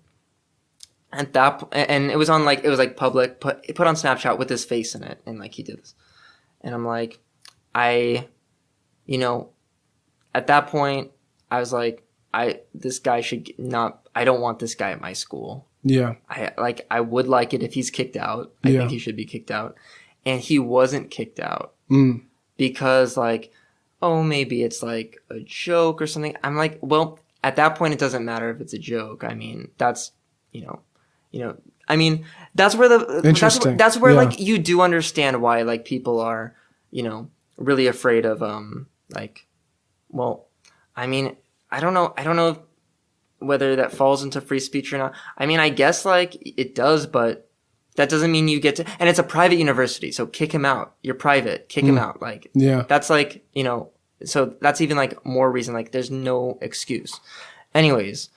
And it was on like, it was like public, put on Snapchat with his face in it. And like he did this. And I'm like, you know, at that point I was like, this guy should not, I don't want this guy at my school. Yeah. I would like it if he's kicked out. I think he should be kicked out. And he wasn't kicked out because like, oh, maybe it's like a joke or something. I'm like, well, at that point, it doesn't matter if it's a joke. I mean, that's, you know, I mean, that's where that's where like you do understand why like people are, you know, really afraid of, like, well, I mean, I don't know whether that falls into free speech or not. I mean, I guess like it does, but that doesn't mean you get to, and it's a private university. So kick him out. You're private. Kick him out. Like, that's like, you know, so that's even like more reason, like there's no excuse. Anyways.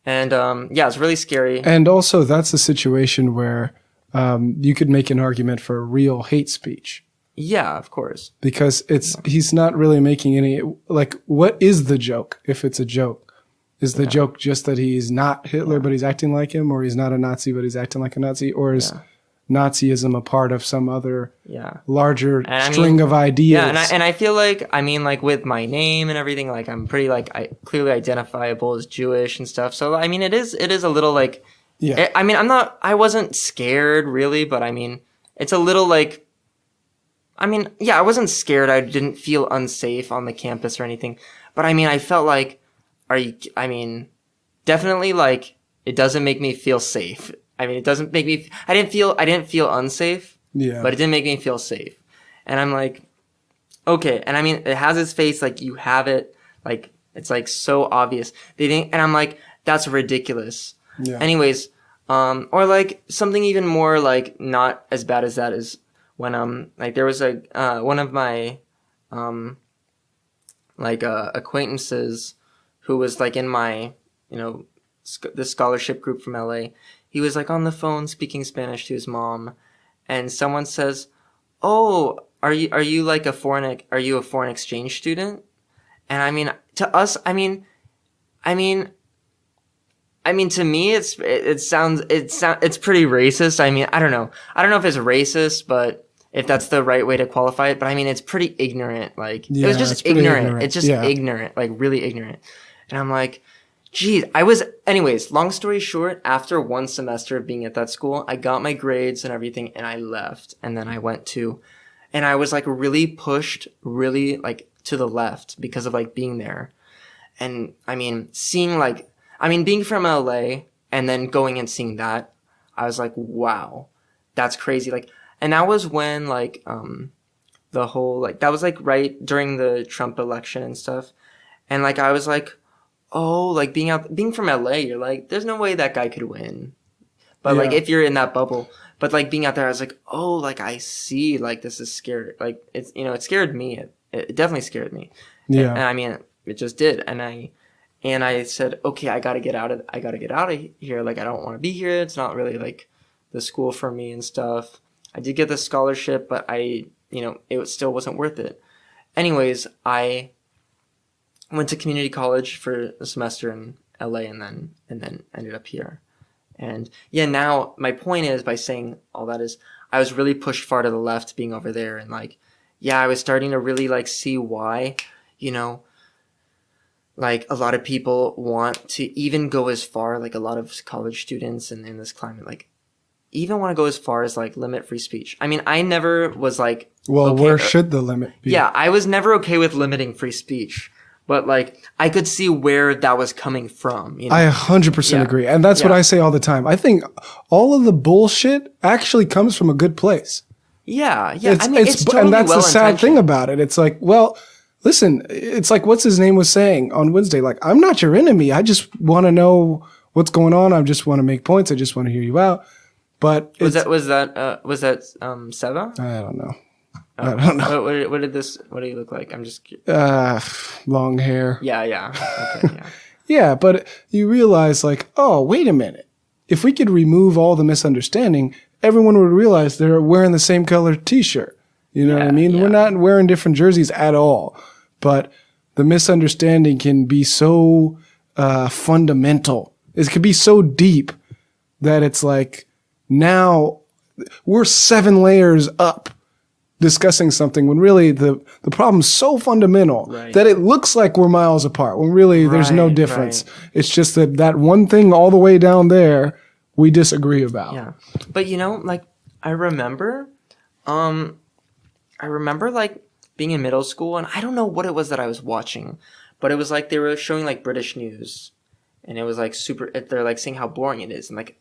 And, it's really scary. And also that's a situation where, you could make an argument for real hate speech. Yeah, of course. Because he's not really making any, like, what is the joke if it's a joke? Is the joke just that he's not Hitler, but he's acting like him, or he's not a Nazi, but he's acting like a Nazi, or is Nazism a part of some other larger string of ideas? Yeah, and I feel like, I mean, like with my name and everything, like I'm pretty like clearly identifiable as Jewish and stuff. So I mean, it is a little like, I mean, I wasn't scared really, but I mean, it's a little like, I mean, I wasn't scared. I didn't feel unsafe on the campus or anything, but I mean, I felt like, I mean, definitely like it doesn't make me feel safe. I mean, it doesn't make me, I didn't feel unsafe, but it didn't make me feel safe. And I'm like, okay. And I mean, it has his face, like you have it, like, it's like so obvious. And I'm like, that's ridiculous. Yeah. Anyways, or like something even more like not as bad as that is when, like there was one of my, acquaintances who was like in my, you know, the scholarship group from LA. He was like on the phone speaking Spanish to his mom, and someone says, "Oh, are you like a foreign exchange student?" And I mean, to us, I mean, to me, it's pretty racist. I mean, I don't know if it's racist, but if that's the right way to qualify it. But I mean, it's pretty ignorant. Like it was just ignorant. It's just ignorant, like really ignorant. And I'm like, geez, anyways, long story short, after one semester of being at that school, I got my grades and everything and I left. And then I and I was like really pushed really like to the left because of like being there. And I mean, being from LA and then going and seeing that, I was like, wow, that's crazy. Like, and that was when like, the whole, like, that was like right during the Trump election and stuff. And like, I was like, oh, like being from LA, you're like, there's no way that guy could win. But like, if you're in that bubble, but like being out there, I was like, oh, like I see, like this is scary. Like it's, you know, it scared me. It definitely scared me. Yeah. And I mean, it just did. And I said, okay, I gotta get out of here. Like, I don't want to be here. It's not really like the school for me and stuff. I did get the scholarship, but it still wasn't worth it. Anyways, I went to community college for a semester in LA and then ended up here. And yeah, now my point is, by saying all that, is I was really pushed far to the left being over there. And like, yeah, I was starting to really like see why, like a lot of people want to even go as far, like a lot of college students in this climate, like even want to go as far as like limit free speech. I mean, I never was like, well, okay, where should the limit be? Yeah, I was never okay with limiting free speech. But like, I could see where that was coming from. I 100% agree. And that's what I say all the time. I think all of the bullshit actually comes from a good place. Yeah. It's totally, and that's the sad thing about it. It's like, well, listen, it's like what's his name was saying on Wednesday. Like, I'm not your enemy. I just want to know what's going on. I just want to make points. I just want to hear you out. But was that Seva? I don't know. I don't know. What do you look like? I'm just long hair. Yeah. Okay, yeah. Yeah, but you realize like, oh, wait a minute. If we could remove all the misunderstanding, everyone would realize they're wearing the same color t-shirt. You know what I mean? Yeah. We're not wearing different jerseys at all. But the misunderstanding can be so fundamental. It can be so deep that it's like, now we're 7 layers up discussing something when really the problem's so fundamental that it looks like we're miles apart when really there's no difference. It's just that one thing all the way down there we disagree about. Yeah. But like I remember like being in middle school, and I don't know what it was that I was watching, but it was like they were showing like British news, and it was like they're like saying how boring it is, and like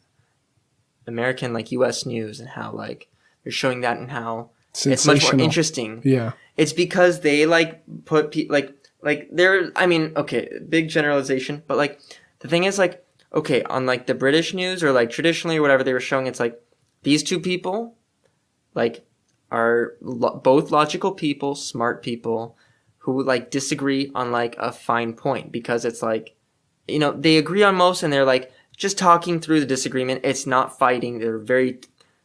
American, like US news, and how like they're showing that and how it's much more interesting. Yeah. It's because they like put like they're, I mean, okay, big generalization, but like the thing is like, okay, on like the British news or like traditionally or whatever they were showing, it's like these two people like are both logical people, smart people who like disagree on like a fine point, because it's like, they agree on most and they're like just talking through the disagreement. It's not fighting. They're very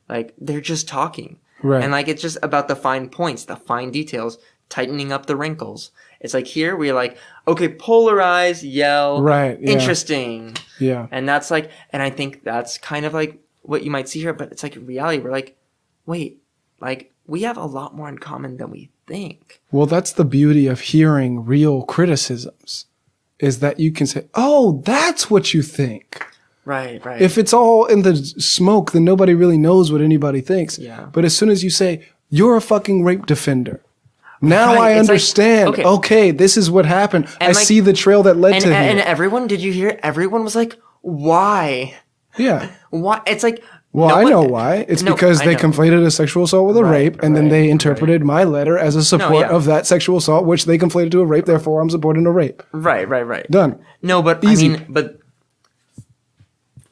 like, they're just talking. Right. And like, it's just about the fine points, the fine details, tightening up the wrinkles. It's like here we're like, okay, polarize, yell, interesting. Yeah. And that's like, and I think that's kind of like what you might see here, but it's like reality. We're like, wait, like we have a lot more in common than we think. Well, that's the beauty of hearing real criticisms, is that you can say, oh, that's what you think. Right. If it's all in the smoke, then nobody really knows what anybody thinks. Yeah. But as soon as you say, you're a fucking rape defender, now I understand. Like, okay, this is what happened. And I see the trail that led to here. And everyone, did you hear? Everyone was like, why? Yeah. Why? It's like, well, I know why. It's because they conflated a sexual assault with a rape, and then they interpreted my letter as a support of that sexual assault, which they conflated to a rape. Therefore, I'm supporting a rape. Right. Done. No, but easy.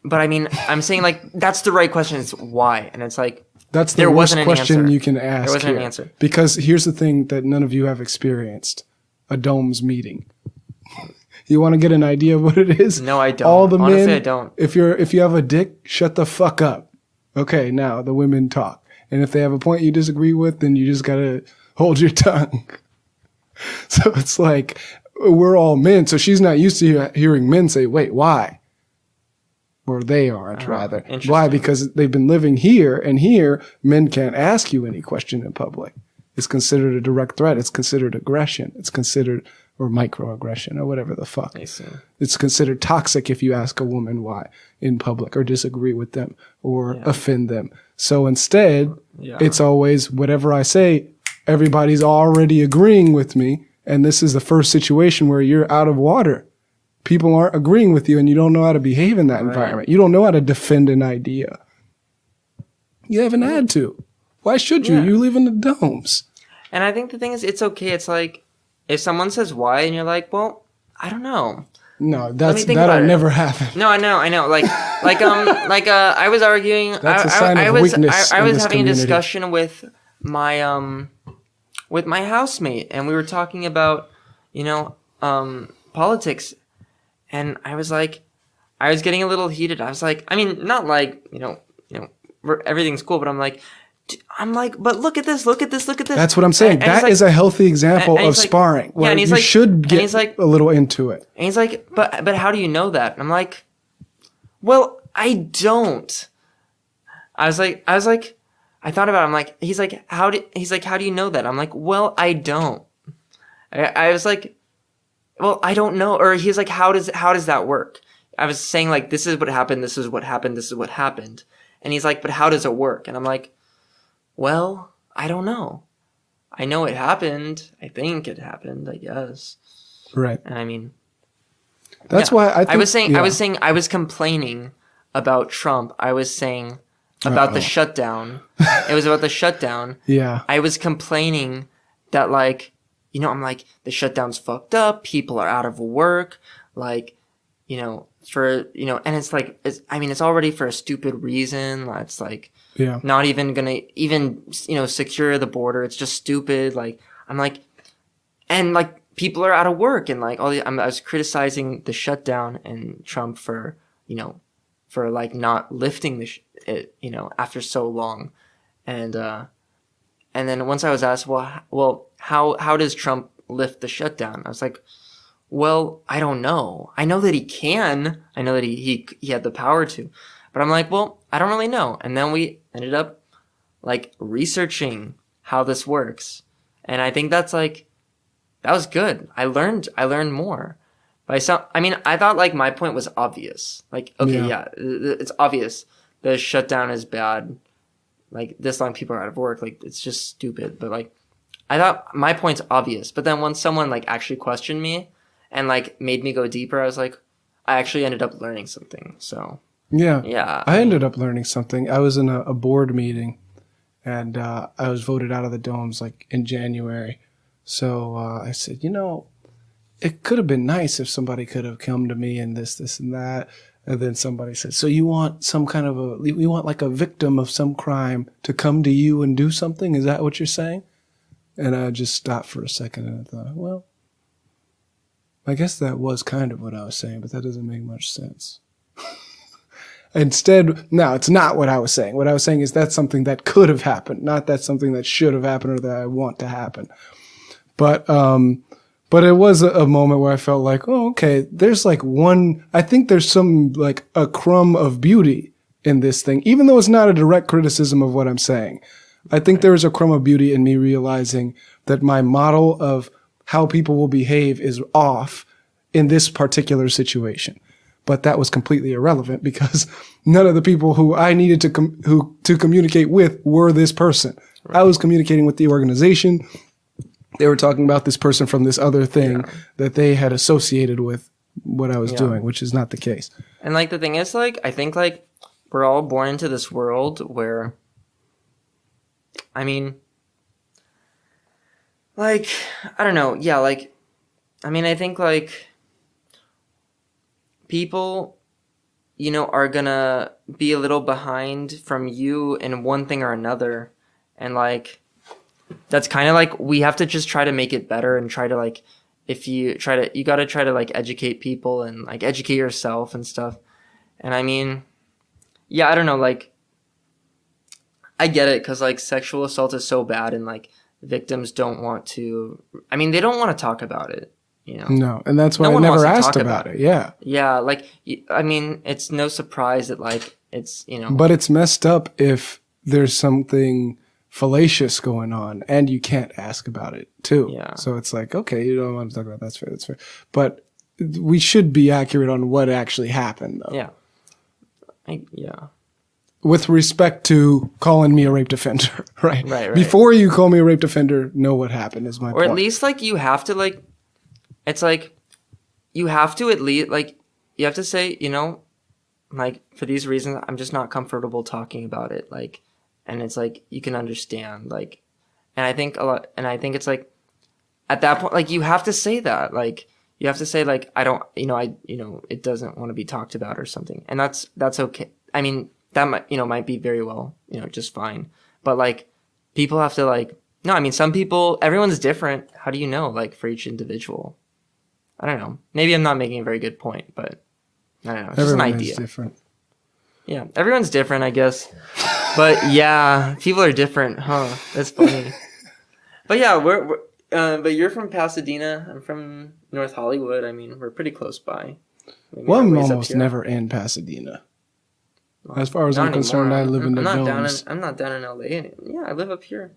I mean, I'm saying like that's the right question. It's why, and it's like that's the worst question you can ask. There wasn't an answer, because here's the thing that none of you have experienced: a DOMS meeting. You want to get an idea of what it is? No, I don't. All the Honestly, men, I don't. If you have a dick, shut the fuck up. Okay, now the women talk, and if they have a point you disagree with, then you just gotta hold your tongue. So it's like we're all men, so she's not used to hearing men say, "Wait, why?" Or they aren't, rather. Why? Because they've been living here, and here, men can't ask you any question in public. It's considered a direct threat. It's considered aggression. It's considered, or microaggression, or whatever the fuck. I see. It's considered toxic if you ask a woman why in public, or disagree with them, or offend them. So instead, it's always, whatever I say, everybody's already agreeing with me, and this is the first situation where you're out of water. People aren't agreeing with you, and you don't know how to behave in that environment. You don't know how to defend an idea. You haven't had to. Why should you? You live in the domes. And I think the thing is, it's okay. It's like, if someone says why, and you're like, well, I don't know. No, that'll never happen. No, I know. I was arguing. That's a sign of weakness. I was in this having community. a discussion with my housemate, and we were talking about, politics, and I was getting a little heated. I was like, I mean, not like, everything's cool, but I'm like, but look at this. That's what I'm saying. That is a healthy example of sparring. Where you should get a little into it. And he's like, but how do you know that? And I'm like, well, I don't. I thought about it. I'm like, he's like, how do you know that? I'm like, well, I don't. I was like, well, I don't know. Or he's like, how does that work? I was saying like, this is what happened. This is what happened. This is what happened. And he's like, but how does it work? And I'm like, well, I don't know. I know it happened. I think it happened, I guess. Right. And I mean, that's why I was I was complaining about Trump. I was saying about the shutdown. It was about the shutdown. Yeah. I was complaining that I'm like, the shutdown's fucked up. People are out of work. And it's like, it's already for a stupid reason. It's like, not even gonna secure the border. It's just stupid. Like, I'm like, and like people are out of work, and like I was criticizing the shutdown and Trump for like not lifting it after so long, and then once I was asked, well, how does Trump lift the shutdown? I was like, well, I don't know. I know that he can. I know that he had the power to. But I'm like, well, I don't really know. And then we ended up like researching how this works. And I think that was good. I learned more. I thought like my point was obvious. Like, okay, yeah, it's obvious. The shutdown is bad. Like, this long people are out of work. Like, it's just stupid. But like, I thought my point's obvious. But then when someone like actually questioned me and like made me go deeper, I was like, I actually ended up learning something. So yeah, I ended up learning something. I was in a board meeting, and I was voted out of the domes like in January. So I said, it could have been nice if somebody could have come to me and this and that. And then somebody said, so you want you want like a victim of some crime to come to you and do something? Is that what you're saying? And I just stopped for a second and I thought, well, I guess that was kind of what I was saying, but that doesn't make much sense. Instead, no, it's not what I was saying. What I was saying is that's something that could have happened, not that's something that should have happened or that I want to happen. But it was a moment where I felt like, oh, okay, there's like I think there's some like a crumb of beauty in this thing, even though it's not a direct criticism of what I'm saying. I think there is a crumb of beauty in me realizing that my model of how people will behave is off in this particular situation. But that was completely irrelevant because none of the people who I needed to communicate with were this person. Right. I was communicating with the organization. They were talking about this person from this other thing that they had associated with what I was doing, which is not the case. And like the thing is, like, I think like we're all born into this world where, I mean, like, I don't know. Yeah, like, I mean, I think like people, are gonna be a little behind from you in one thing or another. And like, that's kind of like, we have to just try to make it better and try to like, you gotta try to like educate people and like educate yourself and stuff. And I mean, yeah, I don't know, like, I get it, because like sexual assault is so bad and like victims don't want to, they don't want to talk about it, No, and that's why I never asked about it. Yeah. Yeah, like, it's no surprise that like, it's, But it's messed up if there's something fallacious going on and you can't ask about it too. Yeah. So it's like, okay, you don't want to talk about it. That's fair. But we should be accurate on what actually happened though. Yeah. With respect to calling me a rape defender, right? Right. Before you call me a rape defender, know what happened is my point. Or at least like you have to like, it's like, you have to at least like, you have to say, like for these reasons, I'm just not comfortable talking about it. Like, and it's like, you can understand like, And I think it's like, at that point, like, you have to say that, like, you have to say, like, I don't, it doesn't want to be talked about or something. And that's okay. I mean, that might be very well, just fine. But, like, people have to, like, no, I mean, some people, everyone's different. How do you know, like, for each individual? I don't know. Maybe I'm not making a very good point, but I don't know. It's just an idea. Everyone is different. Yeah, everyone's different, I guess. But yeah, people are different, huh? That's funny. But yeah, but you're from Pasadena. I'm from North Hollywood. I mean, we're pretty close by. Well, I'm almost never in Pasadena. As far as I'm concerned, I live in the domes. I'm not down in LA. Yeah, I live up here.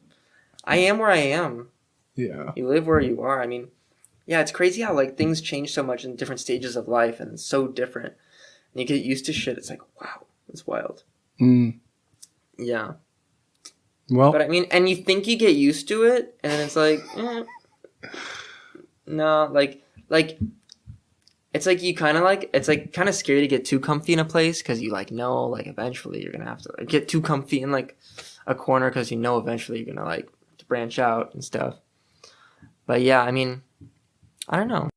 I am where I am. Yeah. You live where you are. I mean, yeah, it's crazy how, like, things change so much in different stages of life, and it's so different. And you get used to shit. It's like, wow, it's wild. Yeah. Well, but I mean, and you think you get used to it, and then it's like, no, like, it's like you kind of like, it's like kind of scary to get too comfy in a place, because you like know, like, eventually you're gonna have to, like, get too comfy in, like, a corner, because eventually you're gonna, like, branch out and stuff. But yeah, I mean, I don't know.